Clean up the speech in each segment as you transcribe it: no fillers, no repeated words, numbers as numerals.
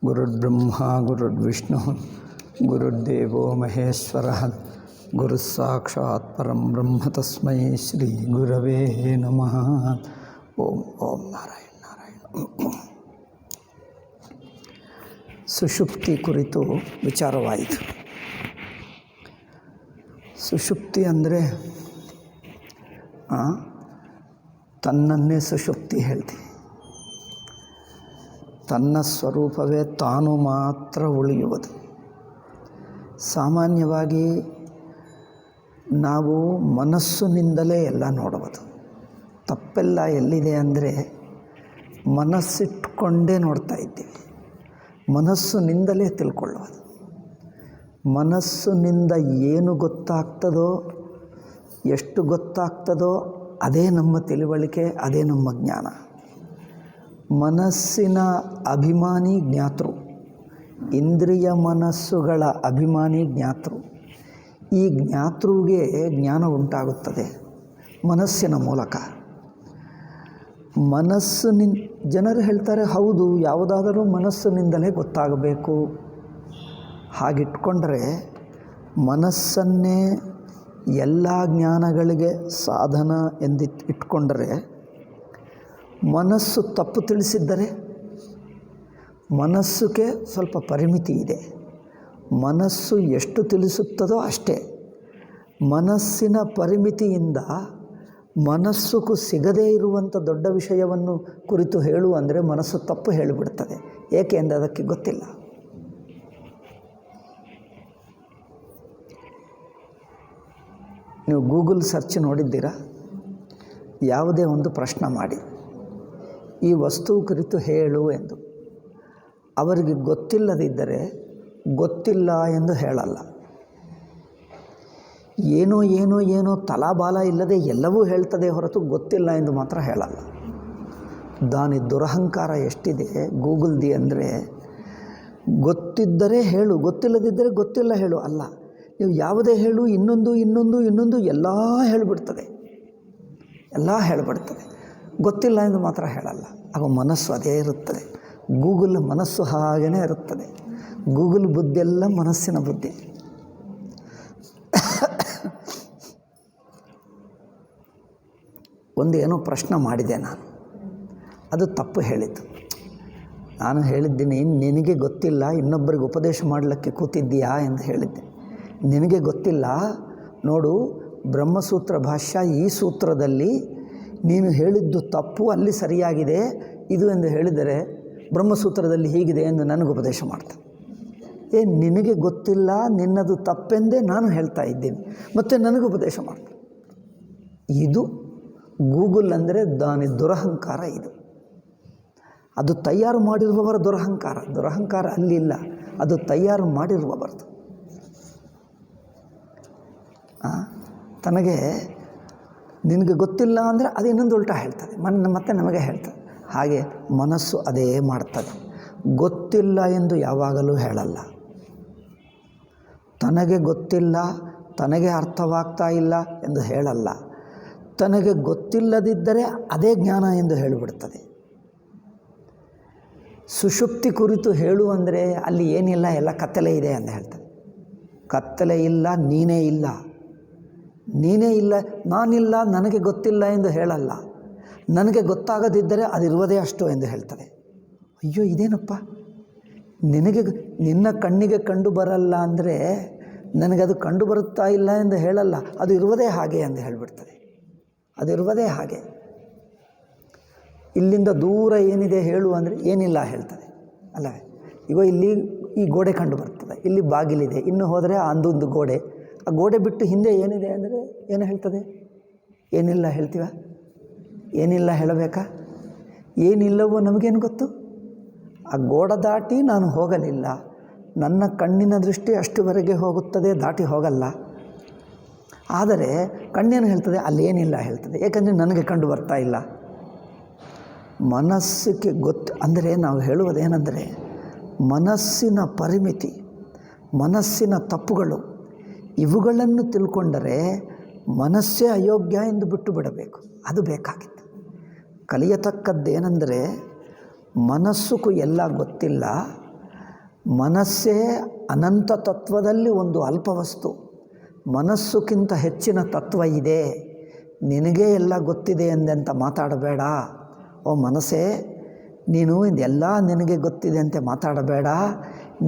ಗುರುರ್ಬ್ರಹ್ಮ ಗುರುರ್ವಿಷ್ಣು ಗುರುರ್ದೇವೋ ಮಹೇಶ್ವರಃ ಗುರುಸ್ಸಾಕ್ಷಾತ್ ಪರಂ ಬ್ರಹ್ಮ ತಸ್ಮೈ ಶ್ರೀ ಗುರವೇ ನಮಃ. ಓಂ ಓಂ ನಾರಾಯಣ ನಾರಾಯಣ. ಸುಷುಪ್ತಿ ಕುರಿತು ವಿಚಾರವಾಯಿತು. ಸುಷುಪ್ತಿ ಅಂದರೆ ತನ್ನನ್ನೇ ಸುಷುಪ್ತಿ ಹೇಳ್ತೀವಿ. ತನ್ನ ಸ್ವರೂಪವೇ ತಾನು ಮಾತ್ರ ಉಳಿಯುವುದು. ಸಾಮಾನ್ಯವಾಗಿ ನಾವು ಮನಸ್ಸಿನಿಂದಲೇ ಎಲ್ಲ ನೋಡುವುದು. ತಪ್ಪೆಲ್ಲ ಎಲ್ಲಿದೆ ಅಂದರೆ ಮನಸ್ಸಿಟ್ಕೊಂಡೇ ನೋಡ್ತಾ ಇದ್ದೀವಿ. ಮನಸ್ಸಿನಿಂದಲೇ ತಿಳ್ಕೊಳ್ಳುವುದು. ಮನಸ್ಸಿನಿಂದ ಏನು ಗೊತ್ತಾಗ್ತದೋ, ಎಷ್ಟು ಗೊತ್ತಾಗ್ತದೋ ಅದೇ ನಮ್ಮ ತಿಳುವಳಿಕೆ, ಅದೇ ನಮ್ಮ ಜ್ಞಾನ. ಮನಸ್ಸಿನ ಅಭಿಮಾನಿ ಜ್ಞಾತೃ, ಇಂದ್ರಿಯ ಮನಸ್ಸುಗಳ ಅಭಿಮಾನಿ ಜ್ಞಾತೃ. ಈ ಜ್ಞಾತೃಗೆ ಜ್ಞಾನ ಉಂಟಾಗುತ್ತದೆ ಮನಸ್ಸಿನ ಮೂಲಕ. ಜನರು ಹೇಳ್ತಾರೆ, ಹೌದು, ಯಾವುದಾದರೂ ಮನಸ್ಸಿನಿಂದಲೇ ಗೊತ್ತಾಗಬೇಕು. ಹಾಗಿಟ್ಕೊಂಡ್ರೆ ಮನಸ್ಸನ್ನೇ ಎಲ್ಲ ಜ್ಞಾನಗಳಿಗೆ ಸಾಧನ ಇಟ್ಕೊಂಡರೆ, ಮನಸ್ಸು ತಪ್ಪು ತಿಳಿಸಿದ್ದರೆ, ಮನಸ್ಸಿಗೆ ಸ್ವಲ್ಪ ಪರಿಮಿತಿ ಇದೆ. ಮನಸ್ಸು ಎಷ್ಟು ತಿಳಿಸುತ್ತದೋ ಅಷ್ಟೇ. ಮನಸ್ಸಿನ ಪರಿಮಿತಿಯಿಂದ ಮನಸ್ಸುಗೂ ಸಿಗದೇ ಇರುವಂಥ ದೊಡ್ಡ ವಿಷಯವನ್ನು ಕುರಿತು ಹೇಳು ಅಂದರೆ ಮನಸ್ಸು ತಪ್ಪು ಹೇಳಿಬಿಡ್ತದೆ. ಏಕೆ ಅಂದರೆ ಅದಕ್ಕೆ ಗೊತ್ತಿಲ್ಲ. ನೀವು ಗೂಗಲ್ ಸರ್ಚ್ ನೋಡಿದ್ದೀರಾ? ಯಾವುದೇ ಒಂದು ಪ್ರಶ್ನೆ ಮಾಡಿ, ಈ ವಸ್ತು ಕುರಿತು ಹೇಳು ಎಂದು. ಅವರಿಗೆ ಗೊತ್ತಿಲ್ಲದಿದ್ದರೆ ಗೊತ್ತಿಲ್ಲ ಎಂದು ಹೇಳಲ್ಲ. ಏನೋ ಏನೋ ಏನೋ ತಲಾಬಾಲ ಇಲ್ಲದೆ ಎಲ್ಲವೂ ಹೇಳ್ತದೆ ಹೊರತು ಗೊತ್ತಿಲ್ಲ ಎಂದು ಮಾತ್ರ ಹೇಳಲ್ಲ. ದಾನಿ ದುರಹಂಕಾರ ಎಷ್ಟಿದೆ ಗೂಗಲ್ದಿ ಅಂದರೆ, ಗೊತ್ತಿದ್ದರೆ ಹೇಳು, ಗೊತ್ತಿಲ್ಲದಿದ್ದರೆ ಗೊತ್ತಿಲ್ಲ ಹೇಳು ಅಲ್ಲ. ನೀವು ಯಾವುದೇ ಹೇಳು, ಇನ್ನೊಂದು ಎಲ್ಲ ಹೇಳಿಬಿಡ್ತದೆ. ಎಲ್ಲ ಹೇಳಿಬಿಡ್ತದೆ. ಗೊತ್ತಿಲ್ಲ ಎಂದು ಮಾತ್ರ ಹೇಳಲ್ಲ. ಆಗ ಮನಸ್ಸು ಅದೇ ಇರುತ್ತದೆ. ಗೂಗಲ್ ಮನಸ್ಸು ಹಾಗೇ ಇರುತ್ತದೆ. ಗೂಗಲ್ ಬುದ್ಧಿಯೆಲ್ಲ ಮನಸ್ಸಿನ ಬುದ್ಧಿ. ಒಂದು ಏನೋ ಪ್ರಶ್ನೆ ಮಾಡಿದೆ ನಾನು, ಅದು ತಪ್ಪು ಹೇಳಿದ್ದು. ನಾನು ಹೇಳಿದ್ದೀನಿ, ನಿನಗೆ ಗೊತ್ತಿಲ್ಲ, ಇನ್ನೊಬ್ಬರಿಗೆ ಉಪದೇಶ ಮಾಡಲಿಕ್ಕೆ ಕೂತಿದ್ದೀಯಾ ಎಂದು ಹೇಳಿದ್ದೆ. ನಿನಗೆ ಗೊತ್ತಿಲ್ಲ ನೋಡು, ಬ್ರಹ್ಮಸೂತ್ರ ಭಾಷ್ಯ ಈ ಸೂತ್ರದಲ್ಲಿ ನೀನು ಹೇಳಿದ್ದು ತಪ್ಪು, ಅಲ್ಲಿ ಸರಿಯಾಗಿದೆ ಇದು ಎಂದು ಹೇಳಿದರೆ ಬ್ರಹ್ಮಸೂತ್ರದಲ್ಲಿ ಹೀಗಿದೆ ಎಂದು ನನಗೆ ಉಪದೇಶ ಮಾಡ್ತಾನೆ. ನಿನಗೆ ಗೊತ್ತಿಲ್ಲ, ನಿನ್ನದು ತಪ್ಪೆಂದೇ ನಾನು ಹೇಳ್ತಾ ಇದ್ದೀನಿ, ಮತ್ತು ನನಗೆ ಉಪದೇಶ ಮಾಡ್ತಾನೆ. ಇದು ಗೂಗಲ್ ಅಂದರೆ ದಾನಿ ದುರಹಂಕಾರ. ಇದು ಅದು ತಯಾರು ಮಾಡಿರುವವರ ದುರಹಂಕಾರ. ದುರಹಂಕಾರ ಅಲ್ಲಿಲ್ಲ, ಅದು ತಯಾರು ಮಾಡಿರುವವರದು. ತನಗೆ ನಿನಗೆ ಗೊತ್ತಿಲ್ಲ ಅಂದರೆ ಅದು ಇನ್ನೊಂದು ಉಲ್ಟಾ ಹೇಳ್ತದೆ, ಮತ್ತೆ ನಮಗೆ ಹೇಳ್ತದೆ. ಹಾಗೆ ಮನಸ್ಸು ಅದೇ ಮಾಡ್ತದೆ. ಗೊತ್ತಿಲ್ಲ ಎಂದು ಯಾವಾಗಲೂ ಹೇಳಲ್ಲ. ತನಗೆ ಗೊತ್ತಿಲ್ಲ, ತನಗೆ ಅರ್ಥವಾಗ್ತಾ ಇಲ್ಲ ಎಂದು ಹೇಳಲ್ಲ. ತನಗೆ ಗೊತ್ತಿಲ್ಲದಿದ್ದರೆ ಅದೇ ಜ್ಞಾನ ಎಂದು ಹೇಳಿಬಿಡ್ತದೆ. ಸುಷುಪ್ತಿ ಕುರಿತು ಹೇಳು ಅಂದರೆ ಅಲ್ಲಿ ಏನಿಲ್ಲ, ಎಲ್ಲ ಕತ್ತಲೆ ಇದೆ ಎಂದು ಹೇಳ್ತದೆ. ಕತ್ತಲೆ ಇಲ್ಲ, ನೀನೇ ಇಲ್ಲ. ನೀನೇ ಇಲ್ಲ, ನಾನಿಲ್ಲ, ನನಗೆ ಗೊತ್ತಿಲ್ಲ ಎಂದು ಹೇಳಲ್ಲ. ನನಗೆ ಗೊತ್ತಾಗದಿದ್ದರೆ ಅದಿರುವುದೇ ಅಷ್ಟು ಎಂದು ಹೇಳ್ತದೆ. ಅಯ್ಯೋ ಇದೇನಪ್ಪ, ನಿನ್ನ ಕಣ್ಣಿಗೆ ಕಂಡು ಬರಲ್ಲ ಅಂದರೆ ನನಗದು ಕಂಡು ಬರುತ್ತಾ ಇಲ್ಲ ಎಂದು ಹೇಳಲ್ಲ, ಅದು ಇರುವುದೇ ಹಾಗೆ ಎಂದು ಹೇಳಿಬಿಡ್ತದೆ. ಅದಿರುವುದೇ ಹಾಗೆ. ಇಲ್ಲಿಂದ ದೂರ ಏನಿದೆ ಹೇಳು ಅಂದರೆ ಏನಿಲ್ಲ ಹೇಳ್ತದೆ ಅಲ್ಲವೇ. ಈಗ ಇಲ್ಲಿ ಈ ಗೋಡೆ ಕಂಡು ಬರ್ತದೆ, ಇಲ್ಲಿ ಬಾಗಿಲಿದೆ, ಇನ್ನು ಹೋದರೆ ಅಂದೊಂದು ಗೋಡೆ. ಆ ಗೋಡೆ ಬಿಟ್ಟು ಹಿಂದೆ ಏನಿದೆ ಅಂದರೆ ಏನು ಹೇಳ್ತದೆ? ಏನಿಲ್ಲ ಹೇಳ್ತೀವ? ಏನಿಲ್ಲ ಹೇಳಬೇಕಾ? ಏನಿಲ್ಲವೋ ನಮಗೇನು ಗೊತ್ತು? ಆ ಗೋಡೆ ದಾಟಿ ನಾನು ಹೋಗಲಿಲ್ಲ. ನನ್ನ ಕಣ್ಣಿನ ದೃಷ್ಟಿ ಅಷ್ಟುವರೆಗೆ ಹೋಗುತ್ತದೆ, ದಾಟಿ ಹೋಗಲ್ಲ. ಆದರೆ ಕಣ್ಣೇನು ಹೇಳ್ತದೆ? ಅಲ್ಲೇನಿಲ್ಲ ಹೇಳ್ತದೆ. ಏಕೆಂದರೆ ನನಗೆ ಕಂಡು ಬರ್ತಾ ಇಲ್ಲ. ಮನಸ್ಸಿಗೆ ಗೊತ್ತು ಅಂದರೆ ನಾವು ಹೇಳುವುದೇನೆಂದರೆ, ಮನಸ್ಸಿನ ಪರಿಮಿತಿ, ಮನಸ್ಸಿನ ತಪ್ಪುಗಳು, ಇವುಗಳನ್ನು ತಿಳ್ಕೊಂಡರೆ ಮನಸ್ಸೇ ಅಯೋಗ್ಯ ಎಂದು ಬಿಟ್ಟು ಬಿಡಬೇಕು. ಅದು ಬೇಕಾಗಿತ್ತು. ಕಲಿಯತಕ್ಕದ್ದೇನೆಂದರೆ ಮನಸ್ಸುಗೂ ಎಲ್ಲ ಗೊತ್ತಿಲ್ಲ. ಮನಸ್ಸೇ ಅನಂತ ತತ್ವದಲ್ಲಿ ಒಂದು ಅಲ್ಪ ವಸ್ತು. ಮನಸ್ಸುಕ್ಕಿಂತ ಹೆಚ್ಚಿನ ತತ್ವ ಇದೆ. ನಿನಗೇ ಎಲ್ಲ ಗೊತ್ತಿದೆ ಎಂದಂತ ಮಾತಾಡಬೇಡ. ಓ ಮನಸ್ಸೇ, ನೀನು ಇದೆಲ್ಲ ನಿನಗೆ ಗೊತ್ತಿದೆ ಅಂತ ಮಾತಾಡಬೇಡ.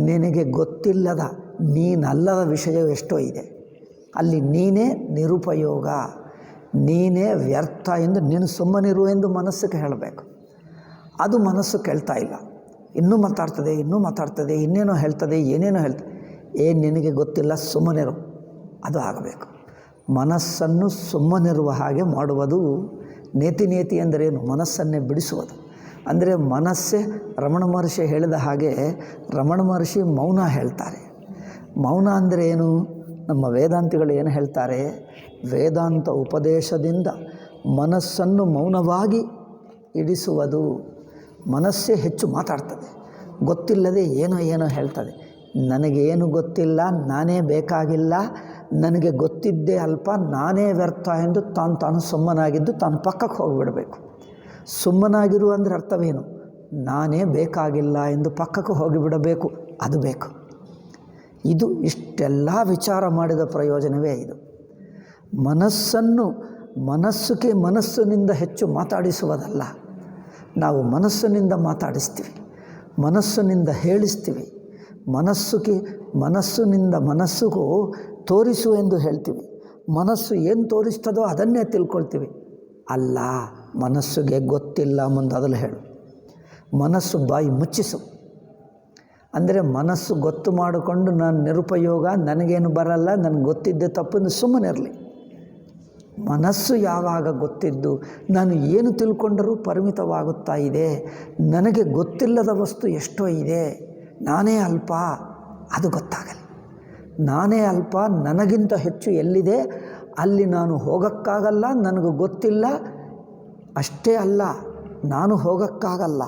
ನಿನಗೆ ಗೊತ್ತಿಲ್ಲದ ನೀನಲ್ಲದ ವಿಷಯ ಎಷ್ಟೋ ಇದೆ. ಅಲ್ಲಿ ನೀನೇ ನಿರುಪಯೋಗ, ನೀನೇ ವ್ಯರ್ಥ ಎಂದು ನೀನು ಸುಮ್ಮನಿರು ಎಂದು ಮನಸ್ಸಿಗೆ ಹೇಳಬೇಕು. ಅದು ಮನಸ್ಸು ಕೇಳ್ತಾ ಇಲ್ಲ. ಇನ್ನೂ ಮಾತಾಡ್ತದೆ, ಇನ್ನೇನೋ ಹೇಳ್ತದೆ, ಏನೇನೋ ಹೇಳ್ತದೆ. ನಿನಗೆ ಗೊತ್ತಿಲ್ಲ, ಸುಮ್ಮನಿರು, ಅದು ಆಗಬೇಕು. ಮನಸ್ಸನ್ನು ಸುಮ್ಮನಿರುವ ಹಾಗೆ ಮಾಡುವುದು ನೇತಿ ಎಂದರೇನು? ಮನಸ್ಸನ್ನೇ ಬಿಡಿಸುವುದು. ಅಂದರೆ ಮನಸ್ಸೇ ರಮಣ ಮಹರ್ಷಿ ಹೇಳಿದ ಹಾಗೆ ರಮಣ ಮಹರ್ಷಿ ಮೌನ ಹೇಳ್ತಾರೆ. ಮೌನ ಅಂದರೆ ಏನು? ನಮ್ಮ ವೇದಾಂತಿಗಳು ಏನು ಹೇಳ್ತಾರೆ? ವೇದಾಂತ ಉಪದೇಶದಿಂದ ಮನಸ್ಸನ್ನು ಮೌನವಾಗಿ ಇಡಿಸುವುದು. ಮನಸ್ಸೇ ಹೆಚ್ಚು ಮಾತಾಡ್ತದೆ, ಗೊತ್ತಿಲ್ಲದೆ ಏನೋ ಹೇಳ್ತದೆ. ನನಗೇನು ಗೊತ್ತಿಲ್ಲ, ನಾನೇ ಬೇಕಾಗಿಲ್ಲ, ನನಗೆ ಗೊತ್ತಿದ್ದೇ ಅಲ್ಪ, ನಾನೇ ವ್ಯರ್ಥ ಎಂದು ತಾನು ಸುಮ್ಮನಾಗಿದ್ದು ತಾನು ಪಕ್ಕಕ್ಕೆ ಹೋಗಿಬಿಡಬೇಕು. ಸುಮ್ಮನಾಗಿರು ಅಂದರೆ ಅರ್ಥವೇನು? ನಾನೇ ಬೇಕಾಗಿಲ್ಲ ಎಂದು ಪಕ್ಕಕ್ಕೆ ಹೋಗಿಬಿಡಬೇಕು. ಅದು ಬೇಕು. ಇದು ಇಷ್ಟೆಲ್ಲ ವಿಚಾರ ಮಾಡಿದ ಪ್ರಯೋಜನವೇ ಇದು. ಮನಸ್ಸಿನಿಂದ ಹೆಚ್ಚು ಮಾತಾಡಿಸುವುದಲ್ಲ. ನಾವು ಮನಸ್ಸಿನಿಂದ ಮಾತಾಡಿಸ್ತೀವಿ, ಮನಸ್ಸಿನಿಂದ ಹೇಳಿಸ್ತೀವಿ. ಮನಸ್ಸಿನಿಂದ ಮನಸ್ಸಿಗೂ ತೋರಿಸು ಎಂದು ಹೇಳ್ತೀವಿ. ಮನಸ್ಸು ಏನು ತೋರಿಸ್ತದೋ ಅದನ್ನೇ ತಿಳ್ಕೊಳ್ತೀವಿ. ಅಲ್ಲ, ಮನಸ್ಸಿಗೆ ಗೊತ್ತಿಲ್ಲ ಮುಂದಾದಲು ಹೇಳು. ಮನಸ್ಸು ಬಾಯಿ ಮುಚ್ಚಿಸು. ಅಂದರೆ ಮನಸ್ಸು ಗೊತ್ತು ಮಾಡಿಕೊಂಡು ನಾನು ನಿರುಪಯೋಗ, ನನಗೇನು ಬರಲ್ಲ, ನನಗೆ ಗೊತ್ತಿದ್ದೆ ತಪ್ಪು ಸುಮ್ಮನಿರಲಿ. ಮನಸ್ಸು ಯಾವಾಗ ಗೊತ್ತಿದ್ದು ನಾನು ಏನು ತಿಳ್ಕೊಂಡರೂ ಪರಿಮಿತವಾಗುತ್ತಾ ಇದೆ. ನನಗೆ ಗೊತ್ತಿಲ್ಲದ ವಸ್ತು ಎಷ್ಟೋ ಇದೆ, ನಾನೇ ಅಲ್ಪ, ಅದು ಗೊತ್ತಾಗಲಿ. ನಾನೇ ಅಲ್ಪ, ನನಗಿಂತ ಹೆಚ್ಚು ಎಲ್ಲಿದೆ ಅಲ್ಲಿ ನಾನು ಹೋಗೋಕ್ಕಾಗಲ್ಲ, ನನಗೆ ಗೊತ್ತಿಲ್ಲ. ಅಷ್ಟೇ ಅಲ್ಲ, ನಾನು ಹೋಗೋಕ್ಕಾಗಲ್ಲ,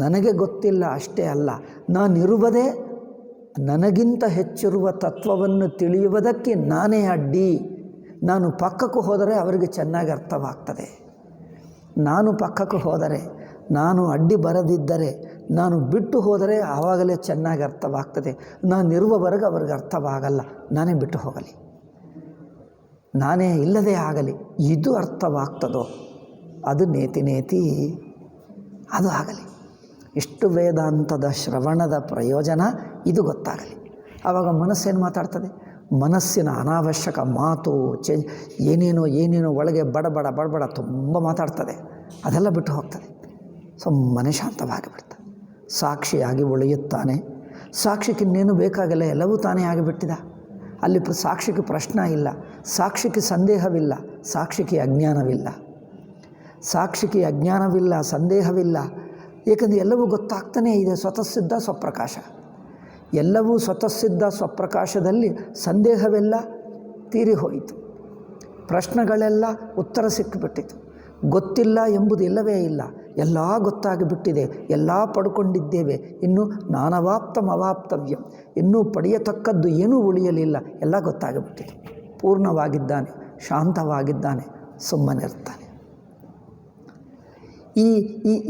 ನನಗೆ ಗೊತ್ತಿಲ್ಲ. ಅಷ್ಟೇ ಅಲ್ಲ, ನಾನಿರುವುದೇ ನನಗಿಂತ ಹೆಚ್ಚಿರುವ ತತ್ವವನ್ನು ತಿಳಿಯುವುದಕ್ಕೆ ನಾನೇ ಅಡ್ಡಿ. ನಾನು ಪಕ್ಕಕ್ಕೆ ಹೋದರೆ ಅವರಿಗೆ ಚೆನ್ನಾಗಿ ಅರ್ಥವಾಗ್ತದೆ. ನಾನು ಪಕ್ಕಕ್ಕೆ ಹೋದರೆ, ನಾನು ಅಡ್ಡಿ ಬರದಿದ್ದರೆ, ನಾನು ಬಿಟ್ಟು ಹೋದರೆ ಆವಾಗಲೇ ಚೆನ್ನಾಗಿ ಅರ್ಥವಾಗ್ತದೆ. ನಾನಿರುವವರೆಗೆ ಅವ್ರಿಗೆ ಅರ್ಥವಾಗಲ್ಲ. ನಾನೇ ಬಿಟ್ಟು ಹೋಗಲಿ, ನಾನೇ ಇಲ್ಲದೇ ಆಗಲಿ. ಇದು ಅರ್ಥವಾಗ್ತದೋ ಅದು ನೇತಿ, ಅದು ಆಗಲಿ. ಇಷ್ಟು ವೇದಾಂತದ ಶ್ರವಣದ ಪ್ರಯೋಜನ ಇದು ಗೊತ್ತಾಗಲಿ. ಆವಾಗ ಮನಸ್ಸೇನು ಮಾತಾಡ್ತದೆ? ಮನಸ್ಸಿನ ಅನಾವಶ್ಯಕ ಮಾತು ಏನೇನೋ ಒಳಗೆ ಬಡಬಡ ತುಂಬ ಮಾತಾಡ್ತದೆ. ಅದೆಲ್ಲ ಬಿಟ್ಟು ಹೋಗ್ತದೆ. ಸುಮ್ಮನೆ ಶಾಂತವಾಗಿಬಿಡ್ತಾನೆ, ಸಾಕ್ಷಿಯಾಗಿ ಉಳಿಯುತ್ತಾನೆ. ಸಾಕ್ಷಿಗೆ ಇನ್ನೇನು ಬೇಕಾಗಿಲ್ಲ, ಎಲ್ಲವೂ ತಾನೇ ಆಗಿಬಿಟ್ಟಿದ. ಅಲ್ಲಿ ಸಾಕ್ಷಿಗೆ ಪ್ರಶ್ನೆ ಇಲ್ಲ, ಸಾಕ್ಷಿಗೆ ಸಂದೇಹವಿಲ್ಲ, ಸಾಕ್ಷಿಗೆ ಅಜ್ಞಾನವಿಲ್ಲ, ಸಂದೇಹವಿಲ್ಲ. ಏಕೆಂದರೆ ಎಲ್ಲವೂ ಗೊತ್ತಾಗ್ತಾನೇ ಇದೆ. ಸ್ವತಃಸಿದ್ಧ ಸ್ವಪ್ರಕಾಶ, ಎಲ್ಲವೂ ಸ್ವತಃಸಿದ್ಧ ಸ್ವಪ್ರಕಾಶದಲ್ಲಿ ಸಂದೇಹವೆಲ್ಲ ತೀರಿ ಹೋಯಿತು. ಪ್ರಶ್ನೆಗಳೆಲ್ಲ ಉತ್ತರ ಸಿಕ್ಕಿಬಿಟ್ಟಿತು. ಗೊತ್ತಿಲ್ಲ ಎಂಬುದು ಇಲ್ಲವೇ ಇಲ್ಲ, ಎಲ್ಲ ಗೊತ್ತಾಗಿಬಿಟ್ಟಿದೆ, ಎಲ್ಲ ಪಡ್ಕೊಂಡಿದ್ದೇವೆ. ಇನ್ನು ನಾನವಾಪ್ತಮವಾಪ್ತವ್ಯಂ, ಇನ್ನೂ ಪಡೆಯತಕ್ಕದ್ದು ಏನೂ ಉಳಿಯಲಿಲ್ಲ, ಎಲ್ಲ ಗೊತ್ತಾಗಿಬಿಟ್ಟಿದೆ. ಪೂರ್ಣವಾಗಿದ್ದಾನೆ, ಶಾಂತವಾಗಿದ್ದಾನೆ, ಸುಮ್ಮನಿರ್ತಾನೆ.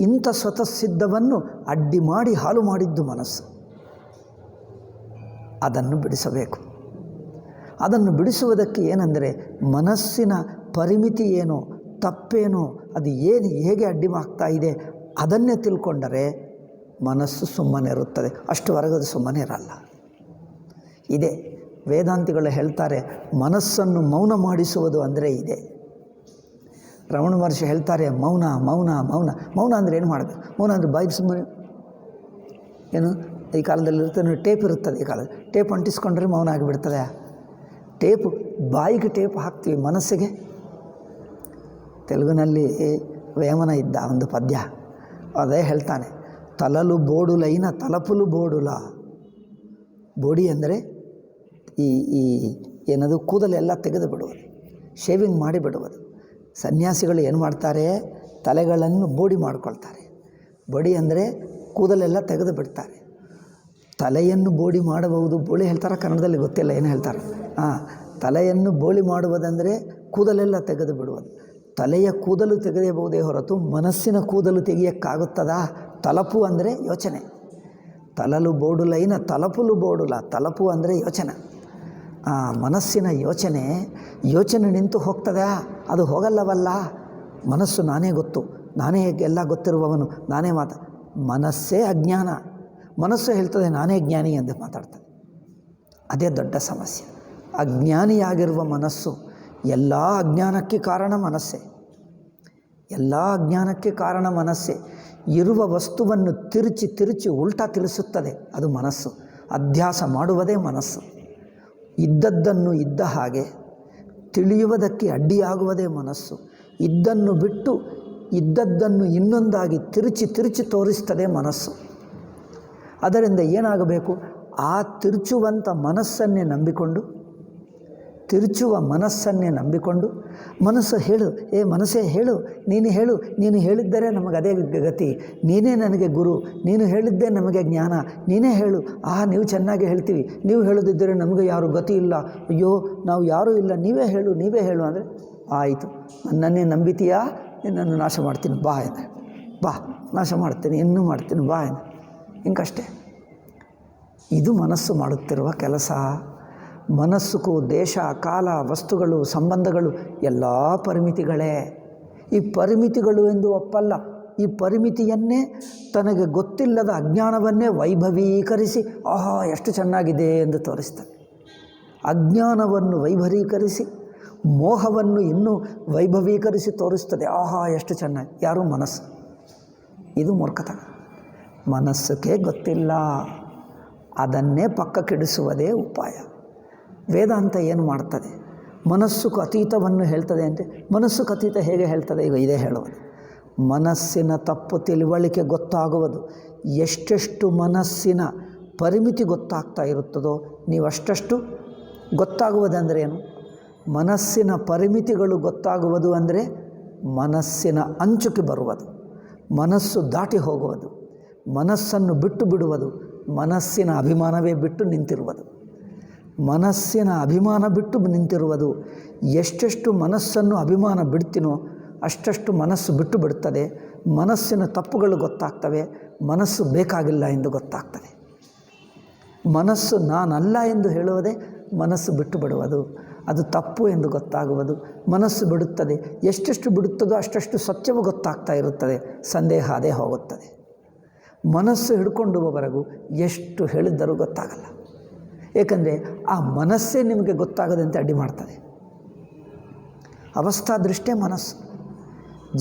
ಇಂಥ ಸ್ವತಃಸಿದ್ಧವನ್ನು ಅಡ್ಡಿ ಮಾಡಿ ಹಾಳು ಮಾಡಿದ್ದು ಮನಸ್ಸು. ಅದನ್ನು ಬಿಡಿಸಬೇಕು. ಅದನ್ನು ಬಿಡಿಸುವುದಕ್ಕೆ ಏನೆಂದರೆ ಮನಸ್ಸಿನ ಪರಿಮಿತಿ ಏನೋ, ತಪ್ಪೇನೋ, ಅದು ಹೇಗೆ ಅಡ್ಡಿ ಆಗ್ತಾ ಇದೆ ಅದನ್ನೇ ತಿಳ್ಕೊಂಡರೆ ಮನಸ್ಸು ಸುಮ್ಮನಿರುತ್ತದೆ. ಅಷ್ಟುವರೆಗೆ ಅದು ಸುಮ್ಮನೆ ಇರಲ್ಲ. ಇದೆ ವೇದಾಂತಿಗಳು ಹೇಳ್ತಾರೆ, ಮನಸ್ಸನ್ನು ಮೌನ ಮಾಡಿಸುವುದು ಅಂದರೆ ಇದೆ. ರಮಣ ಮಹರ್ಷಿ ಹೇಳ್ತಾರೆ, ಮೌನ ಅಂದರೆ ಏನು ಮಾಡಬೇಕು? ಮೌನ ಅಂದರೆ ಬಾಯಿಗೆ ಸುಮ್ಮನೆ ಏನು, ಈ ಕಾಲದಲ್ಲಿ ಇರ್ತದೆ, ಟೇಪ್ ಇರುತ್ತದೆ. ಈ ಕಾಲದಲ್ಲಿ ಟೇಪ್ ಅಂಟಿಸ್ಕೊಂಡ್ರೆ ಮೌನ ಆಗಿಬಿಡ್ತದೆ. ಬಾಯಿಗೆ ಟೇಪ್ ಹಾಕ್ತೀವಿ, ಮನಸ್ಸಿಗೆ. ತೆಲುಗಿನಲ್ಲಿ ವೇಮನ ಇದ್ದ ಒಂದು ಪದ್ಯ, ಅದೇ ಹೇಳ್ತಾನೆ, ತಲಲು ಬೋಡುಲೈನ ತಲಪುಲು ಬೋಡುಲ. ಬೋಡಿ ಅಂದರೆ ಈ ಏನದು ಕೂದಲೆಲ್ಲ ತೆಗೆದು ಬಿಡುವುದು, ಶೇವಿಂಗ್ ಮಾಡಿ ಬಿಡುವುದು. ಸನ್ಯಾಸಿಗಳು ಏನು ಮಾಡ್ತಾರೆ? ತಲೆಗಳನ್ನು ಬೋಡಿ ಮಾಡ್ಕೊಳ್ತಾರೆ. ಬೋಡಿ ಅಂದರೆ ಕೂದಲೆಲ್ಲ ತೆಗೆದು ಬಿಡ್ತಾರೆ. ತಲೆಯನ್ನು ಬೋಡಿ ಮಾಡಬಹುದು, ಬೋಳಿ ಹೇಳ್ತಾರೆ ಕನ್ನಡದಲ್ಲಿ, ಗೊತ್ತಿಲ್ಲ ಏನು ಹೇಳ್ತಾರೆ. ತಲೆಯನ್ನು ಬೋಳಿ ಮಾಡುವುದಂದರೆ ಕೂದಲೆಲ್ಲ ತೆಗೆದು ಬಿಡುವುದು. ತಲೆಯ ಕೂದಲು ತೆಗೆಯಬಹುದೇ ಹೊರತು ಮನಸ್ಸಿನ ಕೂದಲು ತೆಗೆಯೋಕ್ಕಾಗುತ್ತದಾ? ತಲಪು ಅಂದರೆ ಯೋಚನೆ. ತಲಲು ಬೋಡುಲೈನ ತಲಪುಲು ಬೋಡುಲ. ತಲಪು ಅಂದರೆ ಯೋಚನೆ. ಆ ಮನಸ್ಸಿನ ಯೋಚನೆ ನಿಂತು ಹೋಗ್ತದೆ, ಅದು ಹೋಗಲ್ಲವಲ್ಲ. ಮನಸ್ಸು ನಾನೇ ಗೊತ್ತು, ನಾನೇ ಎಲ್ಲ ಗೊತ್ತಿರುವವನು, ನಾನೇ ಮನಸ್ಸೇ ಅಜ್ಞಾನ. ಮನಸ್ಸು ಹೇಳ್ತದೆ ನಾನೇ ಜ್ಞಾನಿ ಎಂದು ಮಾತಾಡ್ತದೆ. ಅದೇ ದೊಡ್ಡ ಸಮಸ್ಯೆ. ಅಜ್ಞಾನಿಯಾಗಿರುವ ಮನಸ್ಸು ಎಲ್ಲ ಅಜ್ಞಾನಕ್ಕೆ ಕಾರಣ ಮನಸ್ಸೇ. ಎಲ್ಲ ಅಜ್ಞಾನಕ್ಕೆ ಕಾರಣ ಮನಸ್ಸೇ. ಇರುವ ವಸ್ತುವನ್ನು ತಿರುಚಿ ಉಲ್ಟಾ ತಿಳಿಸುತ್ತದೆ, ಅದು ಮನಸ್ಸು. ಅಧ್ಯಾಸ ಮಾಡುವುದೇ ಮನಸ್ಸು. ಇದ್ದದ್ದನ್ನು ಇದ್ದ ಹಾಗೆ ತಿಳಿಯುವುದಕ್ಕೆ ಅಡ್ಡಿಯಾಗುವುದೇ ಮನಸ್ಸು. ಇದ್ದನ್ನು ಬಿಟ್ಟು ಇದ್ದದ್ದನ್ನು ಇನ್ನೊಂದಾಗಿ ತಿರುಚಿ ತೋರಿಸ್ತದೆ ಮನಸ್ಸು. ಅದರಿಂದ ಏನಾಗಬೇಕು? ಆ ತಿರುಚುವ ಮನಸ್ಸನ್ನೇ ನಂಬಿಕೊಂಡು ಮನಸ್ಸು ಹೇಳು, ಮನಸ್ಸೇ ಹೇಳು, ನೀನು ಹೇಳಿದ್ದರೆ ನಮಗೆ ಅದೇ ಗತಿ, ನೀನೇ ನನಗೆ ಗುರು, ನೀನು ಹೇಳಿದ್ದೇ ನಮಗೆ ಜ್ಞಾನ, ನೀನೇ ಹೇಳು. ನೀವು ಚೆನ್ನಾಗಿ ಹೇಳ್ತೀವಿ, ನೀವು ಹೇಳೋದಿದ್ದರೆ ನಮಗೆ ಯಾರು ಗತಿ ಇಲ್ಲ, ಅಯ್ಯೋ ನಾವು ಯಾರೂ ಇಲ್ಲ, ನೀವೇ ಹೇಳು ಅಂದರೆ ಆಯಿತು, ನನ್ನನ್ನೇ ನಂಬಿತೀಯಾ, ನಿನ್ನನ್ನು ನಾಶ ಮಾಡ್ತೀನಿ ಬಾ ಎಂದೆ. ಬಾ ನಾಶ ಮಾಡ್ತೀನಿ, ಇನ್ನೂ ಮಾಡ್ತೀನಿ ಬಾ ಎಂದೆ. ಹಿಂಗಷ್ಟೇ. ಇದು ಮನಸ್ಸು ಮಾಡುತ್ತಿರುವ ಕೆಲಸ. ಮನಸ್ಸುಗೂ ದೇಶ, ಕಾಲ, ವಸ್ತುಗಳು, ಸಂಬಂಧಗಳು ಎಲ್ಲ ಪರಿಮಿತಿಗಳೇ. ಈ ಪರಿಮಿತಿಗಳು ಎಂದು ಒಪ್ಪಲ್ಲ. ಈ ಪರಿಮಿತಿಯನ್ನೇ ತನಗೆ ಗೊತ್ತಿಲ್ಲದ ಅಜ್ಞಾನವನ್ನೇ ವೈಭವೀಕರಿಸಿ ಎಷ್ಟು ಚೆನ್ನಾಗಿದೆ ಎಂದು ತೋರಿಸ್ತದೆ. ಅಜ್ಞಾನವನ್ನು ವೈಭವೀಕರಿಸಿ ಮೋಹವನ್ನು ಇನ್ನೂ ವೈಭವೀಕರಿಸಿ ತೋರಿಸ್ತದೆ. ಎಷ್ಟು ಚೆನ್ನಾಗಿ. ಯಾರು? ಮನಸ್ಸು. ಇದು ಮೂರ್ಖತನ. ಮನಸ್ಸಿಗೆ ಗೊತ್ತಿಲ್ಲ, ಅದನ್ನೇ ಪಕ್ಕಕ್ಕಿಡಿಸುವುದೇ ಉಪಾಯ. ವೇದಾಂತ ಏನು ಮಾಡ್ತದೆ? ಮನಸ್ಸುకు ಅತೀತವನ್ನು ಹೇಳ್ತದೆ ಅಂತೆ. ಮನಸ್ಸುకు ಅತೀತ ಹೇಗೆ ಹೇಳ್ತದೆ? ಈಗ ಇದೇ ಹೇಳುವುದು. ಮನಸ್ಸಿನ ತಪ್ಪು ತಿಳುವಳಿಕೆ ಗೊತ್ತಾಗುವುದು ಎಷ್ಟೆಷ್ಟು ಮನಸ್ಸಿನ ಪರಿಮಿತಿ ಗೊತ್ತಾಗ್ತಾ ಇರುತ್ತದೋ ನೀವಷ್ಟು ಗೊತ್ತಾಗುವುದಂದರೆ ಏನು? ಮನಸ್ಸಿನ ಪರಿಮಿತಿಗಳು ಗೊತ್ತಾಗುವುದು ಅಂದರೆ ಮನಸ್ಸಿನ ಅಂಚುಕ್ಕೆ ಬರುವುದು, ಮನಸ್ಸು ದಾಟಿ ಹೋಗುವುದು, ಮನಸ್ಸನ್ನು ಬಿಟ್ಟು ಬಿಡುವುದು, ಮನಸ್ಸಿನ ಅಭಿಮಾನವೇ ಬಿಟ್ಟು ನಿಂತಿರುವುದು. ಮನಸ್ಸಿನ ಅಭಿಮಾನ ಬಿಟ್ಟು ನಿಂತಿರುವುದು. ಎಷ್ಟೆಷ್ಟು ಮನಸ್ಸನ್ನು ಅಭಿಮಾನ ಬಿಡ್ತೀನೋ ಅಷ್ಟಷ್ಟು ಮನಸ್ಸು ಬಿಟ್ಟು ಬಿಡುತ್ತದೆ. ಮನಸ್ಸಿನ ತಪ್ಪುಗಳು ಗೊತ್ತಾಗ್ತವೆ. ಮನಸ್ಸು ಬೇಕಾಗಿಲ್ಲ ಎಂದು ಗೊತ್ತಾಗ್ತದೆ. ಮನಸ್ಸು ನಾನಲ್ಲ ಎಂದು ಹೇಳುವುದೇ ಮನಸ್ಸು ಬಿಟ್ಟು ಬಿಡುವುದು. ಅದು ತಪ್ಪು ಎಂದು ಗೊತ್ತಾಗುವುದು. ಮನಸ್ಸು ಬಿಡುತ್ತದೆ. ಎಷ್ಟೆಷ್ಟು ಬಿಡುತ್ತದೋ ಅಷ್ಟಷ್ಟು ಸತ್ಯವು ಗೊತ್ತಾಗ್ತಾ ಇರುತ್ತದೆ. ಸಂದೇಹ ಅದೇ ಹೋಗುತ್ತದೆ. ಮನಸ್ಸು ಹಿಡ್ಕೊಂಡುವವರೆಗೂ ಎಷ್ಟು ಹೇಳಿದ್ದರೂ ಗೊತ್ತಾಗಲ್ಲ. ಏಕೆಂದರೆ ಆ ಮನಸ್ಸೇ ನಿಮಗೆ ಗೊತ್ತಾಗದಂತೆ ಅಡ್ಡಿ ಮಾಡ್ತದೆ. ಅವಸ್ಥಾ ದೃಷ್ಟಿಯೇ ಮನಸ್ಸು.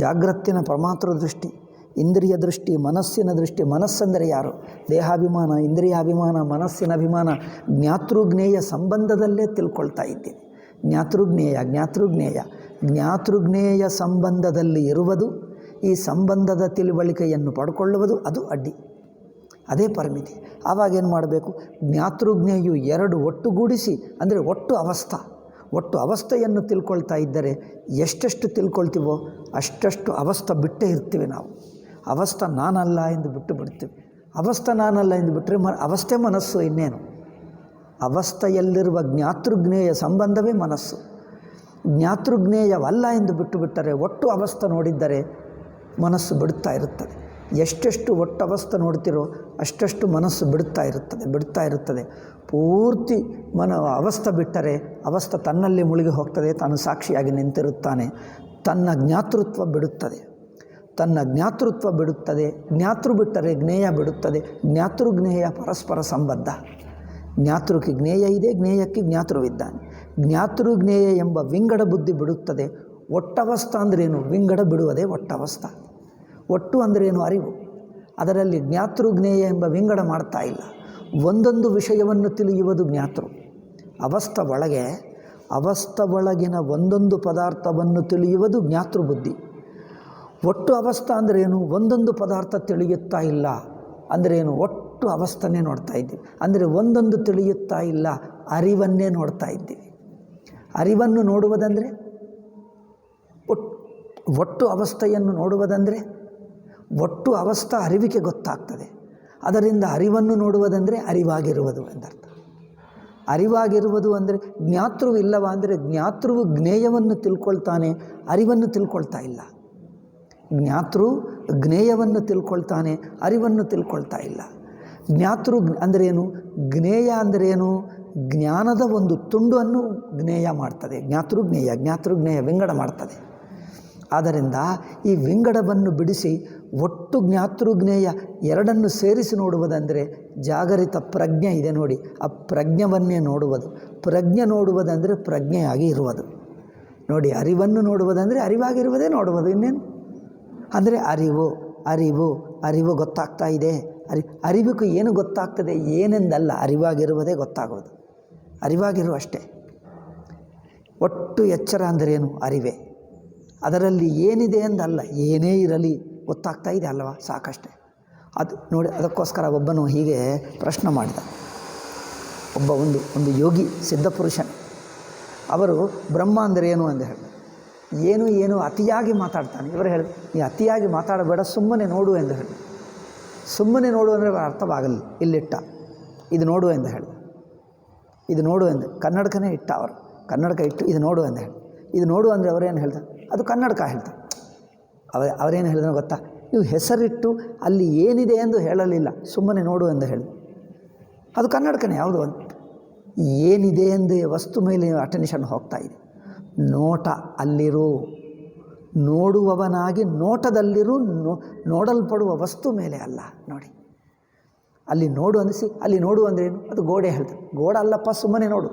ಜಾಗ್ರತ್ತಿನ ಪ್ರಮಾತೃ ದೃಷ್ಟಿ, ಇಂದ್ರಿಯ ದೃಷ್ಟಿ, ಮನಸ್ಸಿನ ದೃಷ್ಟಿ. ಮನಸ್ಸಂದರೆ ಯಾರು? ದೇಹಾಭಿಮಾನ, ಇಂದ್ರಿಯಾಭಿಮಾನ, ಮನಸ್ಸಿನ ಅಭಿಮಾನ ಜ್ಞಾತೃಜ್ಞೇಯ ಸಂಬಂಧದಲ್ಲೇ ತಿಳ್ಕೊಳ್ತಾ ಇದ್ದೀವಿ. ಜ್ಞಾತೃಜ್ಞೇಯ ಸಂಬಂಧದಲ್ಲಿ ಇರುವುದು, ಈ ಸಂಬಂಧದ ತಿಳುವಳಿಕೆಯನ್ನು ಪಡ್ಕೊಳ್ಳುವುದು, ಅದು ಅಡ್ಡಿ. ಅದೇ ಪರಿಮಿತಿ. ಆವಾಗೇನು ಮಾಡಬೇಕು? ಜ್ಞಾತೃಜ್ಞೇಯು ಎರಡು ಒಟ್ಟುಗೂಡಿಸಿ, ಅಂದರೆ ಒಟ್ಟು ಅವಸ್ಥೆಯನ್ನು ತಿಳ್ಕೊಳ್ತಾ ಇದ್ದರೆ ಎಷ್ಟೆಷ್ಟು ತಿಳ್ಕೊಳ್ತೀವೋ ಅಷ್ಟಷ್ಟು ಅವಸ್ಥೆ ಬಿಟ್ಟೇ ಇರ್ತೀವಿ ನಾವು. ಅವಸ್ಥೆ ನಾನಲ್ಲ ಎಂದು ಬಿಟ್ಟು ಬಿಡ್ತೀವಿ. ಅವಸ್ಥೆ ನಾನಲ್ಲ ಎಂದು ಬಿಟ್ಟರೆ ಅವಸ್ಥೆ ಮನಸ್ಸು. ಇನ್ನೇನು? ಅವಸ್ಥೆಯಲ್ಲಿರುವ ಜ್ಞಾತೃಜ್ಞೇಯ ಸಂಬಂಧವೇ ಮನಸ್ಸು. ಜ್ಞಾತೃಜ್ಞೇಯವಲ್ಲ ಎಂದು ಬಿಟ್ಟರೆ ಒಟ್ಟು ಅವಸ್ಥೆ ನೋಡಿದ್ದರೆ ಮನಸ್ಸು ಬಿಡುತ್ತಾ ಇರುತ್ತದೆ. ಎಷ್ಟೆಷ್ಟು ಒಟ್ಟು ಅವಸ್ಥೆ ನೋಡ್ತಿರೋ ಅಷ್ಟಷ್ಟು ಮನಸ್ಸು ಬಿಡುತ್ತಾ ಇರುತ್ತದೆ. ಪೂರ್ತಿ ಅವಸ್ಥೆ ಬಿಟ್ಟರೆ ಅವಸ್ಥೆ ತನ್ನಲ್ಲಿ ಮುಳುಗಿ ಹೋಗ್ತದೆ. ತಾನು ಸಾಕ್ಷಿಯಾಗಿ ನಿಂತಿರುತ್ತಾನೆ. ತನ್ನ ಜ್ಞಾತೃತ್ವ ಬಿಡುತ್ತದೆ. ಜ್ಞಾತೃ ಬಿಟ್ಟರೆ ಜ್ಞೇಯ ಬಿಡುತ್ತದೆ. ಜ್ಞಾತೃಜ್ಞೇಯ ಪರಸ್ಪರ ಸಂಬದ್ಧ. ಜ್ಞಾತೃಕ್ಕೆ ಜ್ಞೇಯ ಇದೆ, ಜ್ಞೇಯಕ್ಕೆ ಜ್ಞಾತೃವಿದ್ದಾನೆ. ಜ್ಞಾತೃಜ್ಞೇಯ ಎಂಬ ವಿಂಗಡ ಬುದ್ಧಿ ಬಿಡುತ್ತದೆ. ಒಟ್ಟವಸ್ಥಾ ಅಂದ್ರೇನು? ವಿಂಗಡ ಬಿಡುವುದೇ ಒಟ್ಟವಸ್ಥಾ. ಒಟ್ಟು ಅಂದ್ರೇನು? ಅರಿವು. ಅದರಲ್ಲಿ ಜ್ಞಾತೃಜ್ಞೇಯ ಎಂಬ ವಿಂಗಡ ಮಾಡ್ತಾ ಇಲ್ಲ. ಒಂದೊಂದು ವಿಷಯವನ್ನು ತಿಳಿಯುವುದು ಜ್ಞಾತೃ. ಅವಸ್ಥೆ ಒಳಗಿನ ಒಂದೊಂದು ಪದಾರ್ಥವನ್ನು ತಿಳಿಯುವುದು ಜ್ಞಾತೃ ಬುದ್ಧಿ. ಒಟ್ಟು ಅವಸ್ಥೆ ಅಂದ್ರೇನು? ಒಂದೊಂದು ಪದಾರ್ಥ ತಿಳಿಯುತ್ತಾ ಇಲ್ಲ ಅಂದ್ರೇನು? ಒಟ್ಟು ಅವಸ್ಥೆನೇ ನೋಡ್ತಾ ಇದ್ದೀವಿ. ಅಂದರೆ ಒಂದೊಂದು ತಿಳಿಯುತ್ತಾ ಇಲ್ಲ, ಅರಿವನ್ನೇ ನೋಡ್ತಾ ಇದ್ದೀವಿ. ಅರಿವನ್ನು ನೋಡುವುದಂದರೆ ಒಟ್ಟು ಅವಸ್ಥೆಯನ್ನು ನೋಡುವುದಂದರೆ ಒಟ್ಟು ಅವಸ್ಥೆ ಅರಿವಿಗೆ ಗೊತ್ತಾಗ್ತದೆ. ಅದರಿಂದ ಅರಿವನ್ನು ನೋಡುವುದಂದರೆ ಅರಿವಾಗಿರುವುದು ಎಂದರ್ಥ. ಅರಿವಾಗಿರುವುದು ಅಂದರೆ ಜ್ಞಾತೃ ಇಲ್ಲವ ಅಂದರೆ ಜ್ಞಾತೃವು ಜ್ಞೇಯವನ್ನು ತಿಳ್ಕೊಳ್ತಾನೆ, ಅರಿವನ್ನು ತಿಳ್ಕೊಳ್ತಾ ಇಲ್ಲ. ಜ್ಞಾತೃ ಜ್ಞೇಯವನ್ನು ತಿಳ್ಕೊಳ್ತಾನೆ, ಅರಿವನ್ನು ತಿಳ್ಕೊಳ್ತಾ ಇಲ್ಲ. ಜ್ಞಾತೃ ಅಂದ್ರೇನು? ಜ್ಞೇಯ ಅಂದ್ರೇನು? ಜ್ಞಾನದ ಒಂದು ತುಂಡನ್ನು ಜ್ಞೇಯ ಮಾಡ್ತದೆ. ಜ್ಞಾತೃ ಜ್ಞೇಯ ವಿಂಗಡ ಮಾಡ್ತದೆ. ಆದ್ದರಿಂದ ಈ ವಿಂಗಡವನ್ನು ಬಿಡಿಸಿ ಒಟ್ಟು ಜ್ಞಾತೃ ಜ್ಞೇಯ ಎರಡನ್ನು ಸೇರಿಸಿ ನೋಡುವುದಂದರೆ ಜಾಗರಿತ ಪ್ರಜ್ಞೆ ಇದೆ ನೋಡಿ, ಆ ಪ್ರಜ್ಞವನ್ನೇ ನೋಡುವುದು. ಪ್ರಜ್ಞೆ ನೋಡುವುದಂದರೆ ಪ್ರಜ್ಞೆಯಾಗಿ ಇರುವುದು ನೋಡಿ. ಅರಿವನ್ನು ನೋಡುವುದಂದರೆ ಅರಿವಾಗಿರುವುದೇ ನೋಡುವುದು, ಇನ್ನೇನು. ಅಂದರೆ ಅರಿವು ಗೊತ್ತಾಗ್ತಾ ಇದೆ. ಅರಿವಿಗೂ ಏನು ಗೊತ್ತಾಗ್ತದೆ? ಏನೆಂದಲ್ಲ, ಅರಿವಾಗಿರುವುದೇ ಗೊತ್ತಾಗುವುದು. ಅರಿವಾಗಿರು ಅಷ್ಟೇ. ಒಟ್ಟು ಎಚ್ಚರ ಅಂದರೇನು? ಅರಿವೇ. ಅದರಲ್ಲಿ ಏನಿದೆ ಎಂದಲ್ಲ, ಏನೇ ಇರಲಿ ಗೊತ್ತಾಗ್ತಾ ಇದೆ ಅಲ್ವಾ, ಸಾಕಷ್ಟೇ. ಅದು ನೋಡಿ, ಅದಕ್ಕೋಸ್ಕರ ಒಬ್ಬನು ಹೀಗೆ ಪ್ರಶ್ನೆ ಮಾಡಿದ. ಒಂದು ಯೋಗಿ, ಸಿದ್ಧಪುರುಷನೇ. ಅವರು ಬ್ರಹ್ಮ ಅಂದರೆ ಏನು ಅಂತ ಹೇಳಿದ. ಏನು ಅತಿಯಾಗಿ ಮಾತಾಡ್ತಾನೆ. ಇವರು ಹೇಳಿದ್ರು, ನೀ ಅತಿಯಾಗಿ ಮಾತಾಡಬೇಡ, ಸುಮ್ಮನೆ ನೋಡು ಎಂದು ಹೇಳಿ. ಸುಮ್ಮನೆ ನೋಡು ಅಂದರೆ ಅರ್ಥವಾಗಲ್ಲ. ಇಲ್ಲಿಟ್ಟ, ಇದು ನೋಡು ಎಂದು ಹೇಳಿ. ಇದು ನೋಡು ಎಂದು ಕನ್ನಡಕನೇ ಇಟ್ಟ. ಅವರು ಕನ್ನಡಕ ಇಟ್ಟು ಇದು ನೋಡು ಎಂದು ಹೇಳಿ. ಇದು ನೋಡು ಅಂದರೆ ಅವರೇನು ಹೇಳ್ತಾರೆ? ಅದು ಕನ್ನಡಕ ಹೇಳ್ತಾರೆ. ಅವರೇನು ಹೇಳಿದ್ರು ಗೊತ್ತಾ? ನೀವು ಹೆಸರಿಟ್ಟು ಅಲ್ಲಿ ಏನಿದೆ ಎಂದು ಹೇಳಲಿಲ್ಲ, ಸುಮ್ಮನೆ ನೋಡು ಎಂದು ಹೇಳಿ. ಅದು ಕನ್ನಡಕನೇ. ಯಾವುದು ಅಂತ ಏನಿದೆ ಎಂದು ವಸ್ತು ಮೇಲೆ ಅಟೆನ್ಷನ್ ಹೋಗ್ತಾ ಇದೆ. ನೋಟ ಅಲ್ಲಿರು, ನೋಡುವವನಾಗಿ ನೋಟದಲ್ಲಿರು, ನೋಡಲ್ಪಡುವ ವಸ್ತು ಮೇಲೆ ಅಲ್ಲ. ನೋಡಿ, ಅಲ್ಲಿ ನೋಡು ಅನ್ನಿಸಿ, ಅಲ್ಲಿ ನೋಡು ಅಂದರೆ ಏನು? ಅದು ಗೋಡೆ ಹೇಳ್ತಾರೆ. ಗೋಡೆ ಅಲ್ಲಪ್ಪ, ಸುಮ್ಮನೆ ನೋಡು.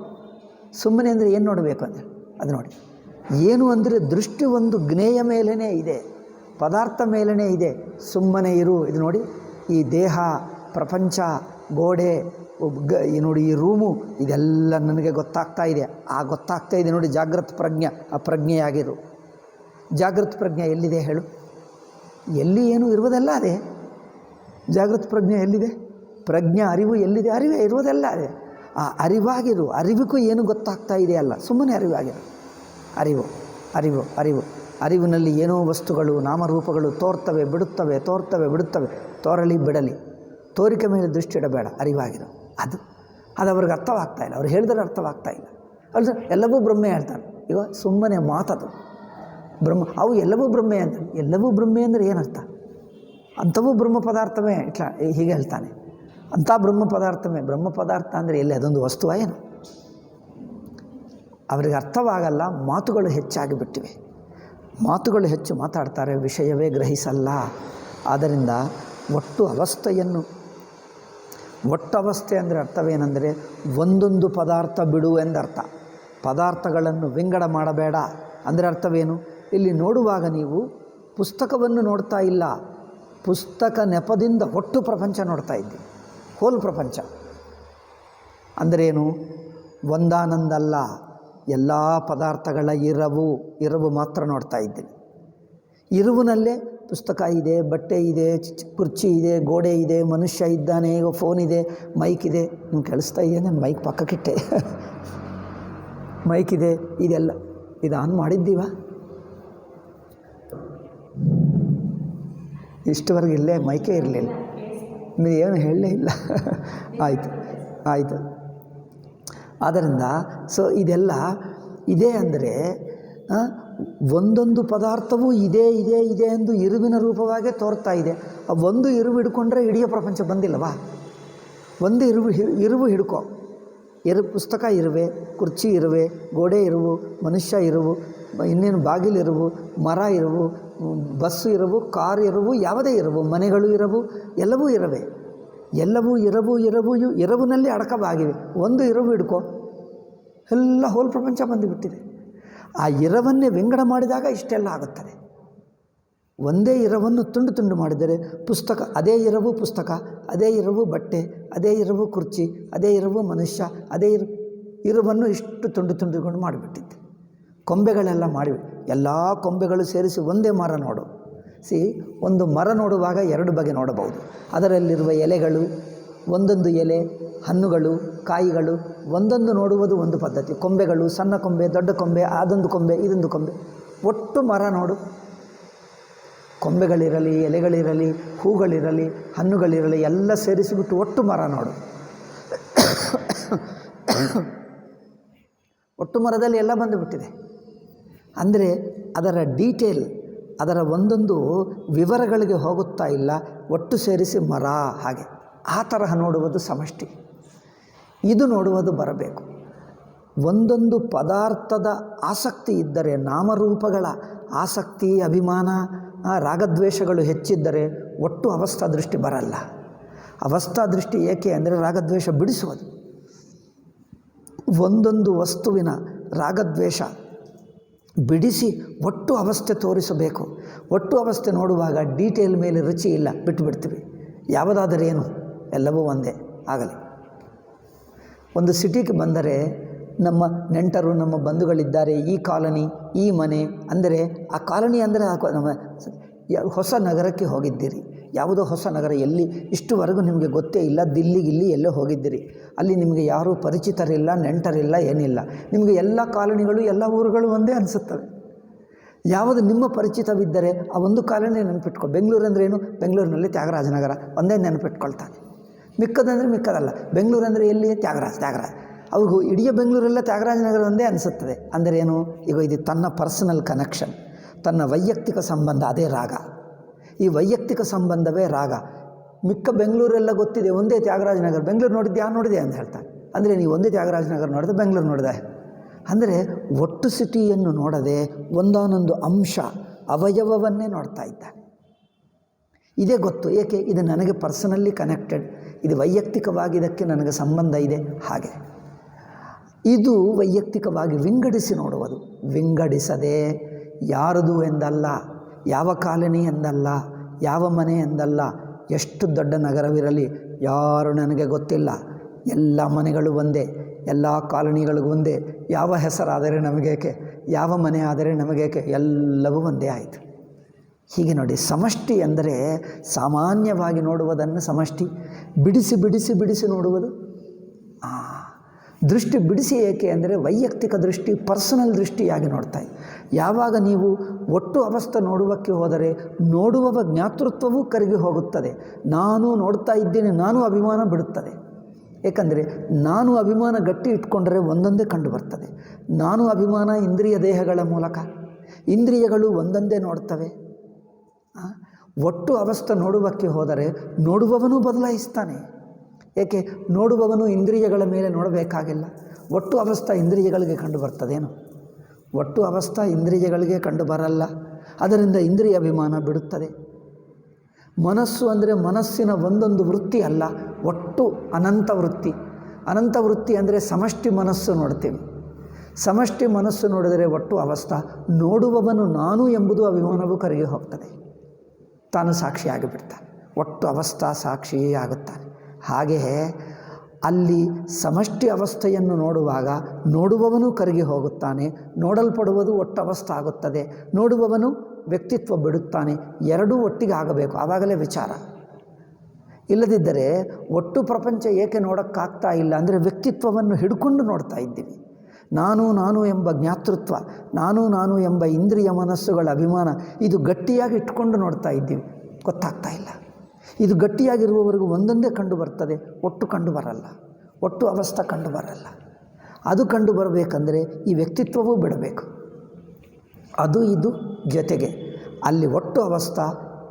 ಸುಮ್ಮನೆ ಅಂದರೆ ಏನು ನೋಡಬೇಕು ಅಂದರೆ ಅದು ನೋಡಿ. ಏನು ಅಂದರೆ ದೃಷ್ಟಿ ಒಂದು ಜ್ಞೇಯ ಮೇಲೇ ಇದೆ, ಪದಾರ್ಥ ಮೇಲೇ ಇದೆ. ಸುಮ್ಮನೆ ಇರು. ಇದು ನೋಡಿ, ಈ ದೇಹ, ಪ್ರಪಂಚ, ಗೋಡೆ, ನೋಡಿ ಈ ರೂಮು, ಇದೆಲ್ಲ ನನಗೆ ಗೊತ್ತಾಗ್ತಾ ಇದೆ. ಗೊತ್ತಾಗ್ತಾ ಇದೆ ನೋಡಿ, ಜಾಗೃತ ಪ್ರಜ್ಞೆ. ಆ ಪ್ರಜ್ಞೆಯಾಗಿರು. ಜಾಗೃತ ಪ್ರಜ್ಞೆ ಎಲ್ಲಿದೆ ಹೇಳು? ಎಲ್ಲಿ ಏನು ಇರುವುದೆಲ್ಲ ಅದೇ. ಜಾಗೃತ ಪ್ರಜ್ಞೆ ಎಲ್ಲಿದೆ? ಪ್ರಜ್ಞೆ ಅರಿವು ಎಲ್ಲಿದೆ? ಅರಿವೇ ಇರುವುದೆಲ್ಲ ಅದೇ. ಆ ಅರಿವಾಗಿರು. ಅರಿವಿಗೂ ಏನು ಗೊತ್ತಾಗ್ತಾ ಇದೆ ಅಲ್ಲ, ಸುಮ್ಮನೆ ಅರಿವಾಗಿರು. ಅರಿವು. ಅರಿವಿನಲ್ಲಿ ಏನೋ ವಸ್ತುಗಳು, ನಾಮರೂಪಗಳು ತೋರ್ತವೆ ಬಿಡುತ್ತವೆ. ತೋರಲಿ ಬಿಡಲಿ, ತೋರಿಕೆ ಮೇಲೆ ದೃಷ್ಟಿ ಇಡಬೇಡ, ಅರಿವಾಗಿರು. ಅದು ಅವ್ರಿಗೆ ಅರ್ಥವಾಗ್ತಾ ಇಲ್ಲ. ಅವ್ರು ಹೇಳಿದ್ರೆ ಅರ್ಥವಾಗ್ತಾ ಇಲ್ಲ. ಅಲ್ಲ, ಎಲ್ಲವೂ ಬ್ರಹ್ಮೆ ಹೇಳ್ತಾರೆ. ಈಗ ಸುಮ್ಮನೆ ಮಾತದು ಬ್ರಹ್ಮ, ಅವು ಎಲ್ಲವೂ ಬ್ರಹ್ಮೆ ಅಂತ. ಎಲ್ಲವೂ ಬ್ರಹ್ಮೆ ಅಂದರೆ ಏನರ್ಥ? ಅಂಥವೂ ಬ್ರಹ್ಮ ಪದಾರ್ಥವೇ ಹೀಗೆ ಹೇಳ್ತಾನೆ. ಅಂಥ ಬ್ರಹ್ಮ ಪದಾರ್ಥ ಅಂದರೆ ಎಲ್ಲಿ? ಅದೊಂದು ವಸ್ತುವ ಏನು? ಅವರಿಗೆ ಅರ್ಥವಾಗಲ್ಲ. ಮಾತುಗಳು ಹೆಚ್ಚಾಗಿ ಬಿಟ್ಟಿವೆ. ಮಾತುಗಳು ಹೆಚ್ಚು ಮಾತಾಡ್ತಾರೆ, ವಿಷಯವೇ ಗ್ರಹಿಸಲ್ಲ. ಆದ್ದರಿಂದ ಒಟ್ಟು ಅವಸ್ಥೆ ಅಂದರೆ ಅರ್ಥವೇನೆಂದರೆ ಒಂದೊಂದು ಪದಾರ್ಥ ಬಿಡು ಎಂದರ್ಥ. ಪದಾರ್ಥಗಳನ್ನು ವಿಂಗಡ ಮಾಡಬೇಡ ಅಂದರೆ ಅರ್ಥವೇನು? ಇಲ್ಲಿ ನೋಡುವಾಗ ನೀವು ಪುಸ್ತಕವನ್ನು ನೋಡ್ತಾ ಇಲ್ಲ, ಪುಸ್ತಕ ನೆಪದಿಂದ ಒಟ್ಟು ಪ್ರಪಂಚ ನೋಡ್ತಾ ಇದ್ದೀವಿ. ಹೋಲ್ ಪ್ರಪಂಚ ಅಂದರೇನು? ಒಂದಾನಂದಲ್ಲ, ಎಲ್ಲ ಪದಾರ್ಥಗಳ ಇರವು ಮಾತ್ರ ನೋಡ್ತಾ ಇದ್ದೀನಿ. ಇರುವಿನಲ್ಲೇ ಪುಸ್ತಕ ಇದೆ, ಬಟ್ಟೆ ಇದೆ, ಕುರ್ಚಿ ಇದೆ, ಗೋಡೆ ಇದೆ, ಮನುಷ್ಯ ಇದ್ದಾನೆ, ಫೋನ್ ಇದೆ, ಮೈಕ್ ಇದೆ. ನೀವು ಕೇಳಿಸ್ತಾ ಇದೆಯಾ? ನಾನು ಮೈಕ್ ಪಕ್ಕಕ್ಕಿಟ್ಟೆ. ಮೈಕ್ ಇದೆ, ಇದೆಲ್ಲ ಇದು ಆನ್ ಮಾಡಿದ್ದೀವ? ಇಷ್ಟವರೆಗೆ ಇಲ್ಲೇ ಮೈಕೇ ಇರಲಿಲ್ಲ, ಏನು ಹೇಳಲೇ ಇಲ್ಲ. ಆಯಿತು. ಆದ್ದರಿಂದ ಇದೆಲ್ಲ ಇದೆ ಅಂದರೆ ಒಂದೊಂದು ಪದಾರ್ಥವೂ ಇದೆ ಎಂದು ಇರುವಿನ ರೂಪವಾಗೇ ತೋರ್ತಾ ಇದೆ. ಆ ಒಂದು ಇರುವು ಹಿಡ್ಕೊಂಡ್ರೆ ಇಡೀ ಪ್ರಪಂಚ ಬಂದಿಲ್ಲವಾ? ಒಂದು ಇರುವು ಹಿಡ್ಕೊ. ಪುಸ್ತಕ ಇರುವೆ, ಕುರ್ಚಿ ಇರುವೆ, ಗೋಡೆ ಇರುವು, ಮನುಷ್ಯ ಇರುವು, ಇನ್ನೇನು ಬಾಗಿಲಿರುವು, ಮರ ಇರುವು, ಬಸ್ಸು ಇರುವು, ಕಾರ್ ಇರುವು, ಯಾವುದೇ ಇರುವು, ಮನೆಗಳು ಇರುವು, ಎಲ್ಲವೂ ಇರವೆ. ಎಲ್ಲವೂ ಇರುವಿನಲ್ಲಿ ಅಡಕವಾಗಿವೆ. ಒಂದು ಇರುವು ಹಿಡ್ಕೊ, ಎಲ್ಲ ಹೋಲ್ ಪ್ರಪಂಚ ಬಂದುಬಿಟ್ಟಿದೆ. ಆ ಇರವನ್ನೇ ವಿಂಗಡ ಮಾಡಿದಾಗ ಇಷ್ಟೆಲ್ಲ ಆಗುತ್ತದೆ. ಒಂದೇ ಇರವನ್ನು ತುಂಡು ಮಾಡಿದರೆ ಪುಸ್ತಕ, ಅದೇ ಇರವು ಪುಸ್ತಕ, ಅದೇ ಇರವು ಬಟ್ಟೆ, ಅದೇ ಇರವು ಕುರ್ಚಿ, ಅದೇ ಇರವು ಮನುಷ್ಯ, ಅದೇ ಇರುವನ್ನು ಇಷ್ಟು ತುಂಡುಕೊಂಡು ಮಾಡಿಬಿಟ್ಟಿದ್ದೆ. ಕೊಂಬೆಗಳೆಲ್ಲ ಮಾಡಿವೆ. ಎಲ್ಲ ಕೊಂಬೆಗಳು ಸೇರಿಸಿ ಒಂದೇ ಮರ ನೋಡು. ಒಂದು ಮರ ನೋಡುವಾಗ ಎರಡು ಬಗೆ ನೋಡಬಹುದು. ಅದರಲ್ಲಿರುವ ಎಲೆಗಳು, ಒಂದೊಂದು ಎಲೆ, ಹಣ್ಣುಗಳು, ಕಾಯಿಗಳು, ಒಂದೊಂದು ನೋಡುವುದು ಒಂದು ಪದ್ಧತಿ. ಕೊಂಬೆಗಳು, ಸಣ್ಣ ಕೊಂಬೆ, ದೊಡ್ಡ ಕೊಂಬೆ, ಅದೊಂದು ಕೊಂಬೆ, ಇದೊಂದು ಕೊಂಬೆ, ಒಟ್ಟು ಮರ ನೋಡು. ಕೊಂಬೆಗಳಿರಲಿ, ಎಲೆಗಳಿರಲಿ, ಹೂಗಳಿರಲಿ, ಹಣ್ಣುಗಳಿರಲಿ, ಎಲ್ಲ ಸೇರಿಸಿಬಿಟ್ಟು ಒಟ್ಟು ಮರ ನೋಡು. ಒಟ್ಟು ಮರದಲ್ಲಿ ಎಲ್ಲ ಬಂದುಬಿಟ್ಟಿದೆ. ಅಂದರೆ ಅದರ ಡೀಟೇಲ್, ಅದರ ಒಂದೊಂದು ವಿವರಗಳಿಗೆ ಹೋಗುತ್ತಾ ಇಲ್ಲ, ಒಟ್ಟು ಸೇರಿಸಿ ಮರ ಹಾಗೆ ಆ ತರಹ ನೋಡುವುದು ಸಮಷ್ಟಿ. ಇದು ನೋಡುವುದು ಬರಬೇಕು. ಒಂದೊಂದು ಪದಾರ್ಥದ ಆಸಕ್ತಿ ಇದ್ದರೆ, ನಾಮರೂಪಗಳ ಆಸಕ್ತಿ, ಅಭಿಮಾನ, ರಾಗದ್ವೇಷಗಳು ಹೆಚ್ಚಿದ್ದರೆ ಒಟ್ಟು ಅವಸ್ಥಾ ದೃಷ್ಟಿ ಬರಲ್ಲ. ಅವಸ್ಥಾ ದೃಷ್ಟಿ ಏಕೆ ಅಂದರೆ ರಾಗದ್ವೇಷ ಬಿಡಿಸುವುದು. ಒಂದೊಂದು ವಸ್ತುವಿನ ರಾಗದ್ವೇಷ ಬಿಡಿಸಿ ಒಟ್ಟು ಅವಸ್ಥೆ ತೋರಿಸಬೇಕು. ಒಟ್ಟು ಅವಸ್ಥೆ ನೋಡುವಾಗ ಡೀಟೇಲ್ ಮೇಲೆ ರುಚಿ ಇಲ್ಲ, ಬಿಟ್ಟುಬಿಡ್ತೀವಿ. ಯಾವುದಾದರೇನು ಎಲ್ಲವೂ ಒಂದೇ ಆಗಲಿ. ಒಂದು ಸಿಟಿಗೆ ಬಂದರೆ ನಮ್ಮ ನೆಂಟರು, ನಮ್ಮ ಬಂಧುಗಳಿದ್ದಾರೆ, ಈ ಕಾಲನಿ, ಈ ಮನೆ ಅಂದರೆ ಆ ಕಾಲನಿ ಅಂದರೆ ನಮ್ಮ ಹೊಸ ನಗರಕ್ಕೆ ಹೋಗಿದ್ದೀರಿ. ಯಾವುದೋ ಹೊಸ ನಗರ, ಎಲ್ಲಿ ಇಷ್ಟುವರೆಗೂ ನಿಮಗೆ ಗೊತ್ತೇ ಇಲ್ಲ, ದಿಲ್ಲಿಗಿಲ್ಲಿ ಎಲ್ಲೋ ಹೋಗಿದ್ದೀರಿ. ಅಲ್ಲಿ ನಿಮಗೆ ಯಾರೂ ಪರಿಚಿತರಿಲ್ಲ, ನೆಂಟರಿಲ್ಲ, ಏನಿಲ್ಲ. ನಿಮಗೆ ಎಲ್ಲ ಕಾಲನಿಗಳು, ಎಲ್ಲ ಊರುಗಳು ಒಂದೇ ಅನಿಸುತ್ತವೆ. ಯಾವುದು ನಿಮ್ಮ ಪರಿಚಿತವಿದ್ದರೆ ಆ ಒಂದು ಕಾಲನಿ ನೆನಪಿಟ್ಕೊ. ಬೆಂಗಳೂರು ಅಂದರೆ ಏನು? ಬೆಂಗಳೂರಿನಲ್ಲಿ ತ್ಯಾಗರಾಜನಗರ ಒಂದೇ ನೆನಪಿಟ್ಕೊಳ್ತಾನೆ. ಮಿಕ್ಕದಂದರೆ ಮಿಕ್ಕದಲ್ಲ. ಬೆಂಗಳೂರು ಅಂದರೆ ಎಲ್ಲಿ? ತ್ಯಾಗರಾಜ. ಅವ್ರಿಗೂ ಇಡೀ ಬೆಂಗಳೂರೆಲ್ಲ ತ್ಯಾಗರಾಜನಗರ ಒಂದೇ ಅನಿಸುತ್ತದೆ. ಅಂದರೆ ಏನು? ಈಗ ಇದು ತನ್ನ ಪರ್ಸನಲ್ ಕನೆಕ್ಷನ್, ತನ್ನ ವೈಯಕ್ತಿಕ ಸಂಬಂಧ, ಅದೇ ರಾಗ. ಈ ವೈಯಕ್ತಿಕ ಸಂಬಂಧವೇ ರಾಗ. ಮಿಕ್ಕ ಬೆಂಗಳೂರೆಲ್ಲ ಗೊತ್ತಿದೆ, ಒಂದೇ ತ್ಯಾಗರಾಜನಗರ. ಬೆಂಗಳೂರು ನೋಡಿದೆ ಅಂತ ಹೇಳ್ತಾನೆ. ಅಂದರೆ ನೀವು ಒಂದೇ ತ್ಯಾಗರಾಜನಗರ ನೋಡಿದೆ, ಬೆಂಗಳೂರು ನೋಡಿದೆ. ಅಂದರೆ ಒಟ್ಟು ಸಿಟಿಯನ್ನು ನೋಡದೆ ಒಂದೊಂದೊಂದು ಅಂಶ, ಅವಯವವನ್ನೇ ನೋಡ್ತಾ ಇದ್ದಾನೆ. ಇದೇ ಗೊತ್ತು. ಏಕೆ? ಇದು ನನಗೆ ಪರ್ಸನಲಿ ಕನೆಕ್ಟೆಡ್, ಇದು ವೈಯಕ್ತಿಕವಾಗಿ ಇದಕ್ಕೆ ನನಗೆ ಸಂಬಂಧ ಇದೆ. ಹಾಗೆ ಇದು ವೈಯಕ್ತಿಕವಾಗಿ ವಿಂಗಡಿಸಿ ನೋಡುವುದು. ವಿಂಗಡಿಸದೆ ಯಾರದು ಎಂದಲ್ಲ, ಯಾವ ಕಾಲನಿ ಎಂದಲ್ಲ, ಯಾವ ಮನೆ ಎಂದಲ್ಲ, ಎಷ್ಟು ದೊಡ್ಡ ನಗರವಿರಲಿ ಯಾರು ನನಗೆ ಗೊತ್ತಿಲ್ಲ, ಎಲ್ಲ ಮನೆಗಳು ಒಂದೇ, ಎಲ್ಲ ಕಾಲನಿಗಳಿಗೂ ಒಂದೇ. ಯಾವ ಹೆಸರಾದರೆ ನಮಗೇಕೆ, ಯಾವ ಮನೆ ಆದರೆ ನಮಗೇಕೆ, ಎಲ್ಲವೂ ಒಂದೇ ಆಯಿತು. ಹೀಗೆ ನೋಡಿ, ಸಮಷ್ಟಿ ಅಂದರೆ ಸಾಮಾನ್ಯವಾಗಿ ನೋಡುವುದನ್ನು ಸಮಷ್ಟಿ, ಬಿಡಿಸಿ ಬಿಡಿಸಿ ಬಿಡಿಸಿ ನೋಡುವುದು. ದೃಷ್ಟಿ ಬಿಡಿಸಿ ಏಕೆ ಅಂದರೆ ವೈಯಕ್ತಿಕ ದೃಷ್ಟಿ, ಪರ್ಸನಲ್ ದೃಷ್ಟಿಯಾಗಿ ನೋಡ್ತಾ ಇದೆ. ಯಾವಾಗ ನೀವು ಒಟ್ಟು ಅವಸ್ಥೆ ನೋಡುವಕ್ಕೆ ಹೋದರೆ ನೋಡುವವ ಜ್ಞಾತೃತ್ವವೂ ಕರಗಿ ಹೋಗುತ್ತದೆ. ನಾನು ನೋಡ್ತಾ ಇದ್ದೇನೆ, ನಾನು ಅಭಿಮಾನ ಬಿಡುತ್ತದೆ. ಏಕೆಂದರೆ ನಾನು ಅಭಿಮಾನ ಗಟ್ಟಿ ಇಟ್ಕೊಂಡರೆ ಒಂದೊಂದೇ ಕಂಡು ಬರ್ತದೆ. ನಾನು ಅಭಿಮಾನ ಇಂದ್ರಿಯ ದೇಹಗಳ ಮೂಲಕ, ಇಂದ್ರಿಯಗಳು ಒಂದೊಂದೇ ನೋಡ್ತವೆ. ಒಟ್ಟು ಅವಸ್ಥೆ ನೋಡುವಕ್ಕೆ ಹೋದರೆ ನೋಡುವವನು ಬದಲಾಯಿಸ್ತಾನೆ. ಏಕೆ? ನೋಡುವವನು ಇಂದ್ರಿಯಗಳ ಮೇಲೆ ನೋಡಬೇಕಾಗಿಲ್ಲ. ಒಟ್ಟು ಅವಸ್ಥೆ ಇಂದ್ರಿಯಗಳಿಗೆ ಕಂಡು ಬರ್ತದೇನು? ಒಟ್ಟು ಅವಸ್ಥೆ ಇಂದ್ರಿಯಗಳಿಗೆ ಕಂಡು ಬರಲ್ಲ. ಅದರಿಂದ ಇಂದ್ರಿಯ ಅಭಿಮಾನ ಬಿಡುತ್ತದೆ. ಮನಸ್ಸು ಅಂದರೆ ಮನಸ್ಸಿನ ಒಂದೊಂದು ವೃತ್ತಿ ಅಲ್ಲ, ಒಟ್ಟು ಅನಂತ ವೃತ್ತಿ. ಅನಂತ ವೃತ್ತಿ ಅಂದರೆ ಸಮಷ್ಟಿ ಮನಸ್ಸು ನೋಡ್ತೀವಿ. ಸಮಷ್ಟಿ ಮನಸ್ಸು ನೋಡಿದರೆ ಒಟ್ಟು ಅವಸ್ಥೆ. ನೋಡುವವನು ನಾನು ಎಂಬುದು ಅಭಿಮಾನವೂ ಕರಗಿ ಹೋಗ್ತದೆ, ತಾನು ಸಾಕ್ಷಿಯಾಗಿಬಿಡ್ತಾನೆ. ಒಟ್ಟು ಅವಸ್ಥಾ ಸಾಕ್ಷಿಯೇ ಆಗುತ್ತಾನೆ. ಹಾಗೆಯೇ ಅಲ್ಲಿ ಸಮಷ್ಟಿ ಅವಸ್ಥೆಯನ್ನು ನೋಡುವಾಗ ನೋಡುವವನು ಕರಗಿ ಹೋಗುತ್ತಾನೆ, ನೋಡಲ್ಪಡುವುದು ಒಟ್ಟು ಅವಸ್ಥೆ ಆಗುತ್ತದೆ. ನೋಡುವವನು ವ್ಯಕ್ತಿತ್ವ ಬಿಡುತ್ತಾನೆ. ಎರಡೂ ಒಟ್ಟಿಗೆ ಆಗಬೇಕು, ಆವಾಗಲೇ ವಿಚಾರ. ಇಲ್ಲದಿದ್ದರೆ ಒಟ್ಟು ಪ್ರಪಂಚ ಏಕೆ ನೋಡೋಕ್ಕಾಗ್ತಾ ಇಲ್ಲ ಅಂದರೆ ವ್ಯಕ್ತಿತ್ವವನ್ನು ಹಿಡ್ಕೊಂಡು ನೋಡ್ತಾ ಇದ್ದೀವಿ. ನಾನು ಎಂಬ ಜ್ಞಾತೃತ್ವ, ನಾನು ಎಂಬ ಇಂದ್ರಿಯ ಮನಸ್ಸುಗಳ ಅಭಿಮಾನ, ಇದು ಗಟ್ಟಿಯಾಗಿ ಇಟ್ಕೊಂಡು ನೋಡ್ತಾ ಇದ್ದೀವಿ. ಗೊತ್ತಾಗ್ತಾ ಇಲ್ಲ. ಇದು ಗಟ್ಟಿಯಾಗಿರುವವರೆಗೂ ಒಂದೊಂದೇ ಕಂಡು ಬರ್ತದೆ, ಒಟ್ಟು ಕಂಡು ಬರಲ್ಲ, ಒಟ್ಟು ಅವಸ್ಥೆ ಕಂಡು ಬರಲ್ಲ. ಅದು ಕಂಡು ಬರಬೇಕಂದ್ರೆ ಈ ವ್ಯಕ್ತಿತ್ವವೂ ಬಿಡಬೇಕು. ಅದು ಇದು ಜೊತೆಗೆ ಅಲ್ಲಿ ಒಟ್ಟು ಅವಸ್ಥೆ,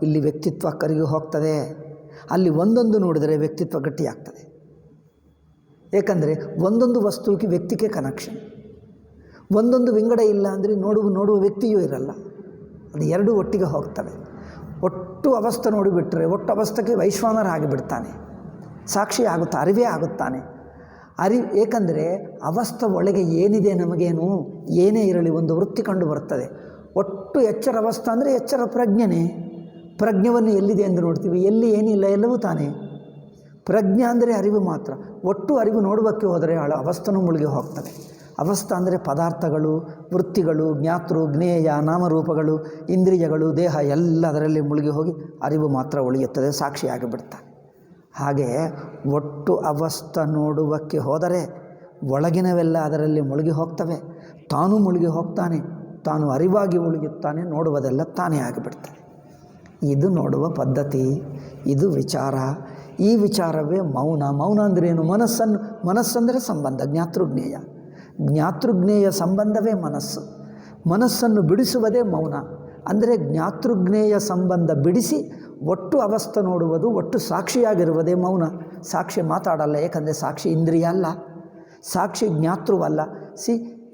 ಇಲ್ಲಿ ವ್ಯಕ್ತಿತ್ವ ಕರಗಿ ಹೋಗ್ತದೆ. ಅಲ್ಲಿ ಒಂದೊಂದು ನೋಡಿದರೆ ವ್ಯಕ್ತಿತ್ವ ಗಟ್ಟಿಯಾಗ್ತದೆ. ಏಕೆಂದರೆ ಒಂದೊಂದು ವಸ್ತುವಿಗೆ ವ್ಯಕ್ತಿಗೆ ಕನೆಕ್ಷನ್. ಒಂದೊಂದು ವಿಂಗಡ ಇಲ್ಲ ಅಂದರೆ ನೋಡುವ ವ್ಯಕ್ತಿಯೂ ಇರಲ್ಲ. ಅದು ಎರಡೂ ಒಟ್ಟಿಗೆ ಹೋಗ್ತವೆ. ಒಟ್ಟು ಅವಸ್ಥೆ ನೋಡಿಬಿಟ್ರೆ ಒಟ್ಟು ಅವಸ್ಥೆಗೆ ವೈಶ್ವಾನರ ಆಗಿಬಿಡ್ತಾನೆ, ಸಾಕ್ಷಿ ಆಗುತ್ತಾ, ಅರಿವೇ ಆಗುತ್ತಾನೆ. ಏಕೆಂದರೆ ಅವಸ್ಥೆ ಒಳಗೆ ಏನಿದೆ ನಮಗೇನು, ಏನೇ ಇರಲಿ ಒಂದು ವೃತ್ತಿ ಕಂಡು ಬರ್ತದೆ. ಒಟ್ಟು ಎಚ್ಚರ ಅವಸ್ಥೆ ಅಂದರೆ ಎಚ್ಚರ ಪ್ರಜ್ಞೆನೇ. ಪ್ರಜ್ಞೆಯನ್ನು ಎಲ್ಲಿದೆ ಎಂದು ನೋಡ್ತೀವಿ, ಎಲ್ಲಿ ಏನಿಲ್ಲ, ಎಲ್ಲವೂ ತಾನೇ. ಪ್ರಜ್ಞೆ ಅಂದರೆ ಅರಿವು ಮಾತ್ರ. ಒಟ್ಟು ಅರಿವು ನೋಡುವಕ್ಕೆ ಹೋದರೆ ಅವಸ್ಥೆನೂ ಮುಳುಗಿ ಹೋಗ್ತದೆ. ಅವಸ್ಥೆ ಅಂದರೆ ಪದಾರ್ಥಗಳು, ವೃತ್ತಿಗಳು, ಜ್ಞಾತೃ, ಜ್ಞೇಯ, ನಾಮರೂಪಗಳು, ಇಂದ್ರಿಯಗಳು, ದೇಹ ಎಲ್ಲ ಅದರಲ್ಲಿ ಮುಳುಗಿ ಹೋಗಿ ಅರಿವು ಮಾತ್ರ ಉಳಿಯುತ್ತದೆ, ಸಾಕ್ಷಿಯಾಗಿಬಿಡ್ತಾನೆ. ಹಾಗೆ ಒಟ್ಟು ಅವಸ್ಥೆ ನೋಡುವಕ್ಕೆ ಹೋದರೆ ಒಳಗಿನವೆಲ್ಲ ಅದರಲ್ಲಿ ಮುಳುಗಿ ಹೋಗ್ತವೆ. ತಾನು ಮುಳುಗಿ ಹೋಗ್ತಾನೆ, ತಾನು ಅರಿವಾಗಿ ಉಳಿಯುತ್ತಾನೆ, ನೋಡುವುದೆಲ್ಲ ತಾನೇ ಆಗಿಬಿಡ್ತಾನೆ. ಇದು ನೋಡುವ ಪದ್ಧತಿ, ಇದು ವಿಚಾರ. ಈ ವಿಚಾರವೇ ಮೌನ. ಮೌನ ಅಂದ್ರೇನು? ಮನಸ್ಸಂದರೆ ಸಂಬಂಧ, ಜ್ಞಾತೃಜ್ಞೇಯ. ಜ್ಞಾತೃಜ್ಞೇಯ ಸಂಬಂಧವೇ ಮನಸ್ಸು. ಮನಸ್ಸನ್ನು ಬಿಡಿಸುವುದೇ ಮೌನ. ಅಂದರೆ ಜ್ಞಾತೃಜ್ಞೇಯ ಸಂಬಂಧ ಬಿಡಿಸಿ ಒಟ್ಟು ಅವಸ್ಥೆ ನೋಡುವುದು, ಒಟ್ಟು ಸಾಕ್ಷಿಯಾಗಿರುವುದೇ ಮೌನ. ಸಾಕ್ಷಿ ಮಾತಾಡಲ್ಲ, ಏಕೆಂದರೆ ಸಾಕ್ಷಿ ಇಂದ್ರಿಯ ಅಲ್ಲ, ಸಾಕ್ಷಿ ಜ್ಞಾತೃವಲ್ಲ.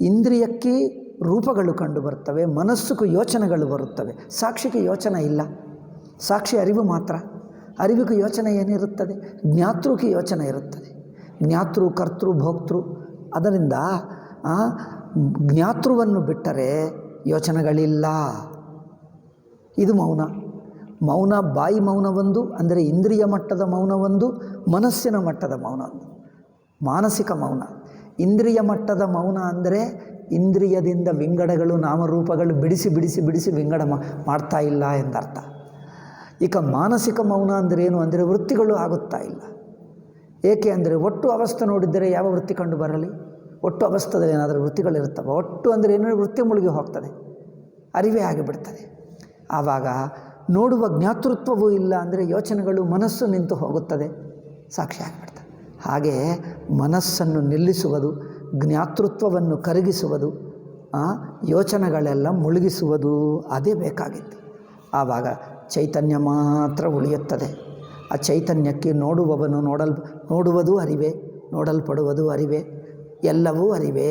ಇಂದ್ರಿಯಕ್ಕೆ ರೂಪಗಳು ಕಂಡು ಬರ್ತವೆ, ಮನಸ್ಸಿಗೂ ಯೋಚನೆಗಳು ಬರುತ್ತವೆ. ಸಾಕ್ಷಿಗೆ ಯೋಚನೆ ಇಲ್ಲ, ಸಾಕ್ಷಿ ಅರಿವು ಮಾತ್ರ. ಅರಿವಿಗೆ ಯೋಚನೆ ಏನಿರುತ್ತದೆ? ಜ್ಞಾತೃಕ್ಕೆ ಯೋಚನೆ ಇರುತ್ತದೆ. ಜ್ಞಾತೃ, ಕರ್ತೃ, ಭೋಕ್ತೃ. ಅದರಿಂದ ಜ್ಞಾತೃವನ್ನು ಬಿಟ್ಟರೆ ಯೋಚನೆಗಳಿಲ್ಲ. ಇದು ಮೌನ. ಮೌನ ಬಾಯಿ ಮೌನ ಒಂದು, ಅಂದರೆ ಇಂದ್ರಿಯ ಮಟ್ಟದ ಮೌನ ಒಂದು, ಮನಸ್ಸಿನ ಮಟ್ಟದ ಮೌನ ಒಂದು. ಮಾನಸಿಕ ಮೌನ. ಇಂದ್ರಿಯ ಮಟ್ಟದ ಮೌನ ಅಂದರೆ ಇಂದ್ರಿಯದಿಂದ ವಿಂಗಡಗಳು, ನಾಮರೂಪಗಳು ಬಿಡಿಸಿ ಬಿಡಿಸಿ ಬಿಡಿಸಿ ವಿಂಗಡ ಮಾಡ್ತಾ ಇಲ್ಲ ಎಂದರ್ಥ. ಈಗ ಮಾನಸಿಕ ಮೌನ ಅಂದರೆ ಏನು ಅಂದರೆ ವೃತ್ತಿಗಳು ಆಗುತ್ತಾ ಇಲ್ಲ. ಏಕೆ ಅಂದರೆ ಒಟ್ಟು ಅವಸ್ಥೆ ನೋಡಿದರೆ ಯಾವ ವೃತ್ತಿ ಕಂಡು ಬರಲಿ? ಒಟ್ಟು ಅವಸ್ಥೆದಲ್ಲಿ ಏನಾದರೂ ವೃತ್ತಿಗಳಿರ್ತವೆ. ಒಟ್ಟು ಅಂದರೆ ಏನಾದರೂ ವೃತ್ತಿ ಮುಳುಗಿ ಹೋಗ್ತದೆ, ಅರಿವೇ ಆಗಿಬಿಡ್ತದೆ. ಆವಾಗ ನೋಡುವ ಜ್ಞಾತೃತ್ವವೂ ಇಲ್ಲ, ಅಂದರೆ ಯೋಚನೆಗಳು, ಮನಸ್ಸು ನಿಂತು ಹೋಗುತ್ತದೆ, ಸಾಕ್ಷಿ ಆಗಿಬಿಡ್ತದೆ. ಹಾಗೆ ಮನಸ್ಸನ್ನು ನಿಲ್ಲಿಸುವುದು, ಜ್ಞಾತೃತ್ವವನ್ನು ಕರಗಿಸುವುದು, ಯೋಚನೆಗಳೆಲ್ಲ ಮುಳುಗಿಸುವುದು, ಅದೇ ಬೇಕಾಗಿತ್ತು. ಆವಾಗ ಚೈತನ್ಯ ಮಾತ್ರ ಉಳಿಯುತ್ತದೆ. ಆ ಚೈತನ್ಯಕ್ಕೆ ನೋಡುವವನು ನೋಡುವುದು ಅರಿವೇ, ನೋಡಲ್ಪಡುವುದು ಅರಿವೇ, ಎಲ್ಲವೂ ಅರಿವೇ.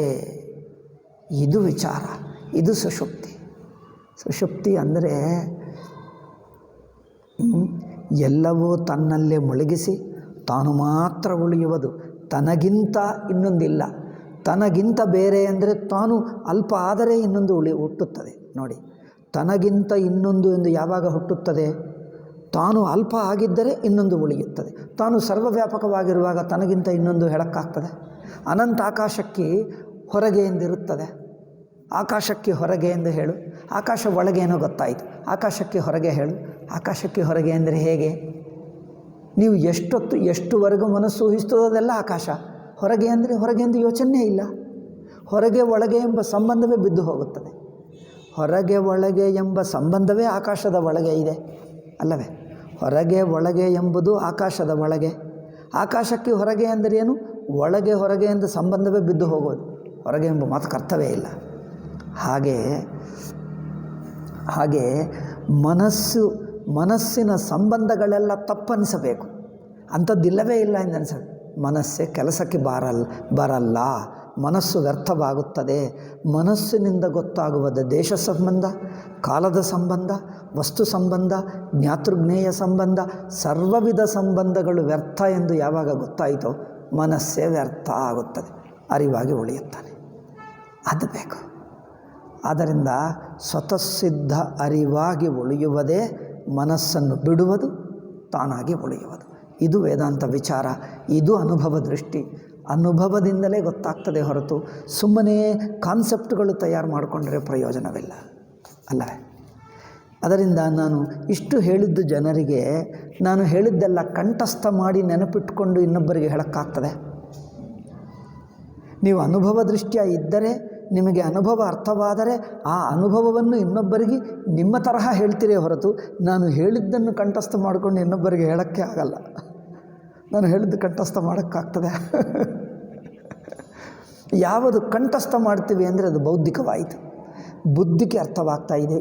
ಇದು ವಿಚಾರ, ಇದು ಸುಷುಪ್ತಿ. ಸುಷುಪ್ತಿ ಅಂದರೆ ಎಲ್ಲವೂ ತನ್ನಲ್ಲೇ ಮುಳುಗಿಸಿ ತಾನು ಮಾತ್ರ ಉಳಿಯುವುದು. ತನಗಿಂತ ಇನ್ನೊಂದಿಲ್ಲ. ತನಗಿಂತ ಬೇರೆ ಅಂದರೆ ತಾನು ಅಲ್ಪ ಆದರೆ ಇನ್ನೊಂದು ಹುಟ್ಟುತ್ತದೆ. ನೋಡಿ, ತನಗಿಂತ ಇನ್ನೊಂದು ಎಂದು ಯಾವಾಗ ಹುಟ್ಟುತ್ತದೆ? ತಾನು ಅಲ್ಪ ಆಗಿದ್ದರೆ ಇನ್ನೊಂದು ಉಳಿಯುತ್ತದೆ. ತಾನು ಸರ್ವವ್ಯಾಪಕವಾಗಿರುವಾಗ ತನಗಿಂತ ಇನ್ನೊಂದು ಹೇಳೋಕ್ಕಾಗ್ತದೆ? ಅನಂತ ಆಕಾಶಕ್ಕೆ ಹೊರಗೆ ಎಂದಿರುತ್ತದೆ. ಆಕಾಶಕ್ಕೆ ಹೊರಗೆ ಎಂದು ಹೇಳು, ಆಕಾಶ ಒಳಗೇನೋ ಗೊತ್ತಾಯಿತು. ಆಕಾಶಕ್ಕೆ ಹೊರಗೆ ಹೇಳು, ಆಕಾಶಕ್ಕೆ ಹೊರಗೆ ಅಂದರೆ ಹೇಗೆ? ನೀವು ಎಷ್ಟುವರೆಗೂ ಮನಸ್ಸು ಊಹಿಸ್ತದೋ ಅದೆಲ್ಲ ಆಕಾಶ. ಹೊರಗೆ ಅಂದರೆ ಹೊರಗೆ ಎಂದು ಯೋಚನೆ ಇಲ್ಲ. ಹೊರಗೆ ಒಳಗೆ ಎಂಬ ಸಂಬಂಧವೇ ಬಿದ್ದು ಹೋಗುತ್ತದೆ. ಹೊರಗೆ ಒಳಗೆ ಎಂಬ ಸಂಬಂಧವೇ ಆಕಾಶದ ಒಳಗೆ ಇದೆ ಅಲ್ಲವೇ? ಹೊರಗೆ ಒಳಗೆ ಎಂಬುದು ಆಕಾಶದ ಒಳಗೆ. ಆಕಾಶಕ್ಕೆ ಹೊರಗೆ ಅಂದರೆ ಏನು? ಒಳಗೆ ಹೊರಗೆ ಎಂದು ಸಂಬಂಧವೇ ಬಿದ್ದು ಹೋಗೋದು. ಹೊರಗೆ ಎಂಬ ಮಾತು ಕರ್ತವ್ಯ ಇಲ್ಲ. ಹಾಗೆ ಮನಸ್ಸಿನ ಸಂಬಂಧಗಳೆಲ್ಲ ತಪ್ಪನಿಸಬೇಕು. ಅಂಥದ್ದಿಲ್ಲವೇ ಇಲ್ಲ ಎಂದನಿಸಬೇಕು. ಮನಸ್ಸೇ ಕೆಲಸಕ್ಕೆ ಬರಲ್ಲ. ಮನಸ್ಸು ವ್ಯರ್ಥವಾಗುತ್ತದೆ. ಮನಸ್ಸಿನಿಂದ ಗೊತ್ತಾಗುವುದು ದೇಶ ಸಂಬಂಧ, ಕಾಲದ ಸಂಬಂಧ, ವಸ್ತು ಸಂಬಂಧ, ಜ್ಞಾತೃಜ್ಞೇಯ ಸಂಬಂಧ, ಸರ್ವವಿಧ ಸಂಬಂಧಗಳು ವ್ಯರ್ಥ ಎಂದು ಯಾವಾಗ ಗೊತ್ತಾಯಿತೋ ಮನಸ್ಸೇ ವ್ಯರ್ಥ ಆಗುತ್ತದೆ, ಅರಿವಾಗಿ ಉಳಿಯುತ್ತಾನೆ. ಅದು ಬೇಕು. ಆದ್ದರಿಂದ ಸ್ವತಃಸಿದ್ಧ ಅರಿವಾಗಿ ಉಳಿಯುವುದೇ ಮನಸ್ಸನ್ನು ಬಿಡುವುದು, ತಾನಾಗಿ ಉಳಿಯುವುದು. ಇದು ವೇದಾಂತ ವಿಚಾರ. ಇದು ಅನುಭವ ದೃಷ್ಟಿ. ಅನುಭವದಿಂದಲೇ ಗೊತ್ತಾಗ್ತದೆ ಹೊರತು ಸುಮ್ಮನೆ ಕಾನ್ಸೆಪ್ಟ್ಗಳು ತಯಾರು ಮಾಡಿಕೊಂಡ್ರೆ ಪ್ರಯೋಜನವಿಲ್ಲ ಅಲ್ಲವೇ? ಅದರಿಂದ ನಾನು ಇಷ್ಟು ಹೇಳಿದ್ದು ಜನರಿಗೆ, ನಾನು ಹೇಳಿದ್ದೆಲ್ಲ ಕಂಠಸ್ಥ ಮಾಡಿ ನೆನಪಿಟ್ಕೊಂಡು ಇನ್ನೊಬ್ಬರಿಗೆ ಹೇಳೋಕ್ಕಾಗ್ತದೆ? ನೀವು ಅನುಭವ ದೃಷ್ಟಿಯ ಇದ್ದರೆ, ನಿಮಗೆ ಅನುಭವ ಅರ್ಥವಾದರೆ ಆ ಅನುಭವವನ್ನು ಇನ್ನೊಬ್ಬರಿಗೆ ನಿಮ್ಮ ತರಹ ಹೇಳ್ತೀರೇ ಹೊರತು ನಾನು ಹೇಳಿದ್ದನ್ನು ಕಂಠಸ್ಥ ಮಾಡಿಕೊಂಡು ಇನ್ನೊಬ್ಬರಿಗೆ ಹೇಳೋಕ್ಕೆ ಆಗಲ್ಲ. ನಾನು ಹೇಳಿದ್ದು ಕಂಠಸ್ಥ ಮಾಡೋಕ್ಕಾಗ್ತದೆ? ಯಾವುದು ಕಂಠಸ್ಥ ಮಾಡ್ತೀವಿ ಅಂದರೆ ಅದು ಬೌದ್ಧಿಕವಾಯಿತು, ಬುದ್ಧಿಗೆ ಅರ್ಥವಾಗ್ತಾ ಇದೆ.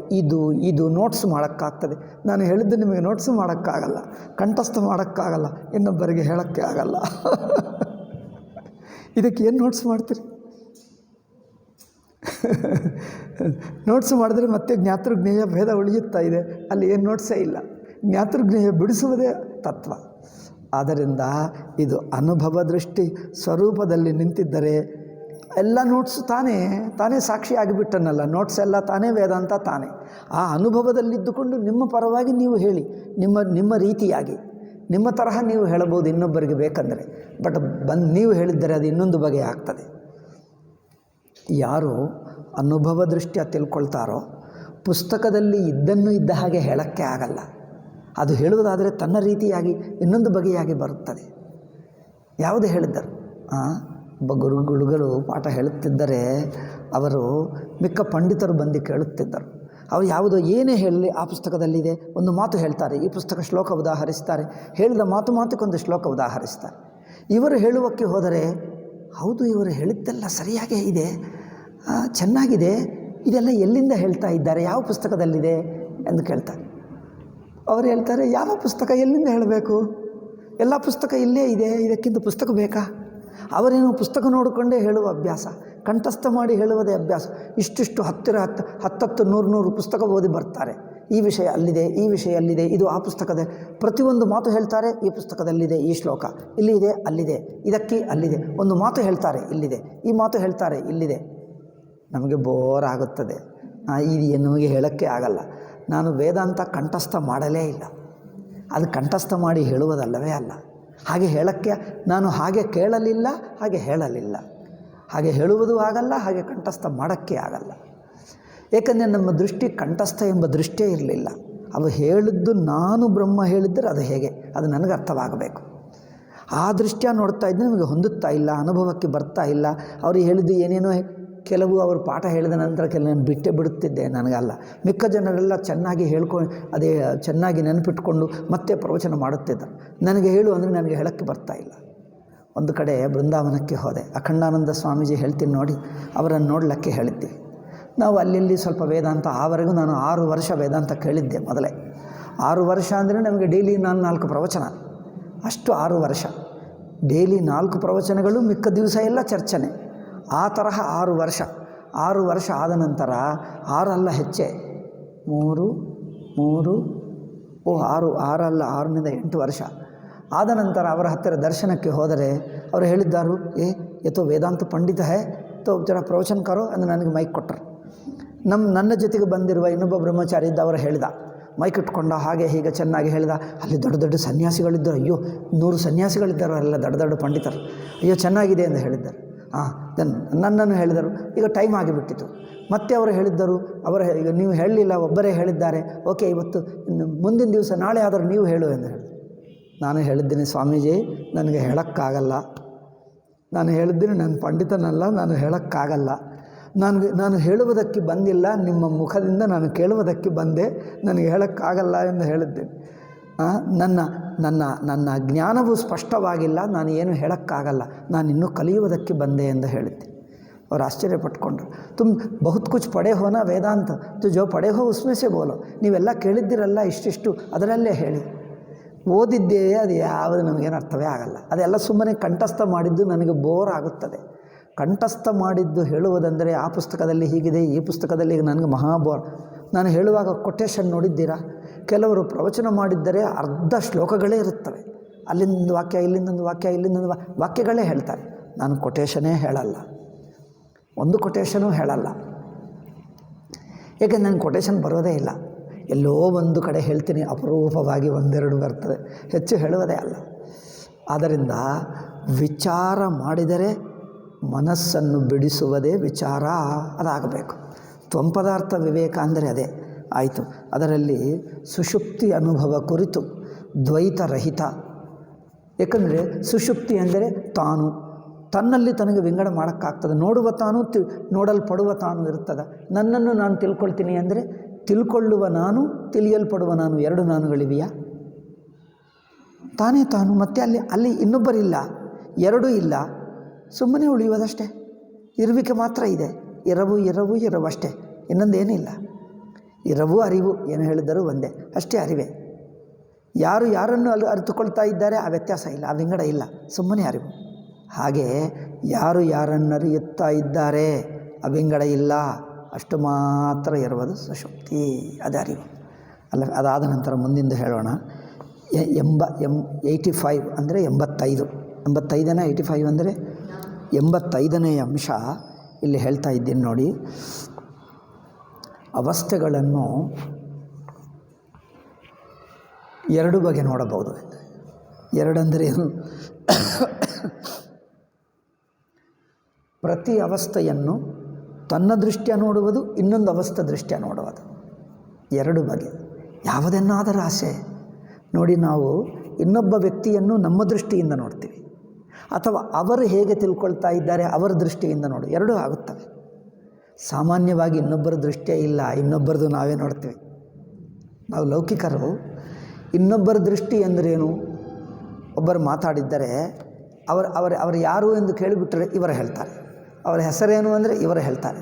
ಇದು ನೋಟ್ಸ್ ಮಾಡೋಕ್ಕಾಗ್ತದೆ. ನಾನು ಹೇಳಿದ್ದು ನಿಮಗೆ ನೋಟ್ಸ್ ಮಾಡೋಕ್ಕಾಗಲ್ಲ, ಕಂಠಸ್ಥ ಮಾಡೋಕ್ಕಾಗಲ್ಲ, ಇನ್ನೊಬ್ಬರಿಗೆ ಹೇಳೋಕ್ಕೆ ಆಗಲ್ಲ. ಇದಕ್ಕೆ ಏನು ನೋಟ್ಸ್ ಮಾಡ್ತೀರಿ? ನೋಟ್ಸ್ ಮಾಡಿದ್ರೆ ಮತ್ತೆ ಜ್ಞಾತೃಜ್ಞೇಯ ಭೇದ ಉಳಿಯುತ್ತಾ ಇದೆ. ಅಲ್ಲಿ ಏನು ನೋಟ್ಸೇ ಇಲ್ಲ. ಜ್ಞಾತೃಜ್ಞೇಯ ಬಿಡಿಸುವುದೇ ತತ್ವ. ಆದ್ದರಿಂದ ಇದು ಅನುಭವ ದೃಷ್ಟಿ ಸ್ವರೂಪದಲ್ಲಿ ನಿಂತಿದ್ದರೆ ಎಲ್ಲ ನೋಟ್ಸ್ ತಾನೇ ಸಾಕ್ಷಿ ಆಗಿಬಿಟ್ಟನಲ್ಲ. ನೋಟ್ಸ್ ಎಲ್ಲ ತಾನೇ, ವೇದಾಂತ ತಾನೇ. ಆ ಅನುಭವದಲ್ಲಿದ್ದುಕೊಂಡು ನಿಮ್ಮ ಪರವಾಗಿ ನೀವು ಹೇಳಿ, ನಿಮ್ಮ ರೀತಿಯಾಗಿ ನಿಮ್ಮ ತರಹ ನೀವು ಹೇಳಬಹುದು ಇನ್ನೊಬ್ಬರಿಗೆ ಬೇಕಂದರೆ. ಬಟ್ ನೀವು ಹೇಳಿದ್ದರೆ ಅದು ಇನ್ನೊಂದು ಬಗೆ ಆಗ್ತದೆ. ಯಾರು ಅನುಭವ ದೃಷ್ಟಿಯ ತಿಳ್ಕೊಳ್ತಾರೋ ಪುಸ್ತಕದಲ್ಲಿ ಇದ್ದನ್ನು ಇದ್ದ ಹಾಗೆ ಹೇಳೋಕ್ಕೆ ಆಗಲ್ಲ. ಅದು ಹೇಳುವುದಾದರೆ ತನ್ನ ರೀತಿಯಾಗಿ ಇನ್ನೊಂದು ಬಗೆಯಾಗಿ ಬರುತ್ತದೆ. ಯಾವುದು ಹೇಳಿದ್ದರು? ಒಬ್ಬ ಗುರುಗಳು ಪಾಠ ಹೇಳುತ್ತಿದ್ದರೆ ಅವರು ಮಿಕ್ಕ ಪಂಡಿತರು ಬಂದು ಕೇಳುತ್ತಿದ್ದರು. ಅವರು ಯಾವುದೋ ಏನೇ ಹೇಳಲಿ ಆ ಪುಸ್ತಕದಲ್ಲಿದೆ ಒಂದು ಮಾತು ಹೇಳ್ತಾರೆ, ಈ ಪುಸ್ತಕ ಶ್ಲೋಕ ಉದಾಹರಿಸ್ತಾರೆ, ಹೇಳಿದ ಮಾತುಕೊಂದು ಶ್ಲೋಕ ಉದಾಹರಿಸ್ತಾರೆ. ಇವರು ಹೇಳುವಕ್ಕೆ ಹೋದರೆ ಹೌದು ಇವರು ಹೇಳಿದ್ದೆಲ್ಲ ಸರಿಯಾಗೇ ಇದೆ, ಚೆನ್ನಾಗಿದೆ, ಇದೆಲ್ಲ ಎಲ್ಲಿಂದ ಹೇಳ್ತಾ ಇದ್ದಾರೆ, ಯಾವ ಪುಸ್ತಕದಲ್ಲಿದೆ ಎಂದು ಕೇಳ್ತಾರೆ. ಅವರು ಹೇಳ್ತಾರೆ, ಯಾವ ಪುಸ್ತಕ ಎಲ್ಲಿಂದ ಹೇಳಬೇಕು, ಎಲ್ಲ ಪುಸ್ತಕ ಇಲ್ಲೇ ಇದೆ, ಇದಕ್ಕಿಂತ ಪುಸ್ತಕ ಬೇಕಾ? ಅವರೇನು ಪುಸ್ತಕ ನೋಡಿಕೊಂಡೇ ಹೇಳುವ ಅಭ್ಯಾಸ, ಕಂಠಸ್ಥ ಮಾಡಿ ಹೇಳುವುದೇ ಅಭ್ಯಾಸ. ಇಷ್ಟಿಷ್ಟು ಹತ್ತು 100 ಪುಸ್ತಕ ಓದಿ ಬರ್ತಾರೆ. ಈ ವಿಷಯ ಅಲ್ಲಿದೆ, ಈ ವಿಷಯ ಅಲ್ಲಿದೆ, ಇದು ಆ ಪುಸ್ತಕದ ಪ್ರತಿಯೊಂದು ಮಾತು ಹೇಳ್ತಾರೆ. ಈ ಪುಸ್ತಕದಲ್ಲಿದೆ, ಈ ಶ್ಲೋಕ ಇಲ್ಲಿದೆ, ಅಲ್ಲಿದೆ, ಇದಕ್ಕೆ ಅಲ್ಲಿದೆ. ಒಂದು ಮಾತು ಹೇಳ್ತಾರೆ, ಇಲ್ಲಿದೆ, ಈ ಮಾತು ಹೇಳ್ತಾರೆ, ಇಲ್ಲಿದೆ. ನಮಗೆ ಬೋರ್ ಆಗುತ್ತದೆ. ಇದು ನಮಗೆ ಹೇಳೋಕ್ಕೆ ಆಗಲ್ಲ. ನಾನು ವೇದಾಂತ ಕಂಠಸ್ಥ ಮಾಡಲೇ ಇಲ್ಲ. ಅದು ಕಂಠಸ್ಥ ಮಾಡಿ ಹೇಳುವುದಲ್ಲವೇ ಅಲ್ಲ. ಹಾಗೆ ಹೇಳೋಕ್ಕೆ ನಾನು ಹಾಗೆ ಕೇಳಲಿಲ್ಲ, ಹಾಗೆ ಹೇಳಲಿಲ್ಲ, ಹಾಗೆ ಹೇಳುವುದೂ ಆಗಲ್ಲ, ಹಾಗೆ ಕಂಠಸ್ಥ ಮಾಡೋಕ್ಕೆ ಆಗಲ್ಲ. ಏಕೆಂದರೆ ನಮ್ಮ ದೃಷ್ಟಿ ಕಂಠಸ್ಥ ಎಂಬ ದೃಷ್ಟಿಯೇ ಇರಲಿಲ್ಲ. ಅವು ಹೇಳಿದ್ದು ನಾನು ಬ್ರಹ್ಮ ಹೇಳಿದ್ದರೆ ಅದು ಹೇಗೆ, ಅದು ನನಗೆ ಅರ್ಥವಾಗಬೇಕು. ಆ ದೃಷ್ಟಿಯ ನೋಡ್ತಾ ಇದ್ದರೆ ನಮಗೆ ಹೊಂದುತ್ತಾ ಇಲ್ಲ, ಅನುಭವಕ್ಕೆ ಬರ್ತಾ ಇಲ್ಲ. ಅವರು ಹೇಳಿದ್ದು ಏನೇನೋ, ಕೆಲವು ಅವರು ಪಾಠ ಹೇಳಿದ ನಂತರ ನಾನು ಬಿಟ್ಟೇ ಬಿಡುತ್ತಿದ್ದೆ. ನನಗಲ್ಲ, ಮಿಕ್ಕ ಜನರೆಲ್ಲ ಚೆನ್ನಾಗಿ ಅದೇ ಚೆನ್ನಾಗಿ ನೆನಪಿಟ್ಕೊಂಡು ಮತ್ತೆ ಪ್ರವಚನ ಮಾಡುತ್ತಿದ್ದರು. ನನಗೆ ಹೇಳು ಅಂದರೆ ನನಗೆ ಹೇಳೋಕ್ಕೆ ಬರ್ತಾ ಇಲ್ಲ. ಒಂದು ಕಡೆ ಬೃಂದಾವನಕ್ಕೆ ಹೋದೆ. ಅಖಂಡಾನಂದ ಸ್ವಾಮೀಜಿ ಹೇಳ್ತೀನಿ ನೋಡಿ, ಅವರನ್ನು ನೋಡಲಿಕ್ಕೆ ಹೇಳಿದ್ದೆ. ನಾವು ಅಲ್ಲಿ ಸ್ವಲ್ಪ ವೇದಾಂತ, ಆವರೆಗೂ ನಾನು 6 ವರ್ಷ ವೇದಾಂತ ಕೇಳಿದ್ದೆ ಮೊದಲೇ. 6 ವರ್ಷ ಅಂದರೆ ನಮಗೆ ಡೈಲಿ 4 ಪ್ರವಚನ, ಅಷ್ಟು 6 ವರ್ಷ ಡೈಲಿ 4 ಪ್ರವಚನಗಳು, ಮಿಕ್ಕ ದಿವಸ ಎಲ್ಲ ಚರ್ಚನೆ. ಆ ತರಹ 6 ವರ್ಷ ಆದ ನಂತರ 6 ಅಲ್ಲ ಹೆಚ್ಚೆ 3 6 ಅಲ್ಲ 6 8 ವರ್ಷ ಆದ ನಂತರ ಅವರ ಹತ್ತಿರ ದರ್ಶನಕ್ಕೆ ಹೋದರೆ ಅವರು ಹೇಳಿದ್ದಾರು, ಎತ್ತೋ ವೇದಾಂತ ಪಂಡಿತ ಹೇ ತೋ ಜರ ಪ್ರವಚನ ಕರೋ ಎಂದು ನನಗೆ ಮೈಕ್ ಕೊಟ್ಟರು. ನನ್ನ ಜೊತೆಗೆ ಬಂದಿರುವ ಇನ್ನೊಬ್ಬ ಬ್ರಹ್ಮಚಾರಿ ಇದ್ದ, ಅವರು ಹೇಳಿದ, ಮೈಕ್ ಇಟ್ಕೊಂಡ, ಹಾಗೆ ಹೀಗೆ ಚೆನ್ನಾಗಿ ಹೇಳಿದ. ಅಲ್ಲಿ ದೊಡ್ಡ ಸನ್ಯಾಸಿಗಳಿದ್ದರು, ಅಯ್ಯೋ 100 ಸನ್ಯಾಸಿಗಳಿದ್ದರು, ಅಲ್ಲ ದೊಡ್ಡ ಪಂಡಿತರು. ಅಯ್ಯೋ ಚೆನ್ನಾಗಿದೆ ಎಂದು ಹೇಳಿದ್ದರು. ನನ್ನನ್ನು ಹೇಳಿದರು. ಈಗ ಟೈಮ್ ಆಗಿಬಿಟ್ಟಿತು. ಮತ್ತೆ ಅವರು ಹೇಳಿದ್ದರು, ಈಗ ನೀವು ಹೇಳಲಿಲ್ಲ, ಒಬ್ಬರೇ ಹೇಳಿದ್ದಾರೆ, ಓಕೆ ಇವತ್ತು ಮುಂದಿನ ದಿವಸ ನಾಳೆ ಆದರೂ ನೀವು ಹೇಳು ಎಂದು ಹೇಳಿದರು. ನಾನು ಹೇಳಿದ್ದೀನಿ, ಸ್ವಾಮೀಜಿ ನನಗೆ ಹೇಳೋಕ್ಕಾಗಲ್ಲ, ನಾನು ಹೇಳಿದ್ದೀನಿ, ನಾನು ಪಂಡಿತನಲ್ಲ, ನಾನು ಹೇಳೋಕ್ಕಾಗಲ್ಲ, ನಾನು ಹೇಳುವುದಕ್ಕೆ ಬಂದಿಲ್ಲ, ನಿಮ್ಮ ಮುಖದಿಂದ ನಾನು ಕೇಳುವುದಕ್ಕೆ ಬಂದೆ, ನನಗೆ ಹೇಳೋಕ್ಕಾಗಲ್ಲ ಎಂದು ಹೇಳಿದ್ದೇನೆ. ನನ್ನ ಜ್ಞಾನವು ಸ್ಪಷ್ಟವಾಗಿಲ್ಲ, ನಾನು ಏನು ಹೇಳೋಕ್ಕಾಗಲ್ಲ, ನಾನು ಇನ್ನೂ ಕಲಿಯುವುದಕ್ಕೆ ಬಂದೆ ಎಂದು ಹೇಳಿದ್ದೆ. ಅವರು ಆಶ್ಚರ್ಯಪಟ್ಕೊಂಡ್ರು. ಬಹುತ್ ಕುಚ್ ಪಡೆ ಹೋನಾ ವೇದಾಂತ, ಜೋ ಪಡೆ ಹೋ ಉಸ್ಮೇ ಸೆ ಬೋಲೋ. ನೀವೆಲ್ಲ ಕೇಳಿದ್ದಿರಲ್ಲ ಇಷ್ಟಿಷ್ಟು, ಅದರಲ್ಲೇ ಹೇಳಿ. ಓದಿದ್ದೇ ಅದು ಯಾವುದು ನಮಗೇನು ಅರ್ಥವೇ ಆಗಲ್ಲ. ಅದೆಲ್ಲ ಸುಮ್ಮನೆ ಕಂಠಸ್ಥ ಮಾಡಿದ್ದು ನನಗೆ ಬೋರ್ ಆಗುತ್ತದೆ. ಕಂಠಸ್ಥ ಮಾಡಿದ್ದು ಹೇಳುವುದಂದರೆ ಆ ಪುಸ್ತಕದಲ್ಲಿ ಹೀಗಿದೆ, ಈ ಪುಸ್ತಕದಲ್ಲಿ ನನಗೆ ಮಹಾಬೋರ್. ನಾನು ಹೇಳುವಾಗ ಕೊಟೇಶನ್ ನೋಡಿದ್ದೀರಾ? ಕೆಲವರು ಪ್ರವಚನ ಮಾಡಿದ್ದರೆ ಅರ್ಧ ಶ್ಲೋಕಗಳೇ ಇರುತ್ತವೆ. ಅಲ್ಲಿಂದೊಂದು ವಾಕ್ಯ, ಇಲ್ಲಿಂದೊಂದು ವಾಕ್ಯ, ಇಲ್ಲಿಂದೊಂದು ವಾಕ್ಯಗಳೇ ಹೇಳ್ತಾರೆ. ನಾನು ಕೊಟೇಶನೇ ಹೇಳಲ್ಲ, ಒಂದು ಕೊಟೇಶನೂ ಹೇಳಲ್ಲ. ಏಕೆಂದರೆ ನನಗೆ ಕೊಟೇಶನ್ ಬರೋದೇ ಇಲ್ಲ. ಎಲ್ಲೋ ಒಂದು ಕಡೆ ಹೇಳ್ತೀನಿ, ಅಪರೂಪವಾಗಿ 1-2 ಬರ್ತದೆ, ಹೆಚ್ಚು ಹೇಳುವುದೇ ಅಲ್ಲ. ಆದ್ದರಿಂದ ವಿಚಾರ ಮಾಡಿದರೆ ಮನಸ್ಸನ್ನು ಬಿಡಿಸುವುದೇ ವಿಚಾರ, ಅದಾಗಬೇಕು. ತ್ವಂಪದಾರ್ಥ ವಿವೇಕ ಅಂದರೆ ಅದೇ ಆಯಿತು. ಅದರಲ್ಲಿ ಸುಷುಪ್ತಿ ಅನುಭವ ಕುರಿತು ದ್ವೈತರಹಿತ. ಏಕೆಂದರೆ ಸುಷುಪ್ತಿ ಅಂದರೆ ತಾನು, ತನ್ನಲ್ಲಿ ತನಗೆ ವಿಂಗಡ ಮಾಡೋಕ್ಕಾಗ್ತದೆ. ನೋಡುವ ತಾನು, ನೋಡಲ್ಪಡುವ ತಾನು ಇರ್ತದೆ. ನನ್ನನ್ನು ನಾನು ತಿಳ್ಕೊಳ್ತೀನಿ ಅಂದರೆ ತಿಳ್ಕೊಳ್ಳುವ ನಾನು, ತಿಳಿಯಲ್ಪಡುವ ನಾನು, 2 ನಾನುಗಳಿವೆಯಾ? ತಾನೇ ತಾನು, ಮತ್ತು ಅಲ್ಲಿ ಇನ್ನೊಬ್ಬರಿಲ್ಲ, 2 ಇಲ್ಲ, ಸುಮ್ಮನೆ ಉಳಿಯುವುದಷ್ಟೇ. ಇರುವಿಕೆ ಮಾತ್ರ ಇದೆ. ಎರವು ಅಷ್ಟೇ, ಇನ್ನೊಂದೇನಿಲ್ಲ. ಇರವು ಅರಿವು ಏನು ಹೇಳಿದರೂ ಒಂದೇ, ಅಷ್ಟೇ ಅರಿವೆ. ಯಾರನ್ನು ಅರಿತುಕೊಳ್ತಾ ಇದ್ದಾರೆ ಆ ವ್ಯತ್ಯಾಸ ಇಲ್ಲ, ಆ ವಿಂಗಡ ಇಲ್ಲ, ಸುಮ್ಮನೆ ಅರಿವು. ಹಾಗೆ ಯಾರನ್ನು ಅರಿಯುತ್ತಾ ಇದ್ದಾರೆ ಆ ವಿಂಗಡ ಇಲ್ಲ, ಅಷ್ಟು ಮಾತ್ರ ಇರುವುದು ಸುಷುಪ್ತಿ, ಅದು ಅರಿವು ಅಲ್ಲ. ಅದಾದ ನಂತರ ಮುಂದಿಂದು ಹೇಳೋಣ. 85 ಅಂದರೆ 85, 85 ಅಂದರೆ 85ನೇ ಅಂಶ ಇಲ್ಲಿ ಹೇಳ್ತಾ ಇದ್ದೀನಿ ನೋಡಿ. ಅವಸ್ಥೆಗಳನ್ನು 2 ಬಗೆ ನೋಡಬಹುದು. 2 ಅಂದರೆ ಏನು? ಪ್ರತಿ ಅವಸ್ಥೆಯನ್ನು ತನ್ನ ದೃಷ್ಟಿಯ ನೋಡುವುದು, ಇನ್ನೊಂದು ಅವಸ್ಥೆ ದೃಷ್ಟಿಯ ನೋಡುವುದು, 2 ಬಗೆ. ಯಾವುದನ್ನಾದರೂ ಆಸೆ ನೋಡಿ, ನಾವು ಇನ್ನೊಬ್ಬ ವ್ಯಕ್ತಿಯನ್ನು ನಮ್ಮ ದೃಷ್ಟಿಯಿಂದ ನೋಡ್ತೀವಿ, ಅಥವಾ ಅವರು ಹೇಗೆ ತಿಳ್ಕೊಳ್ತಾ ಇದ್ದಾರೆ ಅವರ ದೃಷ್ಟಿಯಿಂದ ನೋಡಿ, 2 ಆಗುತ್ತವೆ. ಸಾಮಾನ್ಯವಾಗಿ ಇನ್ನೊಬ್ಬರ ದೃಷ್ಟಿಯೇ ಇಲ್ಲ, ಇನ್ನೊಬ್ಬರದು ನಾವೇ ನೋಡ್ತೀವಿ. ನಾವು ಲೌಕಿಕರು ಇನ್ನೊಬ್ಬರ ದೃಷ್ಟಿ ಎಂದರೇನು? ಒಬ್ಬರು ಮಾತಾಡಿದ್ದರೆ ಅವರು ಯಾರು ಎಂದು ಕೇಳಿಬಿಟ್ರೆ ಇವರು ಹೇಳ್ತಾರೆ, ಅವರ ಹೆಸರೇನು ಅಂದರೆ ಇವರು ಹೇಳ್ತಾರೆ.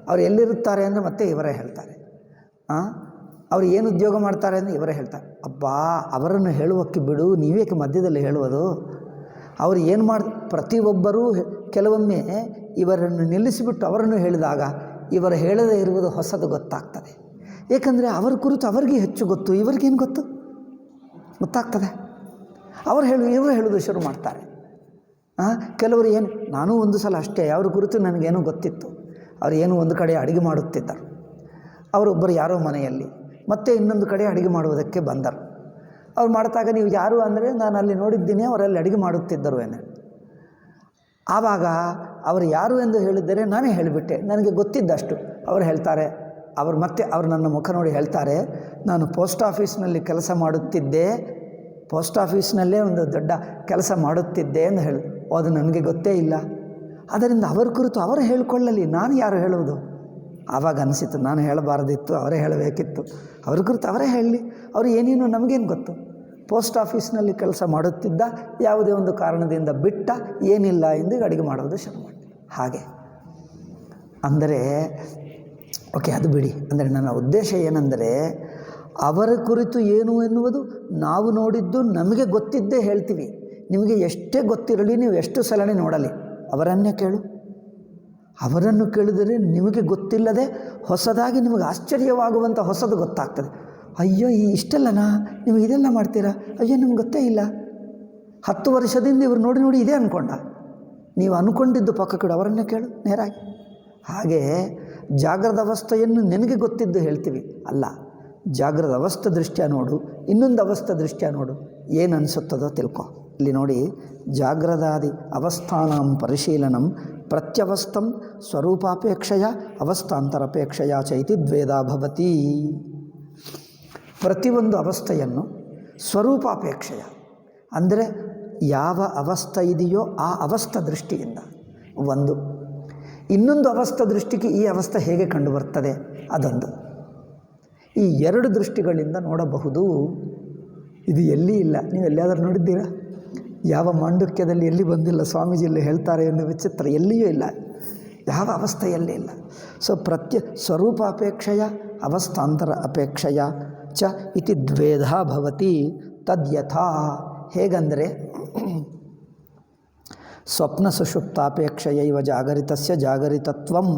ಅವ್ರು ಎಲ್ಲಿರುತ್ತಾರೆ ಅಂದರೆ ಮತ್ತೆ ಇವರೇ ಹೇಳ್ತಾರೆ. ಅವ್ರು ಏನು ಉದ್ಯೋಗ ಮಾಡ್ತಾರೆ ಅಂದರೆ ಇವರೇ ಹೇಳ್ತಾರೆ. ಅಬ್ಬಾ, ಅವರನ್ನು ಹೇಳುವಕ್ಕೆ ಬಿಡು, ನೀವೇಕೆ ಮಧ್ಯದಲ್ಲಿ ಹೇಳುವುದು? ಅವರು ಏನು ಪ್ರತಿಯೊಬ್ಬರೂ ಕೆಲವೊಮ್ಮೆ ಇವರನ್ನು ನಿಲ್ಲಿಸಿಬಿಟ್ಟು ಅವರನ್ನು ಹೇಳಿದಾಗ ಇವರು ಹೇಳದೇ ಇರುವುದು ಹೊಸದು ಗೊತ್ತಾಗ್ತದೆ. ಏಕೆಂದರೆ ಅವರ ಕುರಿತು ಅವರಿಗೆ ಹೆಚ್ಚು ಗೊತ್ತು, ಇವರಿಗೇನು ಗೊತ್ತಾಗ್ತದೆ. ಇವರು ಹೇಳೋದು ಶುರು ಮಾಡ್ತಾರೆ. ಕೆಲವರು ಏನು, ನಾನೂ ಒಂದು ಸಲ ಅಷ್ಟೇ, ಅವ್ರ ಕುರಿತು ನನಗೇನೋ ಗೊತ್ತಿತ್ತು. ಅವರು ಏನು ಒಂದು ಕಡೆ ಅಡುಗೆ ಮಾಡುತ್ತಿದ್ದರು, ಅವರೊಬ್ಬರು ಯಾರೋ ಮನೆಯಲ್ಲಿ, ಮತ್ತೆ ಇನ್ನೊಂದು ಕಡೆ ಅಡುಗೆ ಮಾಡುವುದಕ್ಕೆ ಬಂದರು. ಅವ್ರು ಮಾಡ್ತಾಗ ನೀವು ಯಾರು ಅಂದರೆ, ನಾನು ಅಲ್ಲಿ ನೋಡಿದ್ದೀನಿ, ಅವರಲ್ಲಿ ಅಡುಗೆ ಮಾಡುತ್ತಿದ್ದರು ಏನು. ಆವಾಗ ಅವರು ಯಾರು ಎಂದು ಹೇಳಿದ್ದರೆ ನಾನೇ ಹೇಳಿಬಿಟ್ಟೆ, ನನಗೆ ಗೊತ್ತಿದ್ದಷ್ಟು. ಅವರು ಹೇಳ್ತಾರೆ, ಅವರು ನನ್ನ ಮುಖ ನೋಡಿ ಹೇಳ್ತಾರೆ, ನಾನು ಪೋಸ್ಟ್ ಆಫೀಸ್ನಲ್ಲಿ ಕೆಲಸ ಮಾಡುತ್ತಿದ್ದೆ, ಪೋಸ್ಟ್ ಆಫೀಸ್ನಲ್ಲೇ ಒಂದು ದೊಡ್ಡ ಕೆಲಸ ಮಾಡುತ್ತಿದ್ದೆ ಎಂದು ಹೇಳಿ. ಅದು ನನಗೆ ಗೊತ್ತೇ ಇಲ್ಲ. ಅದರಿಂದ ಅವರ ಕುರಿತು ಅವರು ಹೇಳಿಕೊಳ್ಳಲಿ, ನಾನು ಯಾರು ಹೇಳುವುದು? ಆವಾಗ ಅನಿಸಿತು, ನಾನು ಹೇಳಬಾರ್ದಿತ್ತು, ಅವರೇ ಹೇಳಬೇಕಿತ್ತು. ಅವ್ರ ಕುರಿತು ಅವರೇ ಹೇಳಲಿ, ಅವರು ಏನೇನು ನಮಗೇನು ಗೊತ್ತು. ಪೋಸ್ಟ್ ಆಫೀಸ್ನಲ್ಲಿ ಕೆಲಸ ಮಾಡುತ್ತಿದ್ದ, ಯಾವುದೇ ಒಂದು ಕಾರಣದಿಂದ ಬಿಟ್ಟ, ಏನಿಲ್ಲ ಎಂದು ಅಡುಗೆ ಮಾಡೋದು ಶುರು ಮಾಡಿ. ಹಾಗೆ ಅಂದರೆ ಓಕೆ, ಅದು ಬಿಡಿ. ಅಂದರೆ ನನ್ನ ಉದ್ದೇಶ ಏನೆಂದರೆ, ಅವರ ಕುರಿತು ಏನು ಎನ್ನುವುದು ನಾವು ನೋಡಿದ್ದು ನಮಗೆ ಗೊತ್ತಿದ್ದೇ ಹೇಳ್ತೀವಿ. ನಿಮಗೆ ಎಷ್ಟೇ ಗೊತ್ತಿರಲಿ, ನೀವು ಎಷ್ಟು ಸಲನೆ ನೋಡಲಿ, ಅವರನ್ನೇ ಕೇಳು. ಅವರನ್ನು ಕೇಳಿದರೆ ನಿಮಗೆ ಗೊತ್ತಿಲ್ಲದೆ ಹೊಸದಾಗಿ ನಿಮಗೆ ಆಶ್ಚರ್ಯವಾಗುವಂಥ ಹೊಸದು ಗೊತ್ತಾಗ್ತದೆ. ಅಯ್ಯೋ, ಇಷ್ಟೆಲ್ಲನಾ, ನೀವು ಇದೆಲ್ಲ ಮಾಡ್ತೀರಾ? ಅಯ್ಯೋ, ನಿಮ್ಗೆ ಗೊತ್ತೇ ಇಲ್ಲ. 10 ವರ್ಷದಿಂದ ಇವರು ನೋಡಿ ಇದೇ ಅಂದ್ಕೊಂಡ. ನೀವು ಅಂದ್ಕೊಂಡಿದ್ದು ಪಕ್ಕ ಕಡೆ ಅವರನ್ನೇ ಕೇಳು ನೇರಾಗಿ. ಹಾಗೆ ಜಾಗ್ರದ ಅವಸ್ಥೆಯನ್ನು ನಿನಗೆ ಗೊತ್ತಿದ್ದು ಹೇಳ್ತೀವಿ ಅಲ್ಲ, ಜಾಗ್ರದ ಅವಸ್ಥೆ ದೃಷ್ಟ್ಯ ನೋಡು, ಇನ್ನೊಂದು ಅವಸ್ಥೆ ದೃಷ್ಟ್ಯ ನೋಡು, ಏನು ಅನಿಸುತ್ತದೋ ತಿಳ್ಕೊ. ಇಲ್ಲಿ ನೋಡಿ, ಜಾಗ್ರದಾದಿ ಅವಸ್ಥಾನಾಂ ಪರಿಶೀಲನಂ ಪ್ರತ್ಯವಸ್ಥಂ ಸ್ವರೂಪಾಪೇಕ್ಷೆಯ ಅವಸ್ಥಾಂತರಪೇಕ್ಷೆಯ ಚೈತಿ ದ್ವೇದಾ ಭವತಿ. ಪ್ರತಿಯೊಂದು ಅವಸ್ಥೆಯನ್ನು ಸ್ವರೂಪಾಪೇಕ್ಷೆಯ ಅಂದರೆ ಯಾವ ಅವಸ್ಥೆ ಇದೆಯೋ ಆ ಅವಸ್ಥೆ ದೃಷ್ಟಿಯಿಂದ ಒಂದು, ಇನ್ನೊಂದು ಅವಸ್ಥೆ ದೃಷ್ಟಿಗೆ ಈ ಅವಸ್ಥೆ ಹೇಗೆ ಕಂಡುಬರ್ತದೆ ಅದೊಂದು. ಈ 2 ದೃಷ್ಟಿಗಳಿಂದ ನೋಡಬಹುದು. ಇದು ಎಲ್ಲಿ ಇಲ್ಲ. ನೀವು ಎಲ್ಲಿಯಾದರೂ ನೋಡಿದ್ದೀರಾ? ಯಾವ ಮಾಂಡುಕ್ಯದಲ್ಲಿ ಎಲ್ಲಿ ಬಂದಿಲ್ಲ, ಸ್ವಾಮೀಜಿಯಲ್ಲಿ ಹೇಳ್ತಾರೆ ಎಂದು ವಿಚಿತ್ರ, ಎಲ್ಲಿಯೂ ಇಲ್ಲ, ಯಾವ ಅವಸ್ಥೆಯಲ್ಲಿ ಇಲ್ಲ. ಸೊ ಸ್ವರೂಪಾಪೇಕ್ಷೆಯ ಅವಸ್ಥಾಂತರ ಅಪೇಕ್ಷೆಯ ಚ ಇತಿ ದ್ವೇಧಾ ಭವತಿ. ತದ್ಯಥಾ, ಹೇಗಂದರೆ ಸ್ವಪ್ನ ಸುಷುಪ್ತಾಪೇಕ್ಷೆಯೈವ ಜಾಗರಿತಸ್ಯ ಜಾಗರಿತತ್ವಂ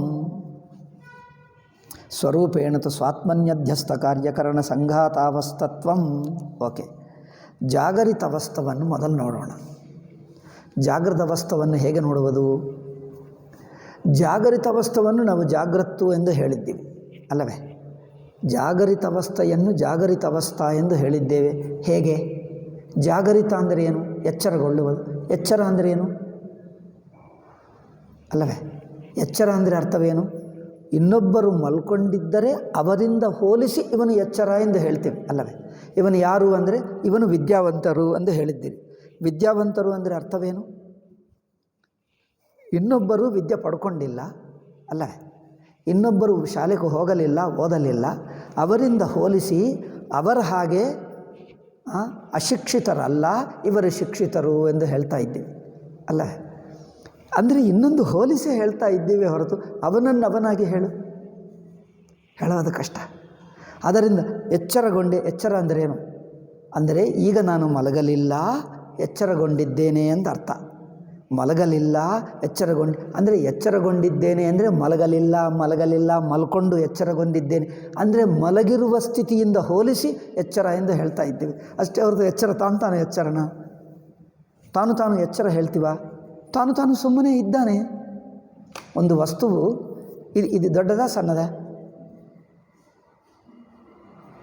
ಸ್ವರೂಪೇಣ ತು ಸ್ವಾತ್ಮನ್ಯಧ್ಯಸ್ಥ ಕಾರ್ಯಕರಣ ಸಂಘಾತಾವಸ್ಥತ್ವಂ. ಓಕೆ, ಜಾಗರಿತ ಅವಸ್ಥವನ್ನು ಮೊದಲು ನೋಡೋಣ. ಜಾಗೃತ ಅವಸ್ಥವನ್ನು ಹೇಗೆ ನೋಡುವುದು? ಜಾಗರಿತ ಅವಸ್ಥವನ್ನು ನಾವು ಜಾಗೃತ್ತು ಎಂದು ಹೇಳಿದ್ದೀವಿ ಅಲ್ಲವೇ? ಜಾಗರಿತ ಅವಸ್ಥೆಯನ್ನು ಜಾಗರಿತ ಅವಸ್ಥಾ ಎಂದು ಹೇಳಿದ್ದೇವೆ. ಹೇಗೆ? ಜಾಗರಿತ ಅಂದರೆ ಏನು? ಎಚ್ಚರಗೊಳ್ಳುವುದು. ಎಚ್ಚರ ಅಂದರೆ ಏನು ಅಲ್ಲವೇ? ಎಚ್ಚರ ಅಂದರೆ ಅರ್ಥವೇನು? ಇನ್ನೊಬ್ಬರು ಮಲ್ಕೊಂಡಿದ್ದರೆ ಅವರಿಂದ ಹೋಲಿಸಿ ಇವನು ಎಚ್ಚರ ಎಂದು ಹೇಳ್ತೀವಿ ಅಲ್ಲವೇ? ಇವನು ಯಾರು ಅಂದರೆ ಇವನು ವಿದ್ಯಾವಂತರು ಎಂದು ಹೇಳಿದ್ದೀರಿ. ವಿದ್ಯಾವಂತರು ಅಂದರೆ ಅರ್ಥವೇನು? ಇನ್ನೊಬ್ಬರು ವಿದ್ಯೆ ಪಡ್ಕೊಂಡಿಲ್ಲ ಅಲ್ಲವೇ? ಇನ್ನೊಬ್ಬರು ಶಾಲೆಗೆ ಹೋಗಲಿಲ್ಲ, ಓದಲಿಲ್ಲ, ಅವರಿಂದ ಹೋಲಿಸಿ ಅವರ ಹಾಗೆ ಅಶಿಕ್ಷಿತರಲ್ಲ, ಇವರು ಶಿಕ್ಷಿತರು ಎಂದು ಹೇಳ್ತಾ ಇದ್ದೀವಿ ಅಲ್ಲವೇ? ಅಂದರೆ ಇನ್ನೊಂದು ಹೋಲಿಸಿ ಹೇಳ್ತಾ ಇದ್ದೀವಿ ಹೊರತು ಅವನನ್ನು ಅವನಾಗಿ ಹೇಳೋದು ಕಷ್ಟ. ಅದರಿಂದ ಎಚ್ಚರ ಅಂದರೆ ಏನು ಅಂದರೆ, ಈಗ ನಾನು ಮಲಗಲಿಲ್ಲ, ಎಚ್ಚರಗೊಂಡಿದ್ದೇನೆ ಅಂತ ಅರ್ಥ. ಮಲಗಲಿಲ್ಲ, ಅಂದರೆ ಎಚ್ಚರಗೊಂಡಿದ್ದೇನೆ ಅಂದರೆ ಮಲಗಲಿಲ್ಲ, ಮಲ್ಕೊಂಡು ಎಚ್ಚರಗೊಂಡಿದ್ದೇನೆ ಅಂದರೆ ಮಲಗಿರುವ ಸ್ಥಿತಿಯಿಂದ ಹೋಲಿಸಿ ಎಚ್ಚರ ಎಂದು ಹೇಳ್ತಾ ಇದ್ದೀವಿ ಅಷ್ಟೇ ಹೊರತು ಎಚ್ಚರ ತಾನು ಎಚ್ಚರನ? ತಾನು ಎಚ್ಚರ ಹೇಳ್ತೀವ? ತಾನು ಸುಮ್ಮನೆ ಇದ್ದಾನೆ. ಒಂದು ವಸ್ತುವು ಇದು ದೊಡ್ಡದ ಸಣ್ಣದ?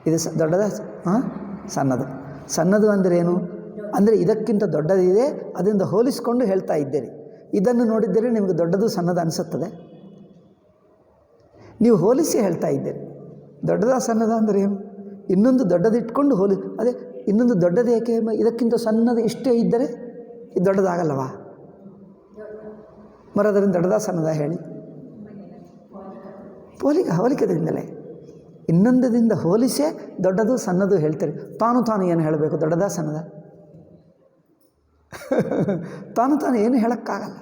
ಇದು ದೊಡ್ಡದ? ಸಣ್ಣದು ಅಂದರೆ ಏನು ಅಂದರೆ ಇದಕ್ಕಿಂತ ದೊಡ್ಡದಿದೆ, ಅದರಿಂದ ಹೋಲಿಸಿಕೊಂಡು ಹೇಳ್ತಾ ಇದ್ದೀರಿ. ಇದನ್ನು ನೋಡಿದ್ದರೆ ನಿಮಗೆ ದೊಡ್ಡದು ಸಣ್ಣದು ಅನಿಸುತ್ತದೆ. ನೀವು ಹೋಲಿಸಿ ಹೇಳ್ತಾ ಇದ್ದೀರಿ. ದೊಡ್ಡದ ಸಣ್ಣದ ಅಂದರೆ ಏನು? ಇನ್ನೊಂದು ದೊಡ್ಡದಿಟ್ಕೊಂಡು ಅದೇ ಇನ್ನೊಂದು ದೊಡ್ಡದು ಏಕೆ? ಇದಕ್ಕಿಂತ ಸಣ್ಣದು ಇಷ್ಟೇ ಇದ್ದರೆ ಇದು ದೊಡ್ಡದಾಗಲ್ಲವಾ? ಅದರಿಂದ ದೊಡ್ಡದ ಸಣ್ಣದ ಹೇಳಿ? ಹೋಲಿಕೆದಿಂದಲೇ ಇನ್ನೊಂದದಿಂದ ಹೋಲಿಸೇ ದೊಡ್ಡದು ಸಣ್ಣದು ಹೇಳ್ತೀರಿ. ತಾನು ಏನು ಹೇಳಬೇಕು? ದೊಡ್ಡದ ಸಣ್ಣದ? ತಾನು ಏನು ಹೇಳೋಕ್ಕಾಗಲ್ಲ.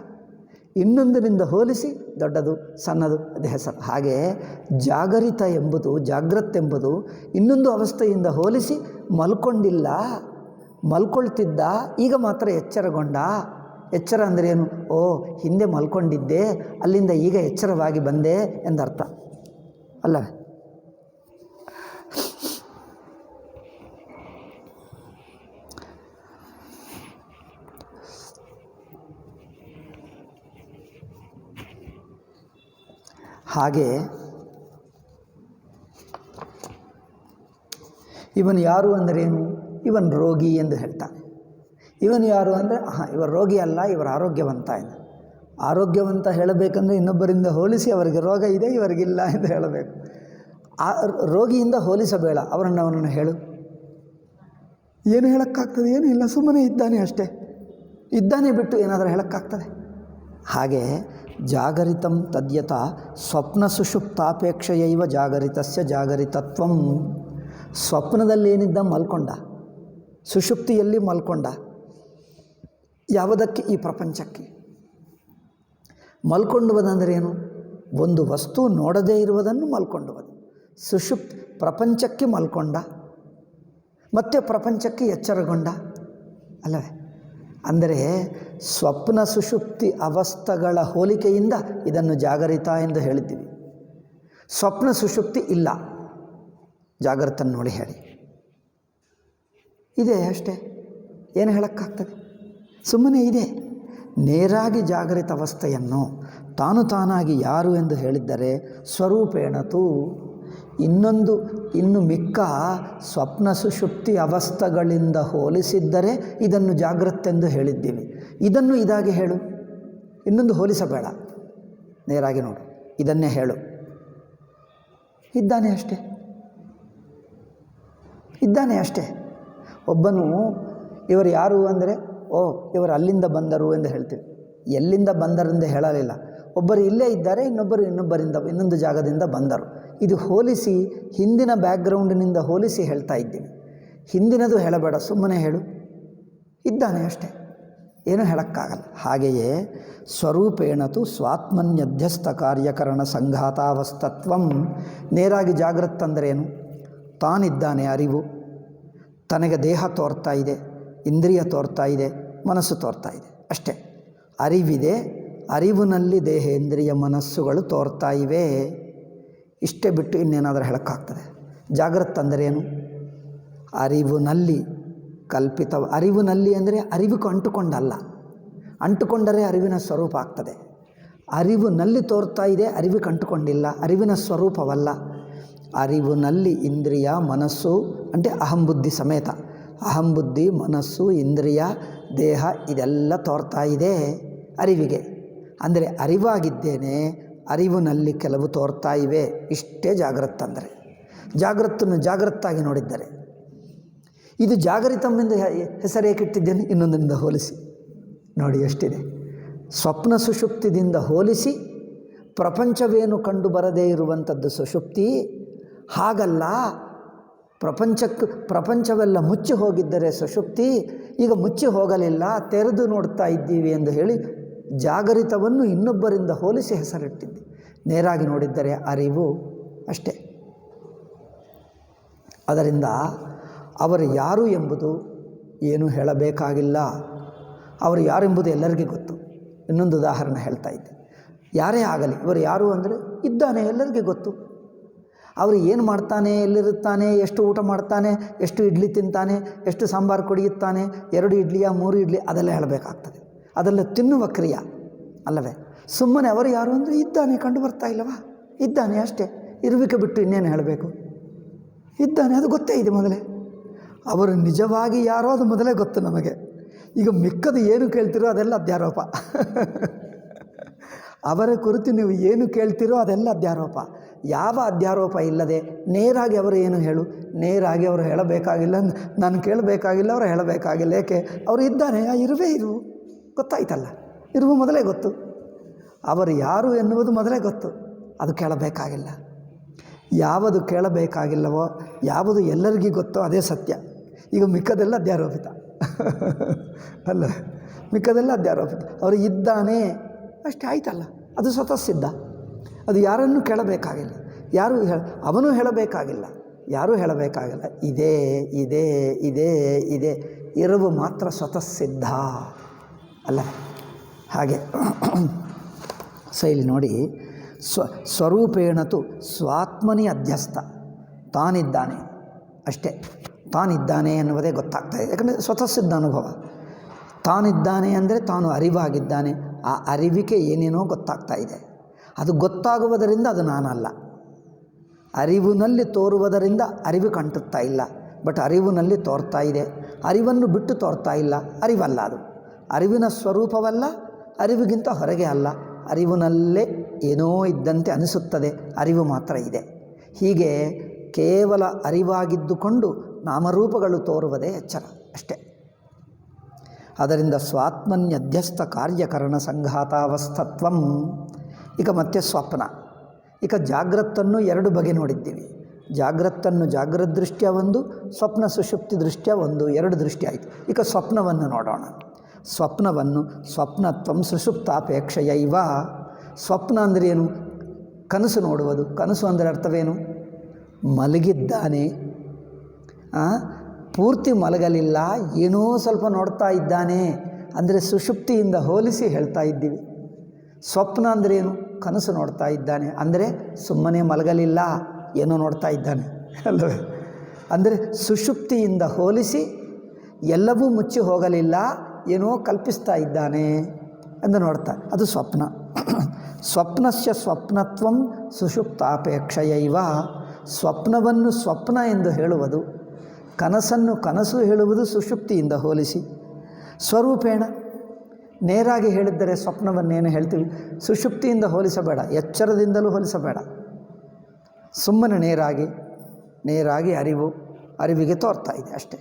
ಇನ್ನೊಂದರಿಂದ ಹೋಲಿಸಿ ದೊಡ್ಡದು ಸಣ್ಣದು ಅದು ಹೆಸರು. ಹಾಗೆ ಜಾಗರಿತ ಎಂಬುದು, ಜಾಗ್ರತೆಂಬುದು ಇನ್ನೊಂದು ಅವಸ್ಥೆಯಿಂದ ಹೋಲಿಸಿ ಮಲ್ಕೊಂಡಿಲ್ಲ, ಮಲ್ಕೊಳ್ತಿದ್ದ, ಈಗ ಮಾತ್ರ ಎಚ್ಚರಗೊಂಡ. ಎಚ್ಚರ ಅಂದರೆ ಏನು? ಓ, ಹಿಂದೆ ಮಲ್ಕೊಂಡಿದ್ದೆ, ಅಲ್ಲಿಂದ ಈಗ ಎಚ್ಚರವಾಗಿ ಬಂದೆ ಎಂದರ್ಥ ಅಲ್ಲವೇ? ಹಾಗೆ ಇವನು ಯಾರು ಅಂದರೇನು? ಇವನು ರೋಗಿ ಎಂದು ಹೇಳ್ತಾನೆ. ಇವನು ಯಾರು ಅಂದರೆ ಇವರು ರೋಗಿ ಅಲ್ಲ, ಇವರು ಆರೋಗ್ಯವಂತ ಎಂದು. ಆರೋಗ್ಯವಂತ ಹೇಳಬೇಕಂದ್ರೆ ಇನ್ನೊಬ್ಬರಿಂದ ಹೋಲಿಸಿ ಅವರಿಗೆ ರೋಗ ಇದೆ ಇವರಿಗಿಲ್ಲ ಎಂದು ಹೇಳಬೇಕು. ಆ ರೋಗಿಯಿಂದ ಹೋಲಿಸಬೇಡ, ಅವನನ್ನು ಹೇಳು. ಏನು ಹೇಳೋಕ್ಕಾಗ್ತದೆ? ಏನೂ ಇಲ್ಲ, ಸುಮ್ಮನೆ ಇದ್ದಾನೆ ಅಷ್ಟೇ. ಇದ್ದಾನೆ ಬಿಟ್ಟು ಏನಾದರೂ ಹೇಳೋಕ್ಕಾಗ್ತದೆ? ಹಾಗೆ ಜಾಗರಿತಂ ತದ್ಯತ ಸ್ವಪ್ನ ಸುಷುಪ್ತಾಪೇಕ್ಷೆಯೈವ ಜಾಗರಿತಸ್ಯ ಜಾಗರಿತತ್ವಂ. ಸ್ವಪ್ನದಲ್ಲಿ ಏನಿದ್ದ ಮಲ್ಕೊಂಡ, ಸುಷುಪ್ತಿಯಲ್ಲಿ ಮಲ್ಕೊಂಡ. ಯಾವುದಕ್ಕೆ? ಈ ಪ್ರಪಂಚಕ್ಕೆ. ಮಲ್ಕೊಂಡುವುದಂದರೆ ಏನು? ಒಂದು ವಸ್ತು ನೋಡದೇ ಇರುವುದನ್ನು ಮಲ್ಕೊಂಡುವುದು. ಸುಷುಪ್ತಿ ಪ್ರಪಂಚಕ್ಕೆ ಮಲ್ಕೊಂಡ, ಮತ್ತೆ ಪ್ರಪಂಚಕ್ಕೆ ಎಚ್ಚರಗೊಂಡ ಅಲ್ಲವೇ? ಅಂದರೆ ಸ್ವಪ್ನ ಸುಷುಪ್ತಿ ಅವಸ್ಥೆಗಳ ಹೋಲಿಕೆಯಿಂದ ಇದನ್ನು ಜಾಗರಿತ ಎಂದು ಹೇಳಿದ್ದೀವಿ. ಸ್ವಪ್ನ ಸುಷುಪ್ತಿ ಇಲ್ಲ, ಜಾಗೃತನ ನೋಡಿ ಹೇಳಿ. ಇದೆ ಅಷ್ಟೇ, ಏನು ಹೇಳೋಕ್ಕಾಗ್ತದೆ? ಸುಮ್ಮನೆ ಇದೆ. ನೇರಾಗಿ ಜಾಗರಿತ ಅವಸ್ಥೆಯನ್ನು ತಾನು ತಾನಾಗಿ ಯಾರು ಎಂದು ಹೇಳಿದ್ದರೆ ಸ್ವರೂಪೇಣತು. ಇನ್ನು ಮಿಕ್ಕ ಸ್ವಪ್ನ ಸುಷುಪ್ತಿ ಅವಸ್ಥೆಗಳಿಂದ ಹೋಲಿಸಿದ್ದರೆ ಇದನ್ನು ಜಾಗೃತೆಂದು ಹೇಳಿದ್ದೀವಿ. ಇದನ್ನು ಇದಾಗಿ ಹೇಳು, ಇನ್ನೊಂದು ಹೋಲಿಸಬೇಡ, ನೇರಾಗಿ ನೋಡು, ಇದನ್ನೇ ಹೇಳು. ಇದ್ದಾನೆ ಅಷ್ಟೇ, ಇದ್ದಾನೆ ಅಷ್ಟೇ. ಒಬ್ಬನು ಇವರು ಯಾರು ಅಂದರೆ, ಓ ಇವರು ಅಲ್ಲಿಂದ ಬಂದರು ಎಂದು ಹೇಳ್ತೀವಿ. ಎಲ್ಲಿಂದ ಬಂದರೆಂದು ಹೇಳಲಿಲ್ಲ. ಒಬ್ಬರು ಇಲ್ಲೇ ಇದ್ದಾರೆ, ಇನ್ನೊಂದು ಜಾಗದಿಂದ ಬಂದರು. ಇದು ಹೋಲಿಸಿ, ಹಿಂದಿನ ಬ್ಯಾಕ್ಗ್ರೌಂಡಿನಿಂದ ಹೋಲಿಸಿ ಹೇಳ್ತಾ ಇದ್ದೀವಿ. ಹಿಂದಿನದು ಹೇಳಬೇಡ, ಸುಮ್ಮನೆ ಹೇಳು, ಇದ್ದಾನೆ ಅಷ್ಟೇ, ಏನೂ ಹೇಳೋಕ್ಕಾಗಲ್ಲ. ಹಾಗೆಯೇ ಸ್ವರೂಪೇಣತು ಸ್ವಾತ್ಮನ್ಯಧ್ಯಸ್ಥ ಕಾರ್ಯಕರಣ ಸಂಘಾತಾವಸ್ತತ್ವಂ. ನೇರಾಗಿ ಜಾಗೃತ ಅಂದರೆ ಏನು? ತಾನಿದ್ದಾನೆ, ಅರಿವು. ತನಗೆ ದೇಹ ತೋರ್ತಾ ಇದೆ, ಇಂದ್ರಿಯ ತೋರ್ತಾ ಇದೆ, ಮನಸ್ಸು ತೋರ್ತಾ ಇದೆ ಅಷ್ಟೇ. ಅರಿವಿದೆ, ಅರಿವಿನಲ್ಲಿ ದೇಹೇಂದ್ರಿಯ ಮನಸ್ಸುಗಳು ತೋರ್ತಾ ಇವೆ. ಇಷ್ಟೇ ಬಿಟ್ಟು ಇನ್ನೇನಾದರೂ ಹೇಳೋಕ್ಕಾಗ್ತದೆ? ಜಾಗೃತ ಅಂದರೆ ಏನು? ಅರಿವಿನಲ್ಲಿ ಕಲ್ಪಿತ. ಅರಿವಿನಲ್ಲಿ ಅಂದರೆ ಅರಿವಿಗೆ ಅಂಟುಕೊಂಡಲ್ಲ, ಅಂಟುಕೊಂಡರೆ ಅರಿವಿನ ಸ್ವರೂಪ ಆಗ್ತದೆ. ಅರಿವಿನಲ್ಲಿ ತೋರ್ತಾ ಇದೆ, ಅರಿವಿಗೆ ಅಂಟುಕೊಂಡಿಲ್ಲ, ಅರಿವಿನ ಸ್ವರೂಪವಲ್ಲ. ಅರಿವಿನಲ್ಲಿ ಇಂದ್ರಿಯ ಮನಸ್ಸು ಅಂದರೆ ಅಹಂಬುದ್ಧಿ ಸಮೇತ, ಅಹಂಬುದ್ಧಿ ಮನಸ್ಸು ಇಂದ್ರಿಯ ದೇಹ ಇದೆಲ್ಲ ತೋರ್ತಾ ಇದೆ ಅರಿವಿಗೆ. ಅಂದರೆ ಅರಿವಾಗಿದ್ದೇನೆ, ಅರಿವಿನಲ್ಲಿ ಕೆಲವು ತೋರ್ತಾ ಇವೆ. ಇಷ್ಟೇ ಜಾಗೃತ ಅಂದರೆ. ಜಾಗೃತನ್ನು ಜಾಗೃತಾಗಿ ನೋಡಿದ್ದಾರೆ. ಇದು ಜಾಗರಿತಮ್ಮಿಂದ ಹೆಸರೇಕಿಟ್ಟಿದ್ದೇನೆ, ಇನ್ನೊಂದರಿಂದ ಹೋಲಿಸಿ ನೋಡಿ ಎಷ್ಟಿದೆ. ಸ್ವಪ್ನ ಸುಷುಪ್ತಿದಿಂದ ಹೋಲಿಸಿ ಪ್ರಪಂಚವೇನು ಕಂಡು ಬರದೇ ಇರುವಂಥದ್ದು ಸುಷುಪ್ತಿ. ಹಾಗಲ್ಲ, ಪ್ರಪಂಚವೆಲ್ಲ ಮುಚ್ಚಿ ಹೋಗಿದ್ದರೆ ಸುಷುಪ್ತಿ, ಈಗ ಮುಚ್ಚಿ ಹೋಗಲಿಲ್ಲ, ತೆರೆದು ನೋಡ್ತಾ ಇದ್ದೀವಿ ಎಂದು ಹೇಳಿ ಜಾಗರಿತವನ್ನು ಇನ್ನೊಬ್ಬರಿಂದ ಹೋಲಿಸಿ ಹೆಸರಿಟ್ಟಿದ್ದೆ. ನೇರಾಗಿ ನೋಡಿದ್ದರೆ ಅರಿವು ಅಷ್ಟೇ. ಅದರಿಂದ ಅವರು ಯಾರು ಎಂಬುದು ಏನು ಹೇಳಬೇಕಾಗಿಲ್ಲ. ಅವರು ಯಾರೆಂಬುದು ಎಲ್ಲರಿಗೂ ಗೊತ್ತು. ಇನ್ನೊಂದು ಉದಾಹರಣೆ ಹೇಳ್ತಾ ಇದ್ದೆ. ಯಾರೇ ಆಗಲಿ, ಇವರು ಯಾರು ಅಂದರೆ ಇದ್ದಾನೆ, ಎಲ್ಲರಿಗೂ ಗೊತ್ತು. ಅವರು ಏನು ಮಾಡ್ತಾನೆ, ಎಲ್ಲಿರುತ್ತಾನೆ, ಎಷ್ಟು ಊಟ ಮಾಡ್ತಾನೆ, ಎಷ್ಟು ಇಡ್ಲಿ ತಿಂತಾನೆ, ಎಷ್ಟು ಸಾಂಬಾರು ಕುಡಿಯುತ್ತಾನೆ, 2 ಇಡ್ಲಿಯ 3 ಇಡ್ಲಿ, ಅದೆಲ್ಲ ಹೇಳಬೇಕಾಗ್ತದೆ. ಅದೆಲ್ಲ ತಿನ್ನುವ ಕ್ರಿಯೆ ಅಲ್ಲವೇ? ಸುಮ್ಮನೆ ಅವರು ಯಾರು ಅಂದರೆ ಇದ್ದಾನೆ, ಕಂಡು ಬರ್ತಾ ಇಲ್ಲವಾ? ಇದ್ದಾನೆ ಅಷ್ಟೇ. ಇರುವಿಕೆ ಬಿಟ್ಟು ಇನ್ನೇನು ಹೇಳಬೇಕು? ಇದ್ದಾನೆ, ಅದು ಗೊತ್ತೇ ಇದೆ ಮೊದಲೇ. ಅವರು ನಿಜವಾಗಿ ಯಾರೋ ಅದು ಮೊದಲೇ ಗೊತ್ತು ನಮಗೆ. ಈಗ ಮಿಕ್ಕದು ಏನು ಕೇಳ್ತಿರೋ ಅದೆಲ್ಲ ಅಧ್ಯಾರೋಪ. ಅವರ ಕುರಿತು ನೀವು ಏನು ಕೇಳ್ತಿರೋ ಅದೆಲ್ಲ ಅಧ್ಯಾರೋಪ. ಯಾವ ಅಧ್ಯಾರೋಪ ಇಲ್ಲದೆ ನೇರಾಗಿ ಅವರು ಏನು ಹೇಳು, ನೇರಾಗಿ ಅವರು ಹೇಳಬೇಕಾಗಿಲ್ಲ, ನಾನು ಕೇಳಬೇಕಾಗಿಲ್ಲ, ಅವರು ಹೇಳಬೇಕಾಗಿಲ್ಲ. ಏಕೆ? ಅವರು ಇದ್ದಾನೆ, ಇರುವೇ ಇರು, ಗೊತ್ತಾಯ್ತಲ್ಲ. ಇರುವ ಮೊದಲೇ ಗೊತ್ತು. ಅವರು ಯಾರು ಎನ್ನುವುದು ಮೊದಲೇ ಗೊತ್ತು, ಅದು ಕೇಳಬೇಕಾಗಿಲ್ಲ. ಯಾವುದು ಕೇಳಬೇಕಾಗಿಲ್ಲವೋ, ಯಾವುದು ಎಲ್ಲರಿಗೂ ಗೊತ್ತೋ ಅದೇ ಸತ್ಯ. ಈಗ ಮಿಕ್ಕದೆಲ್ಲ ಅಧ್ಯಾರೋಪಿತ ಅಲ್ಲ, ಮಿಕ್ಕದೆಲ್ಲ ಅಧ್ಯಾರೋಪಿತ. ಅವರು ಇದ್ದಾನೆ ಅಷ್ಟೇ ಆಯ್ತಲ್ಲ, ಅದು ಸ್ವತಃ ಸಿದ್ಧ. ಅದು ಯಾರನ್ನು ಕೇಳಬೇಕಾಗಿಲ್ಲ, ಅವನು ಹೇಳಬೇಕಾಗಿಲ್ಲ, ಯಾರೂ ಹೇಳಬೇಕಾಗಿಲ್ಲ. ಇದೇ ಇದೇ ಇದೇ ಇದೇ ಇರುವು ಮಾತ್ರ ಸ್ವತಃ ಸಿದ್ಧ ಅಲ್ಲ. ಹಾಗೆ ಇಲ್ಲಿ ನೋಡಿ, ಸ್ವರೂಪೇಣತು ಸ್ವಾತ್ಮನಿ ಅಧ್ಯಸ್ಥ, ತಾನಿದ್ದಾನೆ ಅಷ್ಟೇ. ತಾನಿದ್ದಾನೆ ಎನ್ನುವುದೇ ಗೊತ್ತಾಗ್ತಾಯಿದೆ, ಯಾಕಂದರೆ ಸ್ವತಃ ಸಿದ್ಧ ಅನುಭವ. ತಾನಿದ್ದಾನೆ ಅಂದರೆ ತಾನು ಅರಿವಾಗಿದ್ದಾನೆ. ಆ ಅರಿವಿಕೆ ಏನೇನೋ ಗೊತ್ತಾಗ್ತಾ ಇದೆ. ಅದು ಗೊತ್ತಾಗುವುದರಿಂದ ಅದು ನಾನಲ್ಲ. ಅರಿವಿನಲ್ಲಿ ತೋರುವುದರಿಂದ ಅರಿವು ಕಾಣ್ತಾ ಇಲ್ಲ, ಬಟ್ ಅರಿವಿನಲ್ಲಿ ತೋರ್ತಾ ಇದೆ. ಅರಿವನ್ನು ಬಿಟ್ಟು ತೋರ್ತಾ ಇಲ್ಲ, ಅರಿವಲ್ಲ ಅದು. ಅರಿವಿನ ಸ್ವರೂಪವಲ್ಲ, ಅರಿವಿಗಿಂತ ಹೊರಗೆ ಅಲ್ಲ. ಅರಿವಿನಲ್ಲೇ ಏನೋ ಇದ್ದಂತೆ ಅನಿಸುತ್ತದೆ, ಅರಿವು ಮಾತ್ರ ಇದೆ. ಹೀಗೆ ಕೇವಲ ಅರಿವಾಗಿದ್ದುಕೊಂಡು ನಾಮರೂಪಗಳು ತೋರುವುದೇ ಎಚ್ಚರ ಅಷ್ಟೇ. ಅದರಿಂದ ಸ್ವಾತ್ಮನ್ಯಧ್ಯಸ್ಥ ಕಾರ್ಯಕರಣ ಸಂಘಾತಾವಸ್ಥತ್ವಂ. ಈಗ ಮತ್ತೆ ಸ್ವಪ್ನ. ಈಗ ಜಾಗ್ರತ್ತನ್ನು ಎರಡು ಬಗೆ ನೋಡಿದ್ದೀವಿ. ಜಾಗ್ರತ್ತನ್ನು ಜಾಗ್ರತ್ ದೃಷ್ಟ್ಯ ಒಂದು, ಸ್ವಪ್ನ ಸುಷುಪ್ತಿ ದೃಷ್ಟ್ಯ ಒಂದು, ಎರಡು ದೃಷ್ಟಿ ಆಯಿತು. ಈಗ ಸ್ವಪ್ನವನ್ನು ನೋಡೋಣ. ಸ್ವಪ್ನತ್ವಂ ಸುಷುಪ್ತಾಪೇಕ್ಷೆಯೈವ. ಸ್ವಪ್ನ ಅಂದರೆ ಏನು? ಕನಸು ನೋಡುವುದು. ಕನಸು ಅಂದರೆ ಅರ್ಥವೇನು? ಮಲಗಿದ್ದಾನೆ, ಪೂರ್ತಿ ಮಲಗಲಿಲ್ಲ, ಏನೋ ಸ್ವಲ್ಪ ನೋಡ್ತಾ ಇದ್ದಾನೆ ಅಂದರೆ ಸುಷುಪ್ತಿಯಿಂದ ಹೋಲಿಸಿ ಹೇಳ್ತಾ ಇದ್ದೀವಿ. ಸ್ವಪ್ನ ಅಂದರೆ ಏನು? ಕನಸು ನೋಡ್ತಾ ಇದ್ದಾನೆ ಅಂದರೆ ಸುಮ್ಮನೆ ಮಲಗಲಿಲ್ಲ, ಏನೋ ನೋಡ್ತಾ ಇದ್ದಾನೆ ಅಲ್ಲವೇ? ಅಂದರೆ ಸುಷುಪ್ತಿಯಿಂದ ಹೋಲಿಸಿ ಎಲ್ಲವೂ ಮುಚ್ಚಿ ಹೋಗಲಿಲ್ಲ, ಏನೋ ಕಲ್ಪಿಸ್ತಾ ಇದ್ದಾನೆ ಎಂದು ನೋಡ್ತಾ, ಅದು ಸ್ವಪ್ನ. ಸ್ವಪ್ನಸ್ಯ ಸ್ವಪ್ನತ್ವಂ ಸುಷುಪ್ತಾಪೇಕ್ಷೆಯೈವ. ಸ್ವಪ್ನವನ್ನು ಸ್ವಪ್ನ ಎಂದು ಹೇಳುವುದು, ಕನಸನ್ನು ಕನಸು ಹೇಳುವುದು ಸುಷುಪ್ತಿಯಿಂದ ಹೋಲಿಸಿ. ಸ್ವರೂಪೇಣ ನೇರಾಗಿ ಹೇಳಿದ್ದರೆ ಸ್ವಪ್ನವನ್ನೇನು ಹೇಳ್ತೀವಿ? ಸುಷುಪ್ತಿಯಿಂದ ಹೋಲಿಸಬೇಡ, ಎಚ್ಚರದಿಂದಲೂ ಹೋಲಿಸಬೇಡ. ಸುಮ್ಮನೆ ನೇರಾಗಿ ಅರಿವಿಗೆ ತೋರ್ತಾ ಇದೆ ಅಷ್ಟೇ.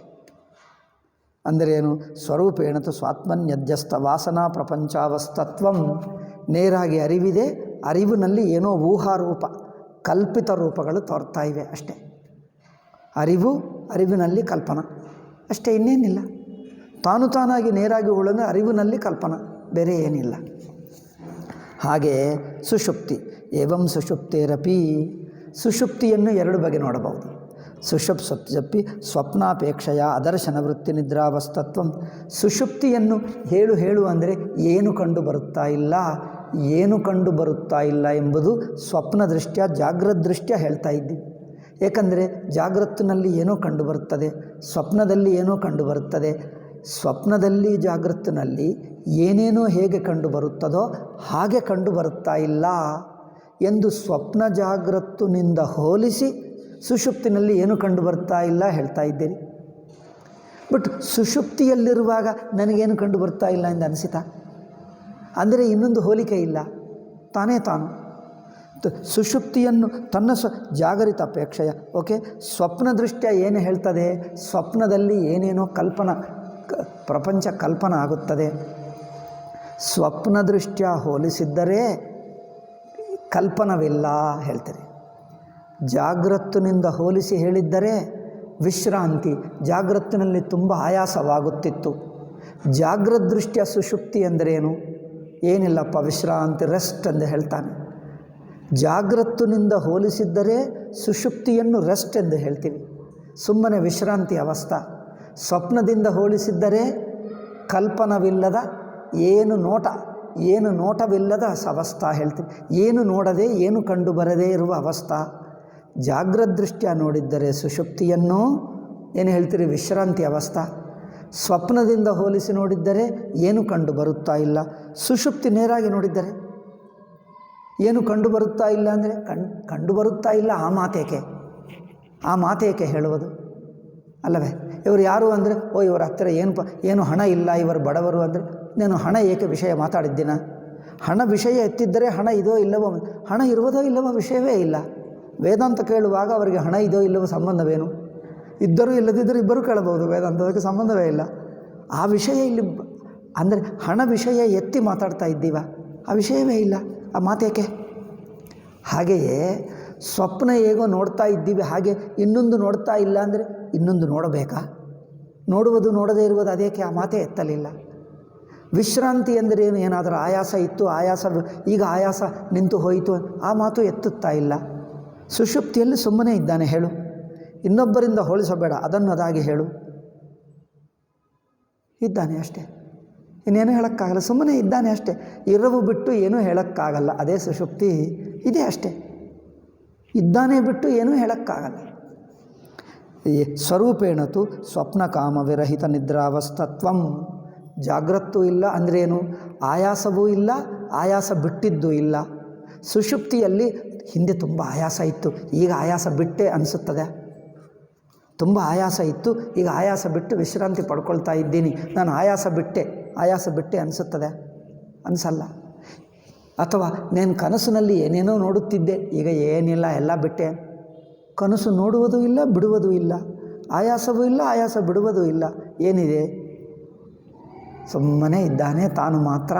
ಅಂದರೆ ಏನು? ಸ್ವರೂಪೇಣತು ಸ್ವಾತ್ಮನ್ಯಧ್ಯಸ್ಥ ವಾಸನಾ ಪ್ರಪಂಚಾವಸ್ಥತ್ವಂ. ನೇರಾಗಿ ಅರಿವಿದೆ, ಅರಿವಿನಲ್ಲಿ ಏನೋ ಊಹಾರೂಪ, ಕಲ್ಪಿತ ರೂಪಗಳು ತೋರ್ತಾ ಇವೆ ಅಷ್ಟೇ. ಅರಿವಿನಲ್ಲಿ ಕಲ್ಪನಾ ಅಷ್ಟೇ, ಇನ್ನೇನಿಲ್ಲ. ತಾನಾಗಿ ನೇರಾಗಿ ಉಳಿದ ಅರಿವಿನಲ್ಲಿ ಕಲ್ಪನಾ, ಬೇರೆ ಏನಿಲ್ಲ. ಹಾಗೆ ಸುಷುಪ್ತಿ. ಏವಂ ಸುಷುಪ್ತೇರಪಿ. ಸುಷುಪ್ತಿಯನ್ನು ಎರಡು ಬಗೆ ನೋಡಬಹುದು. ಸುಷುಪ್ತಿ ಸ್ವಪ್ನಾಪೇಕ್ಷೆಯ ಅದರ್ಶನ ವೃತ್ತಿ ನಿದ್ರಾವಸ್ಥತ್ವಂ. ಸುಷುಪ್ತಿಯನ್ನು ಹೇಳು ಅಂದರೆ ಏನು ಕಂಡು ಬರುತ್ತಾ ಇಲ್ಲ ಎಂಬುದು ಸ್ವಪ್ನ ದೃಷ್ಟ್ಯ ಜಾಗ್ರತ್ ದೃಷ್ಟ್ಯ ಹೇಳ್ತಾ ಇದ್ದೀವಿ. ಏಕೆಂದರೆ ಜಾಗ್ರತ್ತಿನಲ್ಲಿ ಏನೋ ಕಂಡುಬರುತ್ತದೆ, ಸ್ವಪ್ನದಲ್ಲಿ ಏನೋ ಕಂಡುಬರುತ್ತದೆ. ಸ್ವಪ್ನದಲ್ಲಿ ಜಾಗ್ರತ್ತಿನಲ್ಲಿ ಏನೇನೋ ಹೇಗೆ ಕಂಡುಬರುತ್ತದೋ ಹಾಗೆ ಕಂಡುಬರುತ್ತಾ ಇಲ್ಲ ಎಂದು ಸ್ವಪ್ನ ಜಾಗ್ರತ್ತಿನಿಂದ ಹೋಲಿಸಿ ಸುಷುಪ್ತಿನಲ್ಲಿ ಏನು ಕಂಡುಬರ್ತಾ ಇಲ್ಲ ಹೇಳ್ತಾ ಇದ್ದೀರಿ. ಬಟ್ ಸುಷುಪ್ತಿಯಲ್ಲಿರುವಾಗ ನನಗೇನು ಕಂಡು ಬರ್ತಾ ಇಲ್ಲ ಎಂದು ಅನಿಸಿತಾ? ಅಂದರೆ ಇನ್ನೊಂದು ಹೋಲಿಕೆ ಇಲ್ಲ, ತಾನೇ ತಾನು. ಸುಷುಪ್ತಿಯನ್ನು ತನ್ನ ಜಾಗರಿತ ಅಪೇಕ್ಷೆಯ ಓಕೆ ಸ್ವಪ್ನ ದೃಷ್ಟ್ಯ ಏನು ಹೇಳ್ತದೆ? ಸ್ವಪ್ನದಲ್ಲಿ ಏನೇನೋ ಪ್ರಪಂಚ ಕಲ್ಪನಾ ಆಗುತ್ತದೆ. ಸ್ವಪ್ನ ದೃಷ್ಟ್ಯ ಹೋಲಿಸಿದ್ದರೆ ಕಲ್ಪನವಿಲ್ಲ ಹೇಳ್ತಾರೆ. ಜಾಗ್ರತ್ತಿನಿಂದ ಹೋಲಿಸಿ ಹೇಳಿದ್ದರೆ ವಿಶ್ರಾಂತಿ, ಜಾಗ್ರತ್ತಿನಲ್ಲಿ ತುಂಬ ಆಯಾಸವಾಗುತ್ತಿತ್ತು. ಜಾಗ್ರತ್ ದೃಷ್ಟ್ಯ ಸುಷುಪ್ತಿ ಅಂದರೇನು? ಏನಿಲ್ಲಪ್ಪ ವಿಶ್ರಾಂತಿ, ರೆಸ್ಟ್ ಎಂದು ಹೇಳ್ತಾನೆ. ಜಾಗ್ರತ್ತಿನಿಂದ ಹೋಲಿಸಿದ್ದರೆ ಸುಷುಪ್ತಿಯನ್ನು ರೆಸ್ಟ್ ಎಂದು ಹೇಳ್ತೀವಿ, ಸುಮ್ಮನೆ ವಿಶ್ರಾಂತಿ ಅವಸ್ಥಾ. ಸ್ವಪ್ನದಿಂದ ಹೋಲಿಸಿದ್ದರೆ ಕಲ್ಪನವಿಲ್ಲದ ಏನು ನೋಟವಿಲ್ಲದ ಅವಸ್ಥಾ ಹೇಳ್ತೀವಿ. ಏನು ನೋಡದೆ, ಏನು ಕಂಡು ಬರದೇ ಇರುವ ಅವಸ್ಥಾ. ಜಾಗ್ರತ್ ದೃಷ್ಟ್ಯ ನೋಡಿದ್ದರೆ ಸುಷುಪ್ತಿಯನ್ನು ಏನು ಹೇಳ್ತೀರಿ? ವಿಶ್ರಾಂತಿ ಅವಸ್ಥಾ. ಸ್ವಪ್ನದಿಂದ ಹೋಲಿಸಿ ನೋಡಿದ್ದರೆ ಏನು ಕಂಡು ಬರುತ್ತಾ ಇಲ್ಲ. ಸುಷುಪ್ತಿ ನೇರಾಗಿ ನೋಡಿದ್ದರೆ ಏನು ಕಂಡು ಬರುತ್ತಾ ಇಲ್ಲ ಅಂದರೆ ಕಂಡು ಬರುತ್ತಾ ಇಲ್ಲ. ಆ ಮಾತೇಕೆ ಹೇಳುವುದು ಅಲ್ಲವೇ? ಇವರು ಯಾರು ಅಂದರೆ ಇವರ ಹತ್ತಿರ ಏನು ಹಣ ಇಲ್ಲ, ಇವರು ಬಡವರು ಅಂದರೆ ನಾನು ಹಣ ಏಕೆ ವಿಷಯ ಮಾತಾಡಿದ್ದೀನ? ಹಣ ವಿಷಯ ಎತ್ತಿದ್ದರೆ ಹಣ ಇದೋ ಇಲ್ಲವೋ, ಹಣ ಇರುವುದೋ ಇಲ್ಲವೋ ವಿಷಯವೇ ಇಲ್ಲ. ವೇದಾಂತ ಕೇಳುವಾಗ ಅವರಿಗೆ ಹಣ ಇದೋ ಇಲ್ಲವೋ ಸಂಬಂಧವೇನು? ಇದ್ದರೂ ಇಲ್ಲದಿದ್ದರೂ ಇಬ್ಬರು ಕೇಳಬಹುದು, ವೇದಾಂತಕ್ಕೆ ಸಂಬಂಧವೇ ಇಲ್ಲ. ಆ ವಿಷಯ ಇಲ್ಲಿ ಅಂದರೆ ಹಣ ವಿಷಯ ಎತ್ತಿ ಮಾತಾಡ್ತಾ ಇದ್ದೀವ, ಆ ವಿಷಯವೇ ಇಲ್ಲ, ಆ ಮಾತೇಕೆ? ಹಾಗೆಯೇ ಸ್ವಪ್ನ ಹೇಗೋ ನೋಡ್ತಾ ಇದ್ದೀವಿ, ಹಾಗೆ ಇನ್ನೊಂದು ನೋಡ್ತಾ ಇಲ್ಲ ಅಂದರೆ ಇನ್ನೊಂದು ನೋಡಬೇಕಾ? ನೋಡುವುದು ನೋಡದೇ ಇರುವುದು ಅದೇಕೆ? ಆ ಮಾತೇ ಎತ್ತಲಿಲ್ಲ. ವಿಶ್ರಾಂತಿ ಅಂದರೆ ಏನು? ಏನಾದರೂ ಆಯಾಸ ಇತ್ತು, ಈಗ ಆಯಾಸ ನಿಂತು ಹೋಯಿತು, ಆ ಮಾತು ಎತ್ತುತ್ತಾ ಇಲ್ಲ. ಸುಷುಪ್ತಿಯಲ್ಲಿ ಸುಮ್ಮನೆ ಇದ್ದಾನೆ ಹೇಳು. ಇನ್ನೊಬ್ಬರಿಂದ ಹೋಲಿಸಬೇಡ, ಅದನ್ನು ಅದಾಗಿ ಹೇಳು. ಇದ್ದಾನೆ ಅಷ್ಟೇ, ಇನ್ನೇನು ಹೇಳೋಕ್ಕಾಗಲ್ಲ, ಸುಮ್ಮನೆ ಇದ್ದಾನೆ ಅಷ್ಟೇ. ಇರವು ಬಿಟ್ಟು ಏನೂ ಹೇಳೋಕ್ಕಾಗಲ್ಲ, ಅದೇ ಸುಷುಪ್ತಿ. ಇದೆ ಅಷ್ಟೇ, ಇದ್ದಾನೆ ಬಿಟ್ಟು ಏನೂ ಹೇಳೋಕ್ಕಾಗಲ್ಲ. ಸ್ವರೂಪೇಣತು ಸ್ವಪ್ನ ಕಾಮ ವಿರಹಿತ ನಿದ್ರಾವಸ್ಥತ್ವಂ. ಜಾಗ್ರತ್ತೂ ಇಲ್ಲ ಅಂದ್ರೇನು? ಆಯಾಸವೂ ಇಲ್ಲ, ಆಯಾಸ ಬಿಟ್ಟಿದ್ದೂ ಇಲ್ಲ. ಸುಷುಪ್ತಿಯಲ್ಲಿ ಹಿಂದೆ ತುಂಬ ಆಯಾಸ ಇತ್ತು, ಈಗ ಆಯಾಸ ಬಿಟ್ಟೆ ಅನಿಸುತ್ತದೆ. ತುಂಬ ಆಯಾಸ ಇತ್ತು, ಈಗ ಆಯಾಸ ಬಿಟ್ಟು ವಿಶ್ರಾಂತಿ ಪಡ್ಕೊಳ್ತಾ ಇದ್ದೀನಿ, ನಾನು ಆಯಾಸ ಬಿಟ್ಟೆ ಅನಿಸುತ್ತದೆ? ಅನಿಸಲ್ಲ. ಅಥವಾ ನಾನು ಕನಸಿನಲ್ಲಿ ಏನೇನೋ ನೋಡುತ್ತಿದ್ದೆ, ಈಗ ಏನಿಲ್ಲ, ಎಲ್ಲ ಬಿಟ್ಟೆ. ಕನಸು ನೋಡುವುದೂ ಇಲ್ಲ, ಬಿಡುವುದೂ ಇಲ್ಲ, ಆಯಾಸವೂ ಇಲ್ಲ, ಆಯಾಸ ಬಿಡುವುದೂ ಇಲ್ಲ. ಏನಿದೆ? ಸುಮ್ಮನೆ ಇದ್ದಾನೆ ತಾನು ಮಾತ್ರ.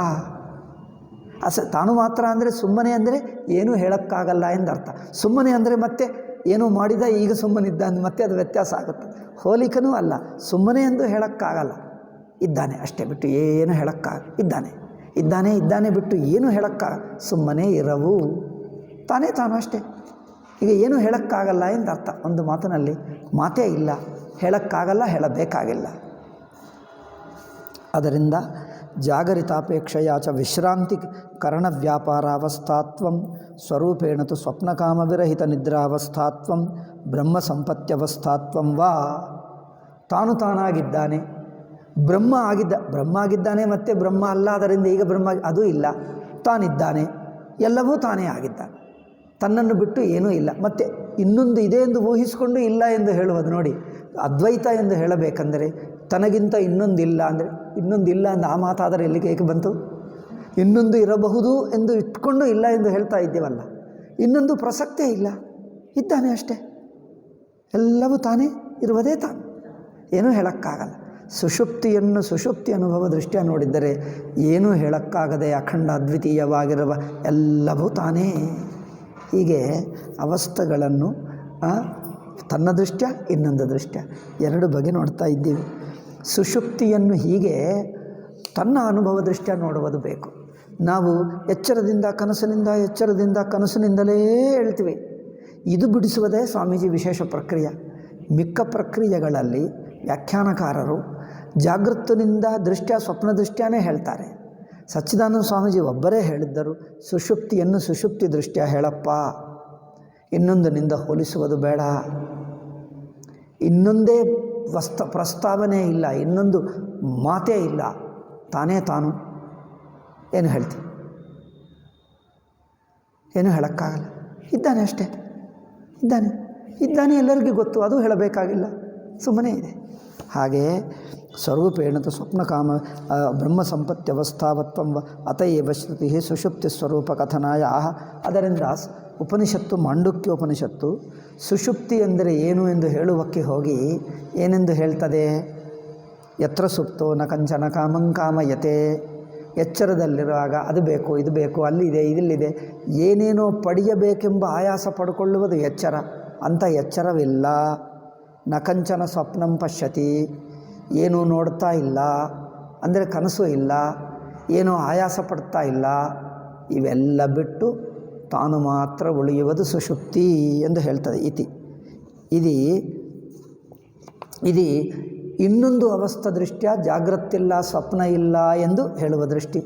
ತಾನು ಮಾತ್ರ ಅಂದರೆ ಸುಮ್ಮನೆ ಅಂದರೆ ಏನೂ ಹೇಳೋಕ್ಕಾಗಲ್ಲ ಎಂದರ್ಥ. ಸುಮ್ಮನೆ ಅಂದರೆ ಮತ್ತೆ ಏನೋ ಮಾಡಿದ, ಈಗ ಸುಮ್ಮನಿದ್ದಾನೆ, ಮತ್ತೆ ಅದು ವ್ಯತ್ಯಾಸ ಆಗುತ್ತೆ. ಹೋಲಿಕನೂ ಅಲ್ಲ, ಸುಮ್ಮನೆ ಎಂದು ಹೇಳೋಕ್ಕಾಗಲ್ಲ. ಇದ್ದಾನೆ ಅಷ್ಟೇ, ಬಿಟ್ಟು ಏನು ಇದ್ದಾನೆ ಬಿಟ್ಟು ಏನು ಹೇಳೋಕ್ಕಾಗಲ್ಲ. ಸುಮ್ಮನೆ ಇರವು, ತಾನು ಅಷ್ಟೇ. ಈಗ ಏನೂ ಹೇಳೋಕ್ಕಾಗಲ್ಲ ಎಂದರ್ಥ. ಒಂದು ಮಾತಿನಲ್ಲಿ ಮಾತೇ ಇಲ್ಲ, ಹೇಳೋಕ್ಕಾಗಲ್ಲ, ಹೇಳಬೇಕಾಗಿಲ್ಲ. ಅದರಿಂದ ಜಾಗರಿತಾಪೇಕ್ಷೆಯ ಚ ವಿಶ್ರಾಂತಿ ಕರಣವ್ಯಾಪಾರಾವಸ್ಥಾತ್ವಂ ಸ್ವರೂಪೇಣ ತು ಸ್ವಪ್ನಕಾಮವಿರಹಿತ ನಿದ್ರಾವಸ್ಥಾತ್ವಂ ಬ್ರಹ್ಮ ಸಂಪತ್ಯವಸ್ಥಾತ್ವಂ ವಾ. ತಾನಾಗಿದ್ದಾನೆ, ಬ್ರಹ್ಮ ಆಗಿದ್ದಾನೆ, ಮತ್ತು ಬ್ರಹ್ಮ ಅಲ್ಲ, ಅದರಿಂದ ಈಗ ಬ್ರಹ್ಮ ಅದೂ ಇಲ್ಲ. ತಾನಿದ್ದಾನೆ, ಎಲ್ಲವೂ ತಾನೇ ಆಗಿದ್ದಾನೆ, ತನ್ನನ್ನು ಬಿಟ್ಟು ಏನೂ ಇಲ್ಲ. ಮತ್ತು ಇನ್ನೊಂದು ಇದೆ ಎಂದು ಊಹಿಸಿಕೊಂಡು ಇಲ್ಲ ಎಂದು ಹೇಳುವುದು ನೋಡಿ. ಅದ್ವೈತ ಎಂದು ಹೇಳಬೇಕಂದರೆ ತನಗಿಂತ ಇನ್ನೊಂದಿಲ್ಲ ಅಂದರೆ, ಇನ್ನೊಂದಿಲ್ಲ ಎಂದು ಆ ಮಾತಾದರೆ ಎಲ್ಲಿಗೆ ಏಕೆ ಬಂತು? ಇನ್ನೊಂದು ಇರಬಹುದು ಎಂದು ಇಟ್ಕೊಂಡು ಇಲ್ಲ ಎಂದು ಹೇಳ್ತಾ ಇದ್ದೇವಲ್ಲ. ಇನ್ನೊಂದು ಪ್ರಸಕ್ತೇ ಇಲ್ಲ, ಇದ್ದಾನೆ ಅಷ್ಟೇ, ಎಲ್ಲವೂ ತಾನೇ, ಇರುವುದೇ ತಾನು, ಏನೂ ಹೇಳೋಕ್ಕಾಗಲ್ಲ. ಸುಷುಪ್ತಿ ಅನುಭವ ದೃಷ್ಟಿಯ ನೋಡಿದ್ದರೆ ಏನೂ ಹೇಳೋಕ್ಕಾಗದೆ ಅಖಂಡ ಅದ್ವಿತೀಯವಾಗಿರುವ ಎಲ್ಲವೂ ತಾನೇ. ಹೀಗೆ ಅವಸ್ಥೆಗಳನ್ನು ತನ್ನ ದೃಷ್ಟ್ಯ, ಇನ್ನೊಂದು ದೃಷ್ಟ್ಯ, ಎರಡು ಬಗೆ ನೋಡ್ತಾ ಇದ್ದೀವಿ. ಸುಷುಪ್ತಿಯನ್ನು ಹೀಗೆ ತನ್ನ ಅನುಭವ ದೃಷ್ಟ್ಯ ನೋಡುವುದು ಬೇಕು. ನಾವು ಎಚ್ಚರದಿಂದ ಕನಸಿನಿಂದಲೇ ಹೇಳ್ತೀವಿ. ಇದು ಬಿಡಿಸುವುದೇ ಸ್ವಾಮೀಜಿ ವಿಶೇಷ ಪ್ರಕ್ರಿಯೆ. ಮಿಕ್ಕ ಪ್ರಕ್ರಿಯೆಗಳಲ್ಲಿ ವ್ಯಾಖ್ಯಾನಕಾರರು ಜಾಗೃತನಿಂದ ದೃಷ್ಟ್ಯ, ಸ್ವಪ್ನ ದೃಷ್ಟ್ಯಾನೇ ಹೇಳ್ತಾರೆ. ಸಚ್ಚಿದಾನಂದ ಸ್ವಾಮೀಜಿ ಒಬ್ಬರೇ ಹೇಳಿದ್ದರು, ಸುಷುಪ್ತಿಯನ್ನು ಸುಷುಪ್ತಿ ದೃಷ್ಟ್ಯ ಹೇಳಪ್ಪ, ಇನ್ನೊಂದನಿಂದ ಹೋಲಿಸುವುದು ಬೇಡ. ಇನ್ನೊಂದೇ ಪ್ರಸ್ತಾವನೆ ಇಲ್ಲ, ಇನ್ನೊಂದು ಮಾತೇ ಇಲ್ಲ, ತಾನೇ ತಾನು. ಏನು ಹೇಳ್ತೀವಿ? ಏನು ಹೇಳೋಕ್ಕಾಗಲ್ಲ, ಇದ್ದಾನೆ ಅಷ್ಟೇ, ಇದ್ದಾನೆ ಎಲ್ಲರಿಗೂ ಗೊತ್ತು, ಅದು ಹೇಳಬೇಕಾಗಿಲ್ಲ, ಸುಮ್ಮನೆ ಇದೆ. ಹಾಗೆಯೇ ಸ್ವರೂಪೇಣತ ಸ್ವಪ್ನಕಾಮ ಬ್ರಹ್ಮ ಸಂಪತ್ಯವಸ್ಥಾವತ್ವ ಅತಯೇವ ಶ್ರುತಿ ಸುಷುಪ್ತಿ ಸ್ವರೂಪ ಕಥನಾಯ ಆಹ. ಅದರಿಂದ ಉಪನಿಷತ್ತು, ಮಾಂಡುಕ್ಯೋಪನಿಷತ್ತು ಸುಷುಪ್ತಿ ಎಂದರೆ ಏನು ಎಂದು ಹೇಳುವಕ್ಕೆ ಹೋಗಿ ಏನೆಂದು ಹೇಳ್ತದೆ? ಯತ್ರ ಸುಪ್ತೋ ನ ಕಂಚನ ಕಾಮಂಕಾಮಯತೆ. ಎಚ್ಚರದಲ್ಲಿರುವಾಗ ಅದು ಬೇಕು, ಇದು ಬೇಕು, ಅಲ್ಲಿದೆ, ಇದಿಲ್ಲಿದೆ, ಏನೇನೋ ಪಡೆಯಬೇಕೆಂಬ ಆಯಾಸ ಪಡ್ಕೊಳ್ಳುವುದು ಎಚ್ಚರ. ಅಂಥ ಎಚ್ಚರವಿಲ್ಲ. ನ ಕಂಚನ ಸ್ವಪ್ನಂ ಪಶ್ಯತಿ, ಏನೂ ನೋಡ್ತಾ ಇಲ್ಲ ಅಂದರೆ ಕನಸು ಇಲ್ಲ, ಏನೋ ಆಯಾಸ ಪಡ್ತಾ ಇಲ್ಲ. ಇವೆಲ್ಲ ಬಿಟ್ಟು ತಾನು ಮಾತ್ರ ಉಳಿಯುವುದು ಸುಷುಪ್ತಿ ಎಂದು ಹೇಳ್ತದೆ. ಇದು ಇನ್ನೊಂದು ಅವಸ್ಥಾ ದೃಷ್ಟ್ಯ ಜಾಗೃತಿಲ್ಲ, ಸ್ವಪ್ನ ಇಲ್ಲ ಎಂದು ಹೇಳುವ ದೃಷ್ಟಿ.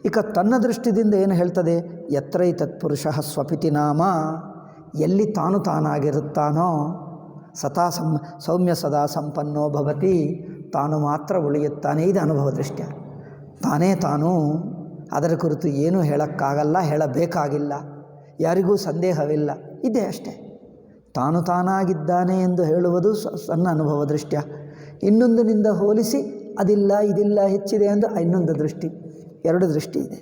ಈಗ ತನ್ನ ದೃಷ್ಟಿದಿಂದ ಏನು ಹೇಳ್ತದೆ? ಯತ್ರೈ ತತ್ಪುರುಷಃ ಸ್ವಪಿತಿ ನಾಮ, ಎಲ್ಲಿ ತಾನಾಗಿರುತ್ತಾನೋ ಸೌಮ್ಯ ಸದಾ ಸಂಪನ್ನೋ ಭವತಿ, ತಾನು ಮಾತ್ರ ಉಳಿಯುತ್ತಾನೆ. ಇದು ಅನುಭವ ದೃಷ್ಟ್ಯ. ತಾನು, ಅದರ ಕುರಿತು ಏನೂ ಹೇಳೋಕ್ಕಾಗಲ್ಲ, ಹೇಳಬೇಕಾಗಿಲ್ಲ, ಯಾರಿಗೂ ಸಂದೇಹವಿಲ್ಲ, ಇದೆ ಅಷ್ಟೇ. ತಾನಾಗಿದ್ದಾನೆ ಎಂದು ಹೇಳುವುದು ಸಣ್ಣ ಅನುಭವ ದೃಷ್ಟ್ಯ. ಇನ್ನೊಂದನಿಂದ ಹೋಲಿಸಿ ಅದಿಲ್ಲ, ಇದಿಲ್ಲ, ಹೆಚ್ಚಿದೆ ಎಂದು ಇನ್ನೊಂದು ದೃಷ್ಟಿ. ಎರಡು ದೃಷ್ಟಿ ಇದೆ.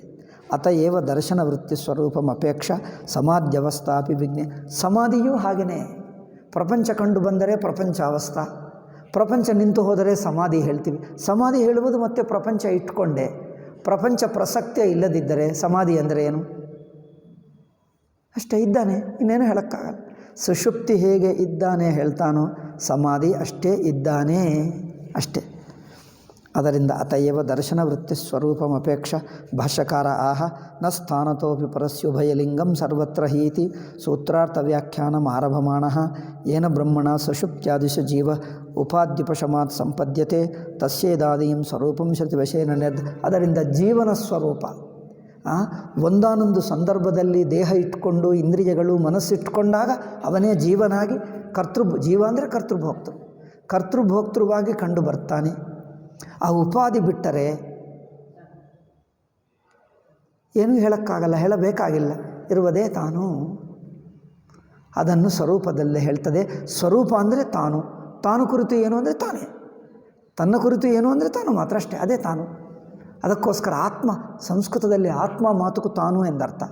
ಅತಏವ ದರ್ಶನ ವೃತ್ತಿ ಸ್ವರೂಪಂ ಅಪೇಕ್ಷ ಸಮಾಧ್ಯವಸ್ಥಾಪಿ ವಿಜ್ಞೆ. ಸಮಾಧಿಯೂ ಹಾಗೆಯೇ. ಪ್ರಪಂಚ ಕಂಡು ಬಂದರೆ ಪ್ರಪಂಚ ಅವಸ್ಥಾ, ಪ್ರಪಂಚ ನಿಂತು ಹೋದರೆ ಸಮಾಧಿ ಹೇಳ್ತೀವಿ. ಸಮಾಧಿ ಹೇಳುವುದು ಮತ್ತೆ ಪ್ರಪಂಚ ಇಟ್ಕೊಂಡೆ. ಪ್ರಪಂಚ ಪ್ರಸಕ್ತಿಯೇ ಇಲ್ಲದಿದ್ದರೆ ಸಮಾಧಿ ಅಂದರೆ ಏನು? ಅಷ್ಟೇ, ಇದ್ದಾನೆ, ಇನ್ನೇನು ಹೇಳೋಕ್ಕಾಗಲ್ಲ. ಸುಷುಪ್ತಿ ಹೇಗೆ ಇದ್ದಾನೆ ಹೇಳ್ತಾನೋ, ಸಮಾಧಿ ಅಷ್ಟೇ ಇದ್ದಾನೆ, ಅಷ್ಟೇ. ಅದರಿಂದ ಅತಯವ ದರ್ಶನ ವೃತ್ತಿ ಸ್ವರೂಪಮಪೇಕ್ಷ ಭಾಷ್ಯಕಾರ ಆಹ ನ ಸ್ಥಾನತೋಪಿ ಪರಸ್ಯುಭಯಲಿಂಗಂ ಸರ್ವತ್ರ ಹೀತಿ ಸೂತ್ರಾರ್ಥ ವ್ಯಾಖ್ಯಾನಂ ಆರಭಮಾಣಃ ಏನ ಬ್ರಹ್ಮಣ ಸುಷುಪ್ತ್ಯಾದಿಶು ಜೀವ ಉಪಾದ್ಯುಪಶಮಾತ್ ಸಂಪದ್ಯತೆ ತಸ್ಯೇದಾದೀಂ ಸ್ವರೂಪಂ ಶ್ರುತಿವಶೇನ ಅದರಿಂದ ಜೀವನ ಸ್ವರೂಪ ಒಂದಾನೊಂದು ಸಂದರ್ಭದಲ್ಲಿ ದೇಹ ಇಟ್ಕೊಂಡು ಇಂದ್ರಿಯಗಳು ಮನಸ್ಸಿಟ್ಕೊಂಡಾಗ ಅವನೇ ಜೀವನಾಗಿ ಜೀವ ಅಂದರೆ ಕರ್ತೃಭೋಕ್ತೃವಾಗಿ ಕಂಡು ಬರ್ತಾನೆ. ಆ ಉಪಾಧಿ ಬಿಟ್ಟರೆ ಏನೂ ಹೇಳೋಕ್ಕಾಗಲ್ಲ, ಹೇಳಬೇಕಾಗಿಲ್ಲ, ಇರುವುದೇ ತಾನು. ಅದನ್ನು ಸ್ವರೂಪದಲ್ಲೇ ಹೇಳ್ತದೆ. ಸ್ವರೂಪ ಅಂದರೆ ತಾನು ಕುರಿತು ಏನು ಅಂದರೆ ತಾನೇ, ತನ್ನ ಕುರಿತು ಏನು ಅಂದರೆ ತಾನು ಮಾತ್ರ ಅಷ್ಟೇ, ಅದೇ ತಾನು. ಅದಕ್ಕೋಸ್ಕರ ಆತ್ಮ, ಸಂಸ್ಕೃತದಲ್ಲಿ ಆತ್ಮ ಮಾತುಕು ತಾನು ಎಂದರ್ಥ.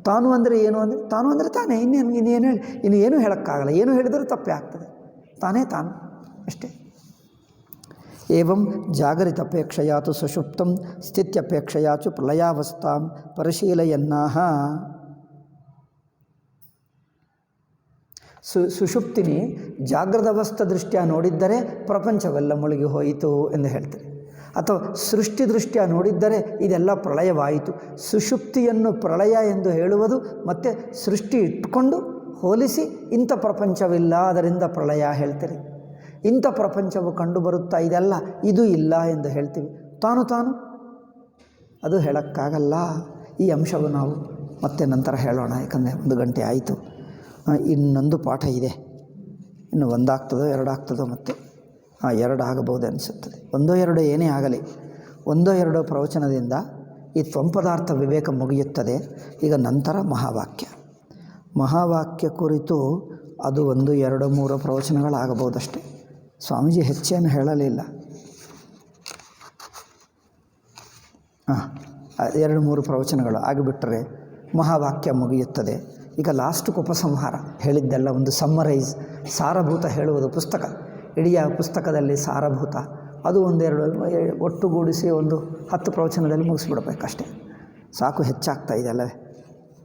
ತಾನು ಅಂದರೆ ಏನು ಅಂದರೆ ತಾನು ಅಂದರೆ ತಾನೇ, ಇನ್ನೇನು ಏನು ಹೇಳೋಕ್ಕಾಗಲ್ಲ, ಏನು ಹೇಳಿದರೂ ತಪ್ಪೇ ಆಗ್ತದೆ. ತಾನೇ ತಾನು ಅಷ್ಟೇ. ಏವಂ ಜಾಗರಿತಪೇಕ್ಷೆಯಾತು ಸುಷುಪ್ತಂ ಸ್ಥಿತ್ಯಪೇಕ್ಷೆಯಾಚು ಪ್ರಳಯಾವಸ್ಥಾಂ ಪರಿಶೀಲಯನ್ನಾಹ. ಸುಷುಪ್ತಿನಿ ಜಾಗೃತಾವಸ್ಥಾ ದೃಷ್ಟಿಯ ನೋಡಿದ್ದರೆ ಪ್ರಪಂಚವೆಲ್ಲ ಮುಳುಗಿ ಹೋಯಿತು ಎಂದು ಹೇಳ್ತಾರೆ. ಅಥವಾ ಸೃಷ್ಟಿ ದೃಷ್ಟಿಯ ನೋಡಿದ್ದರೆ ಇದೆಲ್ಲ ಪ್ರಳಯವಾಯಿತು. ಸುಷುಪ್ತಿಯನ್ನು ಪ್ರಳಯ ಎಂದು ಹೇಳುವುದು ಮತ್ತು ಸೃಷ್ಟಿ ಇಟ್ಕೊಂಡು ಹೋಲಿಸಿ ಇಂಥ ಪ್ರಪಂಚವಿಲ್ಲ, ಅದರಿಂದ ಪ್ರಳಯ ಹೇಳ್ತೀರಿ. ಇಂಥ ಪ್ರಪಂಚವು ಕಂಡುಬರುತ್ತಾ ಇದೆಲ್ಲ ಇದು ಇಲ್ಲ ಎಂದು ಹೇಳ್ತೀವಿ. ತಾನು ಅದು ಹೇಳೋಕ್ಕಾಗಲ್ಲ. ಈ ಅಂಶವು ನಾವು ಮತ್ತೆ ನಂತರ ಹೇಳೋಣ, ಯಾಕಂದರೆ 1 ಗಂಟೆ ಆಯಿತು. ಇನ್ನೊಂದು ಪಾಠ ಇದೆ, ಇನ್ನು 1 ಆಗ್ತದೋ 2 ಆಗ್ತದೋ, ಮತ್ತು 2 ಆಗಬಹುದು ಅನಿಸುತ್ತದೆ. 1 2 ಏನೇ ಆಗಲಿ, 1 2 ಪ್ರವಚನದಿಂದ ಈ ತ್ವಂಪದಾರ್ಥ ವಿವೇಕ ಮುಗಿಯುತ್ತದೆ. ಈಗ ನಂತರ ಮಹಾವಾಕ್ಯ ಕುರಿತು ಅದು 1 2 3 ಪ್ರವಚನಗಳಾಗಬಹುದಷ್ಟೇ. ಸ್ವಾಮೀಜಿ ಹೆಚ್ಚೇನು ಹೇಳಲಿಲ್ಲ. 2 3 ಪ್ರವಚನಗಳು ಆಗಿಬಿಟ್ಟರೆ ಮಹಾವಾಕ್ಯ ಮುಗಿಯುತ್ತದೆ. ಈಗ ಲಾಸ್ಟ್ಗೆ ಉಪಸಂಹಾರ ಹೇಳಿದ್ದೆಲ್ಲ ಒಂದು ಸಮ್ಮರೈಸ್, ಸಾರಭೂತ ಹೇಳುವುದು ಪುಸ್ತಕ, ಇಡೀ ಪುಸ್ತಕದಲ್ಲಿ ಸಾರಭೂತ ಅದು 1 2 ಒಟ್ಟುಗೂಡಿಸಿ ಒಂದು 10 ಪ್ರವಚನದಲ್ಲಿ ಮುಗಿಸ್ಬಿಡ್ಬೇಕಷ್ಟೇ. ಸಾಕು, ಹೆಚ್ಚಾಗ್ತಾ ಇದೆ ಅಲ್ಲವೇ,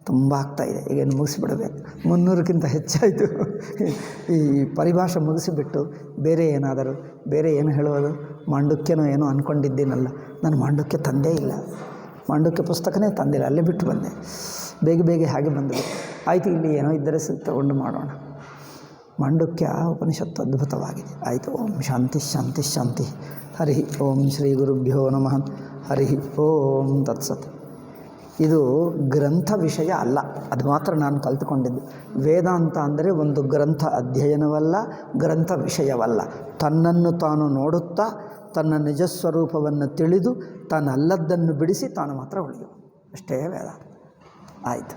ತುಂಬ ಆಗ್ತಾಯಿದೆ. ಈಗೇನು ಮುಗಿಸ್ಬಿಡಬೇಕು, 300ಕ್ಕಿಂತ ಹೆಚ್ಚಾಯಿತು. ಈ ಪರಿಭಾಷೆ ಮುಗಿಸಿಬಿಟ್ಟು ಬೇರೆ ಏನು ಹೇಳುವುದು, ಮಾಂಡುಕ್ಯನೋ ಏನೋ ಅಂದ್ಕೊಂಡಿದ್ದೀನಲ್ಲ, ನಾನು ಮಾಂಡುಕ್ಯ ತಂದೇ ಇಲ್ಲ, ಮಾಂಡುಕ್ಯ ಪುಸ್ತಕನೇ ತಂದಿಲ್ಲ, ಅಲ್ಲೇ ಬಿಟ್ಟು ಬಂದೆ. ಬೇಗ ಹಾಗೆ ಬಂದರು. ಆಯಿತು, ಇಲ್ಲಿ ಏನೋ ಇದ್ದರೆ ತಗೊಂಡು ಮಾಡೋಣ. ಮಾಂಡುಕ್ಯ ಉಪನಿಷತ್ತು ಅದ್ಭುತವಾಗಿದೆ. ಆಯಿತು. ಓಂ ಶಾಂತಿ ಶಾಂತಿ ಶಾಂತಿ. ಹರಿ ಓಂ ಶ್ರೀ ಗುರುಭ್ಯೋ ನಮಃ. ಹರಿ ಓಂ ತತ್ಸತ್. ಇದು ಗ್ರಂಥ ವಿಷಯ ಅಲ್ಲ, ಅದು ಮಾತ್ರ ನಾನು ಕಲಿತುಕೊಂಡಿದ್ದು. ವೇದಾಂತ ಅಂದರೆ ಒಂದು ಗ್ರಂಥ ಅಧ್ಯಯನವಲ್ಲ, ಗ್ರಂಥ ವಿಷಯವಲ್ಲ. ತನ್ನನ್ನು ತಾನು ನೋಡುತ್ತಾ ತನ್ನ ನಿಜಸ್ವರೂಪವನ್ನು ತಿಳಿದು ತಾನಲ್ಲದ್ದನ್ನು ಬಿಡಿಸಿ ತಾನು ಮಾತ್ರ ಉಳಿಯುವ ಅಷ್ಟೇ ವೇದಾಂತ. ಆಯಿತು.